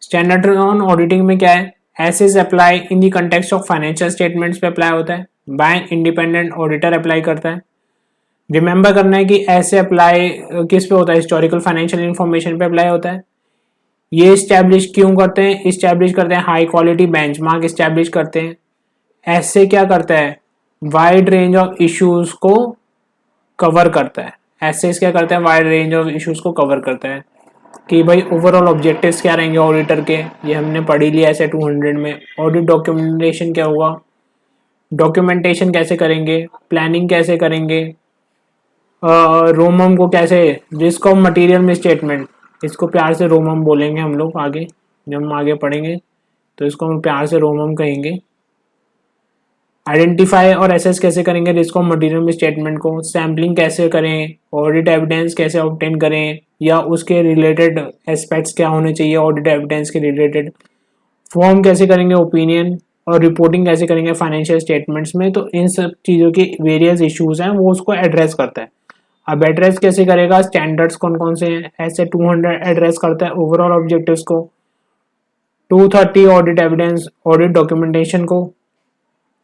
स्टैंडर्ड ऑन ऑडिटिंग में क्या है, SAs apply in the context of financial statements पे अप्लाई होता है, बाय इंडिपेंडेंट ऑडिटर अप्लाई करता है। रिमेंबर करना है कि ऐसे अप्लाई किस पे होता है, हिस्टोरिकल फाइनेंशियल इंफॉर्मेशन पे अप्लाई होता है। ये स्टैब्लिश क्यों करते हैं, इस्टेब्लिश करते हैं हाई क्वालिटी बेंचमार्क इस्टेब्लिश करते हैं। ऐसे क्या करता है, वाइड रेंज ऑफ इश्यूज को कवर करता है। ऐसे क्या करता है, वाइड रेंज ऑफ इश्यूज को कवर करता है कि भाई ओवरऑल ऑब्जेक्टिव्स क्या रहेंगे ऑडिटर के, ये हमने पढ़ी लिया ऐसे 200 में। ऑडिट डॉक्यूमेंटेशन क्या होगा, डॉक्यूमेंटेशन कैसे करेंगे, प्लानिंग कैसे करेंगे, रोमम को कैसे, रिस्क ऑफ मटेरियल में स्टेटमेंट, इसको प्यार से रोमम बोलेंगे हम लोग आगे, जब हम आगे पढ़ेंगे तो इसको हम प्यार से रोमम कहेंगे। आइडेंटिफाई और एसेस कैसे करेंगे रिस्क ऑफ मटेरियल में स्टेटमेंट को, सैम्पलिंग कैसे करें, ऑडिट एविडेंस कैसे ऑब्टेन करें या उसके रिलेटेड एस्पेक्ट्स क्या होने चाहिए ऑडिट एविडेंस के रिलेटेड, फॉर्म कैसे करेंगे ओपिनियन, और रिपोर्टिंग कैसे करेंगे फाइनेंशियल स्टेटमेंट्स में। तो इन सब चीज़ों के वेरियस इश्यूज हैं वो उसको एड्रेस करता है। अब एड्रेस कैसे करेगा, स्टैंडर्ड्स कौन कौन से हैं, ऐसे 200 एड्रेस करता है ओवरऑल ऑब्जेक्टिव्स को, 230 ऑडिट एविडेंस ऑडिट डॉक्यूमेंटेशन को,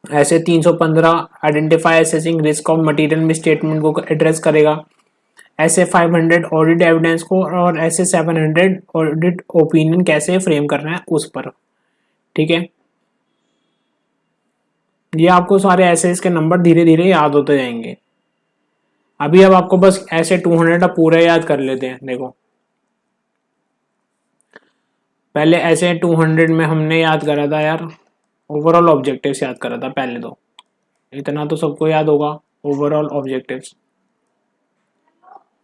ऐसे 315 identify assessing risk of material में स्टेटमेंट को एड्रेस करेगा, ऐसे 500 ऑडिट एविडेंस को, और ऐसे 700 ऑडिट ओपिनियन कैसे फ्रेम करना है उस पर। ठीक है, ये आपको सारे ऐसे इसके नंबर धीरे धीरे याद होते जाएंगे। अभी अब आपको बस ऐसे 200 पूरे याद कर लेते हैं। देखो पहले ऐसे 200 में हमने याद करा था यार, ओवरऑल ऑब्जेक्टिव्स याद करा था पहले, तो इतना तो सबको याद होगा, ओवरऑल ऑब्जेक्टिव्स,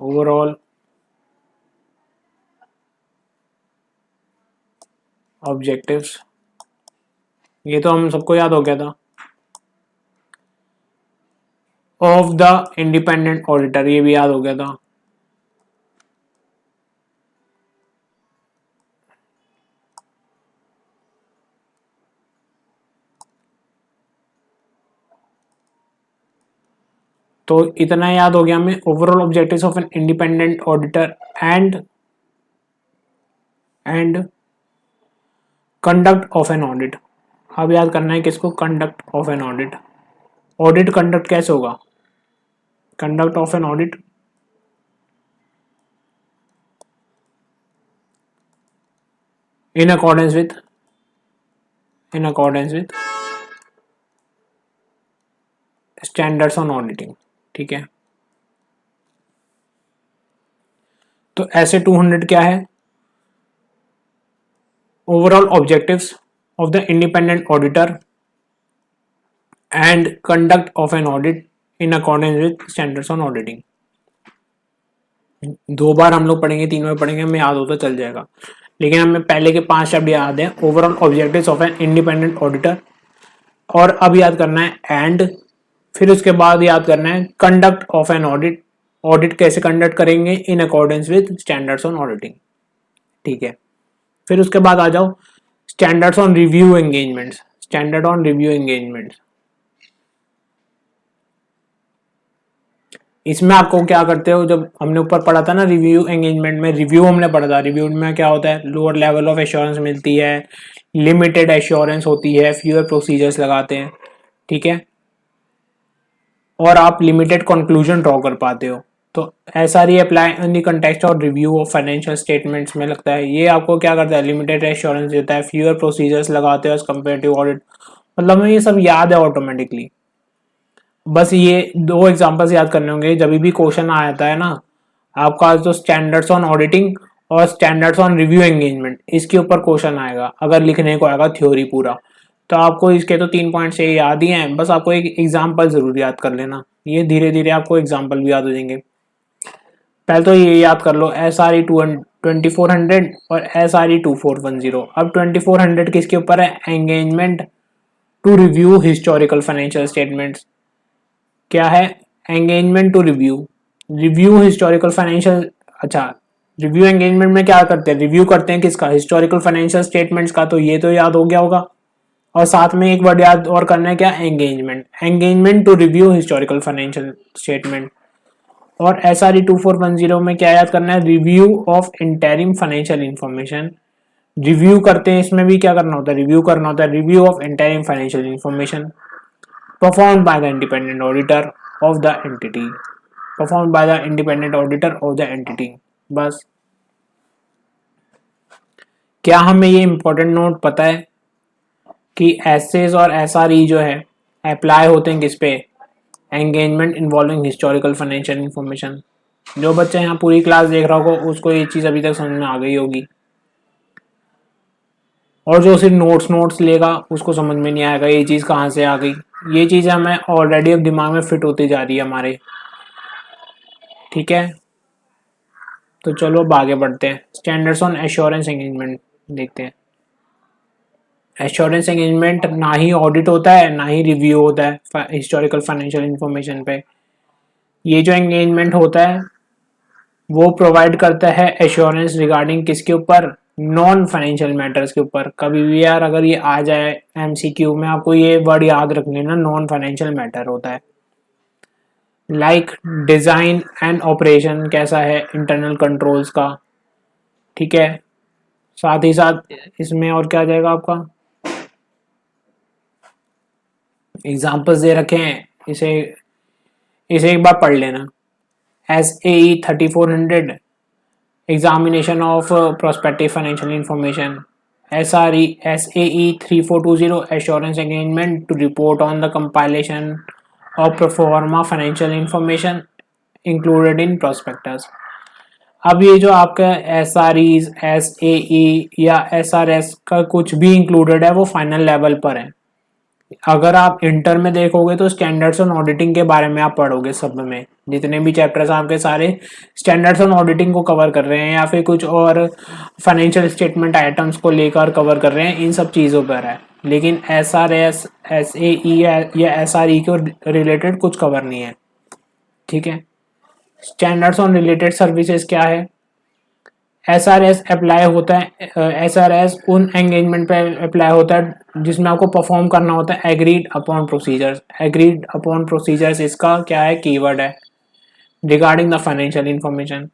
ओवरऑल ऑब्जेक्टिव्स, ये तो हम सबको याद हो गया था। ऑफ द इंडिपेंडेंट ऑडिटर, ये भी याद हो गया था। तो इतना याद हो गया हमें, overall objectives of an independent auditor and conduct of an audit. अब याद करना है किसको, conduct of an audit. Audit conduct कैसे होगा, conduct of an audit in accordance with standards on auditing. ठीक है, तो ऐसे 200 क्या है, overall objectives of the independent auditor and conduct of an audit in accordance with standards on auditing. 2 बार हम लोग पढ़ेंगे, 3 बार पढ़ेंगे, हमें याद होता चल जाएगा, लेकिन हमें पहले के 5 शब्द याद है, overall objectives of an independent auditor, और अब याद करना है एंड, फिर उसके बाद याद करना है conduct of an audit, audit कैसे कंडक्ट करेंगे इन accordance with standards on auditing. ठीक है, फिर उसके बाद आ जाओ standards on review engagements. Standard on review engagements, इसमें आपको क्या करते हो, जब हमने ऊपर पढ़ा था ना रिव्यू एंगेजमेंट में, रिव्यू हमने पढ़ा था, रिव्यू में क्या होता है, लोअर लेवल ऑफ एश्योरेंस मिलती है, लिमिटेड एश्योरेंस होती है, फ्यूअर प्रोसीजर्स लगाते हैं। ठीक है, और आप लिमिटेड कंक्लूजन ड्रॉ कर पाते हो। तो SRE apply in the context और रिव्यू ऑफ फाइनेंशियल स्टेटमेंट्स में लगता है। ये आपको क्या करता है, लिमिटेड एश्योरेंस देता है, फ्यूअर प्रोसीजर्स लगाते हैं एज कम्पेयर टू ऑडिट। मतलब हमें ये सब याद है ऑटोमेटिकली। बस ये दो एग्जांपल्स याद करने होंगे जब भी क्वेश्चन आता है ना आपका, तो स्टैंडर्ड्स ऑन ऑडिटिंग और स्टैंडर्ड्स ऑन रिव्यू एंगेजमेंट, इसके ऊपर क्वेश्चन आएगा अगर लिखने को आएगा थ्योरी पूरा। तो आपको इसके तो 3 पॉइंट्स ये याद ही हैं, बस आपको एक एग्जाम्पल जरूर याद कर लेना, ये धीरे धीरे आपको एग्जाम्पल भी याद हो जाएंगे। पहले तो ये याद कर लो SRE 2400 और SRE 2410। अब 2400 किसके ऊपर है, engagement to review historical financial statements. क्या है, engagement to review historical financial. अच्छा, रिव्यू एंगेजमेंट में क्या करते हैं, रिव्यू करते हैं किसका, हिस्टोरिकल फाइनेंशियल स्टेटमेंट्स का, तो ये तो याद हो गया होगा। और साथ में एक वर्ड याद और करना है, क्या, engagement to review historical financial statement. और SRE 2410 में क्या याद करना है, review of interim financial information. Review करते हैं, इसमें भी क्या करना होता है, रिव्यू करना होता है, review of interim financial information performed by the independent auditor of the entity, performed by the independent auditor of the entity। बस, क्या हमें ये इंपॉर्टेंट नोट पता है कि एसेस और SRE जो है अप्लाई होते हैं किस पे, engagement involving historical financial information. जो बच्चा यहाँ पूरी क्लास देख रहा होगा उसको ये चीज अभी तक समझ में आ गई होगी, और जो सिर्फ नोट्स लेगा उसको समझ में नहीं आएगा ये चीज कहाँ से आ गई। ये चीज हमें ऑलरेडी अब दिमाग में फिट होती जा रही है हमारे। ठीक है, तो चलो अब आगे बढ़ते हैं, स्टैंडर्ड्स ऑन एश्योरेंस एंगेजमेंट देखते हैं। एश्योरेंस एंगेजमेंट ना ही ऑडिट होता है ना ही रिव्यू होता है हिस्टोरिकल फाइनेंशियल इंफॉर्मेशन पे। ये जो एंगेजमेंट होता है वो प्रोवाइड करता है एश्योरेंस रिगार्डिंग किसके ऊपर, नॉन फाइनेंशियल मैटर्स के ऊपर। कभी भी यार अगर ये आ जाए MCQ में, आपको ये वर्ड याद रख लेना, नॉन फाइनेंशियल मैटर होता है। लाइक डिजाइन एंड ऑपरेशन कैसा है इंटरनल कंट्रोल्स का। ठीक है, साथ ही साथ इसमें और क्या आ जाएगा आपका, एग्जाम्पल्स दे रखे हैं, इसे इसे एक बार पढ़ लेना। SAE 3400 examination of prospective financial information. SAE 3420 assurance engagement to report on the compilation of pro forma financial information included in prospectus. अब ये जो आपका SREs, SAE या SRS का कुछ भी इंक्लूडेड है वो फाइनल लेवल पर है। अगर आप इंटर में देखोगे तो स्टैंडर्ड्स ऑन ऑडिटिंग के बारे में आप पढ़ोगे, सब में जितने भी चैप्टर्स आपके सारे स्टैंडर्ड्स ऑन ऑडिटिंग को कवर कर रहे हैं या फिर कुछ और फाइनेंशियल स्टेटमेंट आइटम्स को लेकर कवर कर रहे हैं, इन सब चीज़ों पर है। लेकिन SRS, SAE या SRE को रिलेटेड कुछ कवर नहीं है। ठीक है, स्टैंडर्ड्स ऑन रिलेटेड सर्विसेज क्या है, SRS अप्लाई होता है, SRS उन एंगेजमेंट पे अप्लाई होता है जिसमें आपको परफॉर्म करना होता है agreed upon procedures. Agreed upon procedures इसका क्या है, कीवर्ड है, regarding the financial information.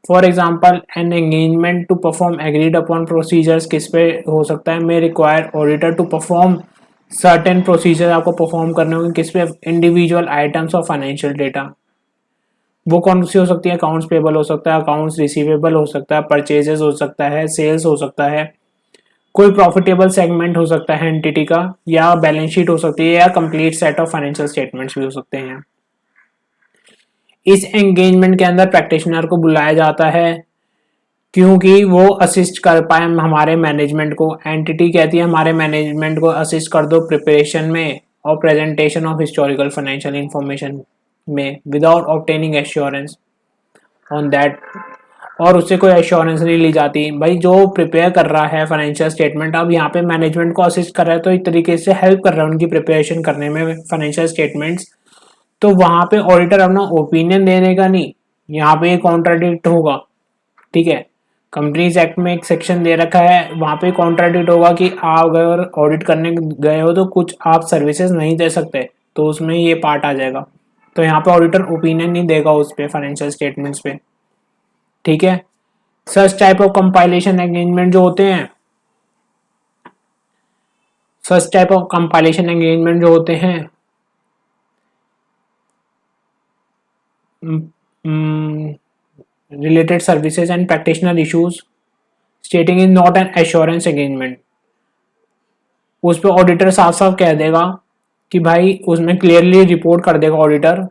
For example an engagement to perform agreed upon procedures किस पे हो सकता है, may require auditor to perform certain procedure, आपको परफॉर्म करने होंगे किस पे, individual items of financial data. वो कौन सी हो सकती है, अकाउंट्स पेबल हो सकता है, अकाउंट्स रिसीवेबल हो सकता है, परचेजेस हो सकता है, सेल्स हो सकता है, कोई प्रॉफिटेबल सेगमेंट हो सकता है एंटिटी का, या बैलेंस शीट हो सकती है, या complete set of financial statements भी हो सकते हैं। इस एंगेजमेंट के अंदर प्रैक्टिशनर को बुलाया जाता है क्योंकि वो असिस्ट कर पाए हमारे मैनेजमेंट को। एंटिटी कहती है हमारे मैनेजमेंट को असिस्ट कर दो प्रिपरेशन में और presentation of historical financial information में without obtaining assurance on that, और उससे कोई एश्योरेंस नहीं ली जाती। भाई जो प्रिपेयर कर रहा है फाइनेंशियल स्टेटमेंट, अब यहाँ पे मैनेजमेंट को असिस्ट कर रहा है तो एक तरीके से हेल्प कर रहा है उनकी प्रिपरेशन करने में फाइनेंशियल स्टेटमेंट्स। तो वहां पे ऑडिटर अपना ओपिनियन देने का नहीं, यहाँ पे कॉन्ट्राडिक्ट होगा। ठीक है, कंपनीज एक्ट में एक सेक्शन दे रखा है, वहां पे कॉन्ट्राडिक्ट होगा कि आप अगर ऑडिट करने गए हो तो कुछ आप सर्विसेज नहीं दे सकते, तो उसमें ये पार्ट आ जाएगा। तो यहाँ पे ऑडिटर ओपिनियन नहीं देगा उस पे फाइनेंशियल स्टेटमेंट्स पे। ठीक है, सच टाइप ऑफ कंपाइलेशन एंगेजमेंट जो होते हैं, सच टाइप ऑफ कंपाइलेशन एंगेजमेंट जो होते हैं related services and practitioner issues, स्टेटिंग is not N assurance engagement. उस पर ऑडिटर साफ साफ कह देगा कि भाई, उसमें क्लियरली रिपोर्ट कर देगा ऑडिटर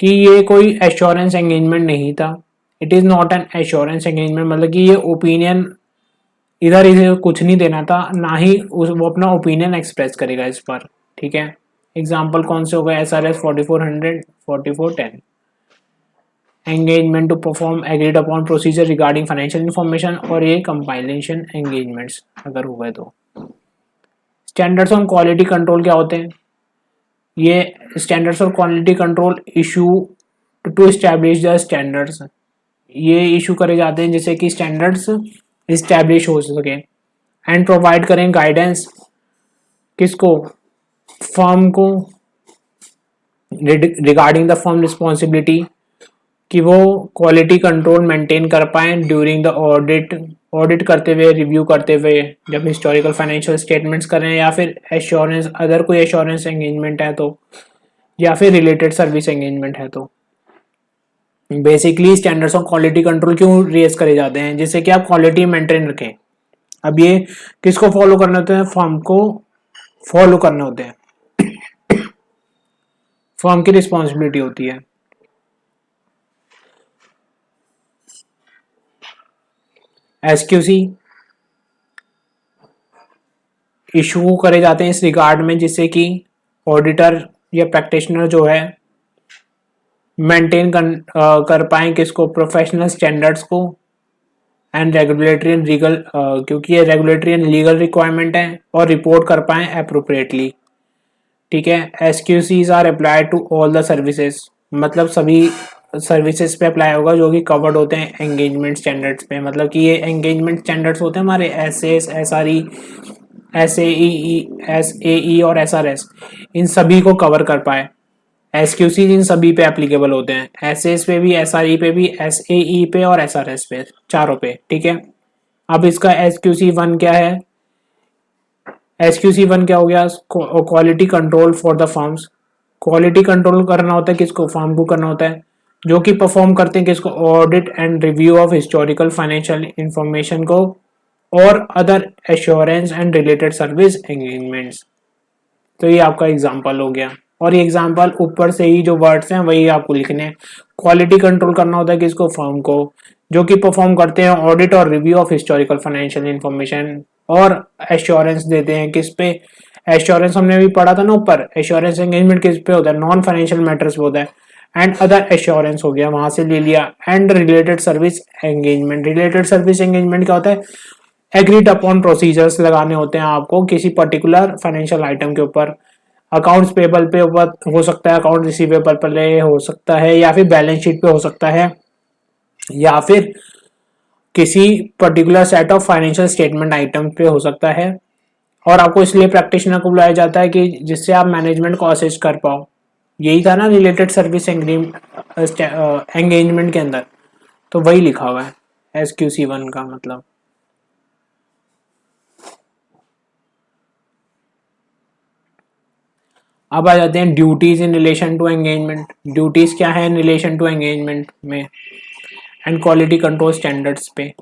कि ये कोई एश्योरेंस एंगेजमेंट नहीं था, it is not an assurance engagement, मतलब कि ये ओपिनियन इधर इसे कुछ नहीं देना था, ना ही वो अपना ओपिनियन एक्सप्रेस करेगा इस पर। ठीक है, एग्जाम्पल कौन से हो गए? SRS 4400, 4410, engagement to perform agreed upon procedure regarding financial information, और ये कंपाइलेशन एंगेजमेंट्स अगर हुए तो। स्टैंडर्ड्स ऑन क्वालिटी कंट्रोल क्या होते हैं? ये standards of quality control issue to establish the standards, ये इशू करे जाते हैं जिससे कि स्टैंडर्ड्स इस्टेब्लिश हो सके एंड प्रोवाइड करें गाइडेंस किसको? फर्म को, रिगार्डिंग द फर्म रिस्पॉन्सिबिलिटी, कि वो क्वालिटी कंट्रोल मेंटेन कर पाए ड्यूरिंग द ऑडिट करते हुए, रिव्यू करते हुए, जब हिस्टोरिकल फाइनेंशियल स्टेटमेंट्स कर रहे हैं, या फिर एश्योरेंस, अगर कोई एश्योरेंस एंगेजमेंट है तो, या फिर रिलेटेड सर्विस एंगेजमेंट है तो। Basically standards of quality control क्यों रेज करे जाते हैं? जिससे कि आप क्वालिटी मेंटेन रखें। अब ये किसको फॉलो करने होते हैं? फर्म को फॉलो करने होते हैं, फर्म की रिस्पॉन्सिबिलिटी होती है। SQC इशू करे जाते हैं इस रिगार्ड में, जिससे कि ऑडिटर या प्रैक्टिशनर जो है मेंटेन कर पाए किसको? प्रोफेशनल स्टैंडर्ड्स को एंड रेगुलेटरी एंड लीगल, क्योंकि ये रेगुलेटरी एंड लीगल रिक्वायरमेंट है, और रिपोर्ट कर पाए अप्रोप्रिएटली। ठीक है, SQCs are applied to all the services, मतलब सभी सर्विसेज पे अप्लाई होगा जो कि कवर्ड होते हैं एंगेजमेंट स्टैंडर्ड्स पे। मतलब कि ये एंगेजमेंट स्टैंडर्ड्स होते हैं हमारे SAS, SRE, SAE और SRS, इन सभी को कवर कर पाए। SQC इन सभी पे एप्लीकेबल होते हैं, SAS पे भी, SRE पे भी, SAE पे और SRS पे, चारों पे। ठीक है, अब इसका SQC1 क्या है? SQC1 क्या हो गया? Quality control for the firms. Quality control करना होता है किसको? फर्म को करना होता है, जो कि परफॉर्म करते हैं किसको? Audit and review of historical financial information को, और other assurance and related service engagements. तो ये आपका एग्जाम्पल हो गया, और ये एग्जाम्पल ऊपर से ही जो वर्ड्स हैं वही आपको लिखने हैं। क्वालिटी कंट्रोल करना होता है किसको? फर्म को, जो कि परफॉर्म करते हैं ऑडिट और review of historical financial information, और एश्योरेंस देते हैं किस पे? एश्योरेंस हमने भी पढ़ा था ना ऊपर, एश्योरेंस एंगेजमेंट किस पे होता है? नॉन फाइनेंशियल मैटर्स पे होता है। एंड अदर एश्योरेंस हो गया, वहां से ले लिया। And related service engagement, related service engagement क्या होता है? एग्रीड अपॉन प्रोसीजर्स लगाने होते हैं आपको किसी पर्टिकुलर फाइनेंशियल आइटम के ऊपर। अकाउंट्स पेबल पे हो सकता है, अकाउंट रिसीवेबल पे हो सकता है, या फिर बैलेंस शीट पे हो सकता है, या फिर किसी particular set of financial statement item पे हो सकता है। और आपको इसलिए प्रैक्टिशनर को बुलाया जाता है कि जिससे आप मैनेजमेंट को असिस्ट कर पाओ। यही था ना रिलेटेड सर्विस एंगेजमेंट के अंदर, तो वही लिखा हुआ है SQC1 का मतलब। अब आ जाते हैं duties in relation to engagement. Duties क्या है इन रिलेशन टू एंगेजमेंट में एंड क्वालिटी कंट्रोल स्टैंडर्ड्स पे?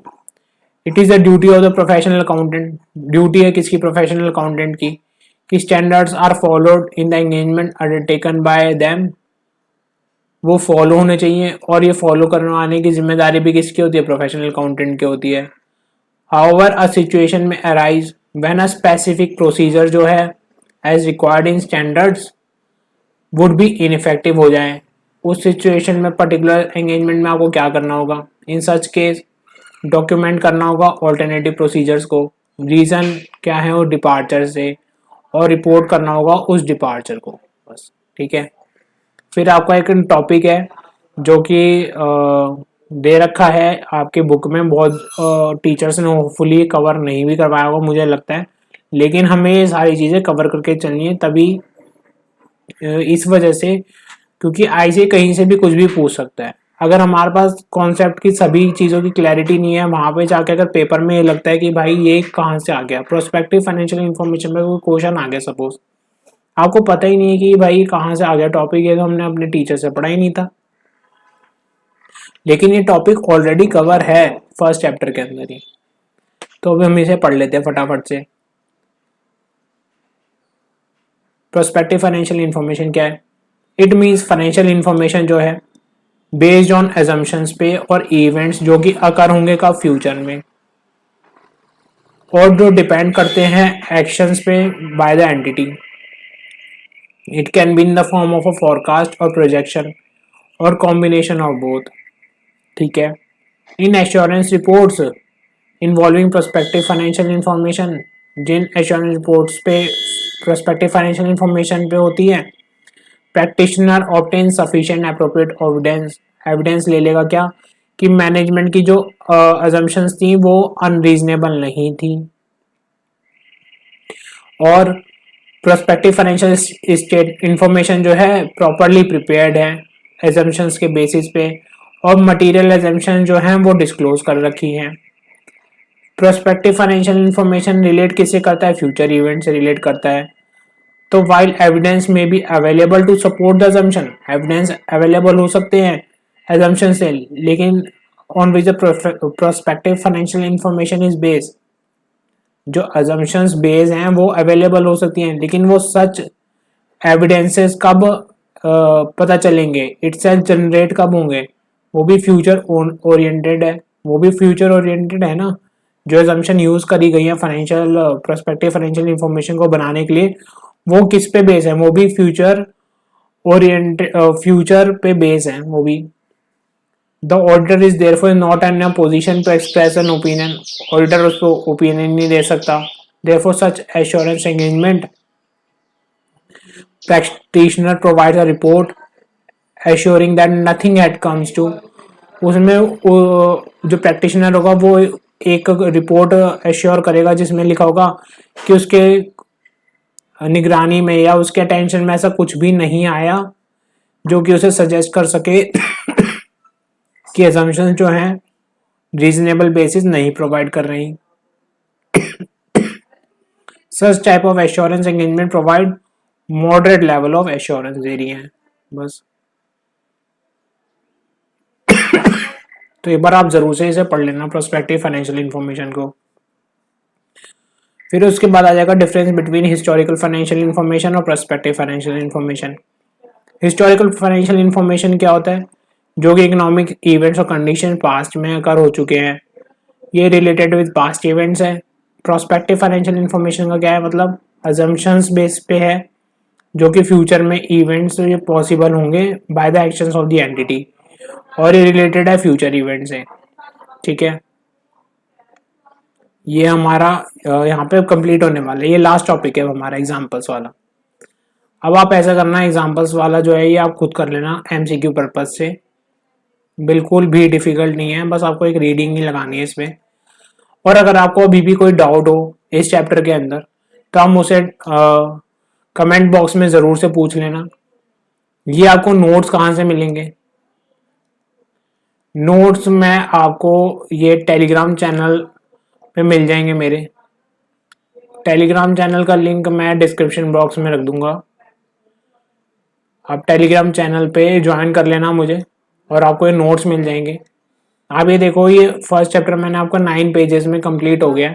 It is the duty of the professional accountant, duty है किसकी? प्रोफेशनल अकाउंटेंट की, कि standards are followed in the engagement undertaken by them, वो follow होने चाहिए, और ये फॉलो करवाने की जिम्मेदारी भी किसकी होती है? प्रोफेशनल अकाउंटेंट की होती है। हाउएवर अ सिचुएशन में arise when a specific procedure जो है as required in standards would be ineffective हो जाए, उस सिचुएशन में पर्टिकुलर एंगेजमेंट में आपको क्या करना होगा? इन सच केस डॉक्यूमेंट करना होगा ऑल्टरनेटिव प्रोसीजर्स को, रीजन क्या है वो डिपार्चर से, और रिपोर्ट करना होगा उस डिपार्चर को, बस। ठीक है, फिर आपका एक टॉपिक है जो कि दे रखा है आपके बुक में, बहुत टीचर्स ने होपफुली कवर नहीं भी करवाया होगा मुझे लगता है, लेकिन हमें ये सारी चीज़ें कवर करके चलनी है, तभी इस वजह से, क्योंकि ऐसे कहीं से भी कुछ भी पूछ सकता है। अगर हमारे पास कॉन्सेप्ट की सभी चीज़ों की क्लैरिटी नहीं है, वहां पे जाके अगर पेपर में ये लगता है कि भाई ये कहाँ से आ गया, प्रोस्पेक्टिव फाइनेंशियल इन्फॉर्मेशन में कोई क्वेश्चन आ गया सपोज, आपको पता ही नहीं है कि भाई कहाँ से आ गया टॉपिक, ये तो हमने अपने टीचर से पढ़ा ही नहीं था, लेकिन ये टॉपिक ऑलरेडी कवर है फर्स्ट चैप्टर के अंदर ही, तो अभी हम इसे पढ़ लेते हैं फटाफट से। प्रोस्पेक्टिव फाइनेंशियल इंफॉर्मेशन क्या है? इट मीन्स फाइनेंशियल इंफॉर्मेशन जो है बेस्ड ऑन एजम्पशंस पे और इवेंट्स जो कि अकर होंगे का फ्यूचर में, और जो डिपेंड करते हैं एक्शंस पे by the entity. It can be in the form of a forecast और प्रोजेक्शन और कॉम्बिनेशन ऑफ बोथ। ठीक है। In assurance reports involving prospective financial information, जिन एश्योरेंस रिपोर्ट्स पे प्रोस्पेक्टिव फाइनेंशियल इंफॉर्मेशन पे होती है, practitioner obtain sufficient appropriate evidence, evidence ले लेगा क्या कि मैनेजमेंट की जो अजम्पशंस थी वो अनरीजनेबल नहीं थी, और प्रोस्पेक्टिव फाइनेंशियल स्टेट इंफॉर्मेशन जो है प्रॉपरली प्रिपेयर्ड है एजम्पशंस के बेसिस पे, और मटेरियल एजम्पशन जो है वो डिस्क्लोज कर रखी है। प्रोस्पेक्टिव फाइनेंशियल इंफॉर्मेशन रिलेट किससे करता है? फ्यूचर इवेंट से रिलेट करता है। तो वाइल एविडेंस में be available to support the assumption, evidence available हो सकते हैं एजम्पशन से, लेकिन on which the prospective financial information is based, जो अजम्पशंस बेस हैं वो अवेलेबल हो सकती हैं, लेकिन वो सच एविडेंसेस कब पता चलेंगे, इटसेल्फ जनरेट कब होंगे, वो भी फ्यूचर ओरिएंटेड है, वो भी फ्यूचर ओरिएंटेड है ना। जो अजम्पशन यूज करी गई है फाइनेंशियल प्रोस्पेक्टिव फाइनेंशियल इंफॉर्मेशन को बनाने के लिए, वो किस पे बेस है? वो भी फ्यूचर ओरिएंटेड, फ्यूचर पे बेस है वो भी। The auditor is therefore not in a position to express an opinion, auditor उसको ओपिनियन नहीं दे सकता। Therefore such assurance engagement, practitioner provides a report assuring that nothing had comes to, उसमें जो प्रैक्टिशनर होगा वो एक रिपोर्ट एश्योर करेगा जिसमें लिखा होगा कि उसके निगरानी में या उसके अटेंशन में ऐसा कुछ भी नहीं आया जो कि उसे सजेस्ट कर सके कि assumptions जो हैं रीजनेबल बेसिस नहीं प्रोवाइड कर रही। Such type of assurance engagement provide moderate level of assurance दे रही है बस। तो एक बार आप जरूर से इसे पढ़ लेना प्रोस्पेक्टिव फाइनेंशियल इंफॉर्मेशन को। फिर उसके बाद आ जाएगा difference between historical financial information और prospective financial information. Historical financial information क्या होता है? जो कि इकोनॉमिक इवेंट्स और कंडीशन पास्ट में अकर हो चुके हैं, ये रिलेटेड विद पास्ट इवेंट्स है। प्रोस्पेक्टिव फाइनेंशियल इंफॉर्मेशन का क्या है मतलब? अजम्पशंस बेस पे है जो कि फ्यूचर में इवेंट्स ये पॉसिबल होंगे by the actions of the entity, और ये रिलेटेड है फ्यूचर इवेंट से। ठीक है, ये हमारा यहाँ पे कंप्लीट होने वाला है, ये लास्ट टॉपिक है हमारा एग्जांपल्स वाला। अब आप ऐसा करना, एग्जांपल्स वाला जो है ये आप खुद कर लेना एमसीक्यू पर्पज से, बिल्कुल भी डिफिकल्ट नहीं है, बस आपको एक रीडिंग ही लगानी है इसमें। और अगर आपको अभी भी कोई डाउट हो इस चैप्टर के अंदर तो हम उसे कमेंट बॉक्स में ज़रूर से पूछ लेना। ये आपको नोट्स कहाँ से मिलेंगे? नोट्स में आपको ये टेलीग्राम चैनल पे मिल जाएंगे। मेरे टेलीग्राम चैनल का लिंक मैं डिस्क्रिप्शन बॉक्स में रख दूंगा, आप टेलीग्राम चैनल पे ज्वाइन कर लेना मुझे और आपको ये नोट्स मिल जाएंगे। आप ये देखो, ये फर्स्ट चैप्टर मैंने आपका 9 पेजेस में कंप्लीट हो गया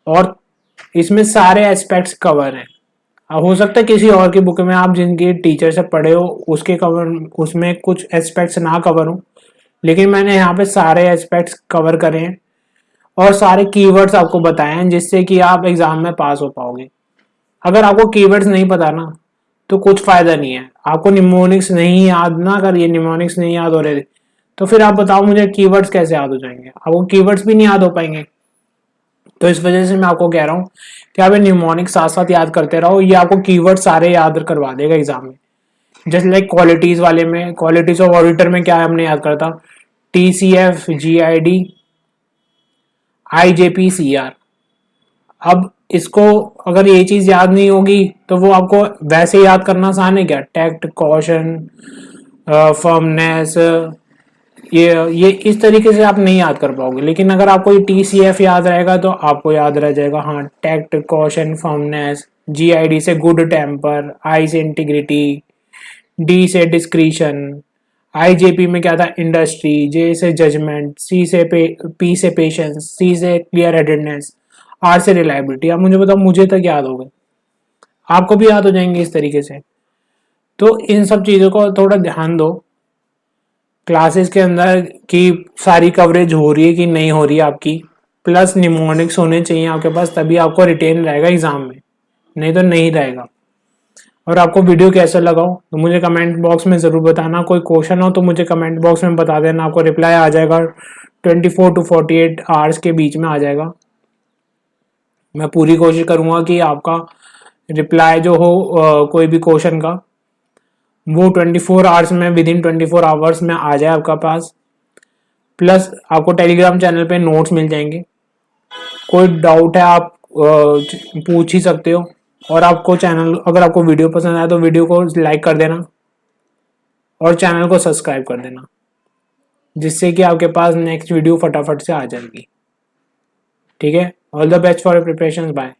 और इसमें सारे एस्पेक्ट्स कवर हैं। हो सकता है किसी और की बुक में आप जिनकी टीचर से पढ़े हो उसके कवर, उसमें कुछ एस्पेक्ट्स ना कवर हो, लेकिन मैंने यहाँ पे सारे एस्पेक्ट्स कवर करे हैं और सारे कीवर्ड्स आपको बताए हैं जिससे कि आप एग्जाम में पास हो पाओगे। अगर आपको कीवर्ड्स नहीं पता ना तो कुछ फायदा नहीं है। आपको निमोनिक्स नहीं याद ना करिए, निमोनिक्स नहीं याद हो रहे तो फिर आप बताओ मुझे कीवर्ड्स कैसे याद हो जाएंगे? आपको कीवर्ड्स भी नहीं याद हो पाएंगे। तो इस वजह से मैं आपको कह रहा हूँ कि आप निमोनिक साथ साथ याद करते रहो, ये आपको कीवर्ड सारे याद करवा देगा एग्जाम में। जैसे लाइक क्वालिटीज वाले में, क्वालिटीज ऑफ ऑडिटर में क्या है हमने याद करता, TCF, GID, IJPCR। अब इसको अगर ये चीज याद नहीं होगी तो वो आपको वैसे याद करना आसान है क्या? टैक्ट, कॉशन, फर्मनेस, ये इस तरीके से आप नहीं याद कर पाओगे। लेकिन अगर आपको ये TCF याद रहेगा तो आपको याद रह जाएगा, हाँ, टैक्ट, कॉशन, फर्मनेस। GID से गुड टेम्पर, I से इंटीग्रिटी, D से डिस्क्रीशन, IJP में क्या था, इंडस्ट्री, J से जजमेंट, P से पेशेंस, C से क्लियर हेडेडनेस, R से रिलायबिलिटी। अब मुझे बताओ मुझे तक याद हो गए, आपको भी याद हो जाएंगे इस तरीके से। तो इन सब चीज़ों को थोड़ा ध्यान दो, क्लासेस के अंदर की सारी कवरेज हो रही है कि नहीं हो रही है आपकी, प्लस निमोनिक्स होने चाहिए आपके पास, तभी आपको रिटेन रहेगा एग्जाम में, नहीं तो नहीं रहेगा। और आपको वीडियो कैसा लगा हो तो मुझे कमेंट बॉक्स में ज़रूर बताना, कोई क्वेश्चन हो तो मुझे कमेंट बॉक्स में बता देना, आपको रिप्लाई आ जाएगा 24 to 48 आवर्स के बीच में आ जाएगा। मैं पूरी कोशिश करूँगा कि आपका रिप्लाई जो हो कोई भी क्वेश्चन का वो 24 आवर्स में, विद इन 24 आवर्स में आ जाए आपका पास। प्लस आपको टेलीग्राम चैनल पे नोट्स मिल जाएंगे, कोई डाउट है आप पूछ ही सकते हो। और आपको चैनल, अगर आपको वीडियो पसंद आए तो वीडियो को लाइक कर देना और चैनल को सब्सक्राइब कर देना, जिससे कि आपके पास नेक्स्ट वीडियो फटाफट से आ जाएगी। ठीक है, all the best for preparation, bye.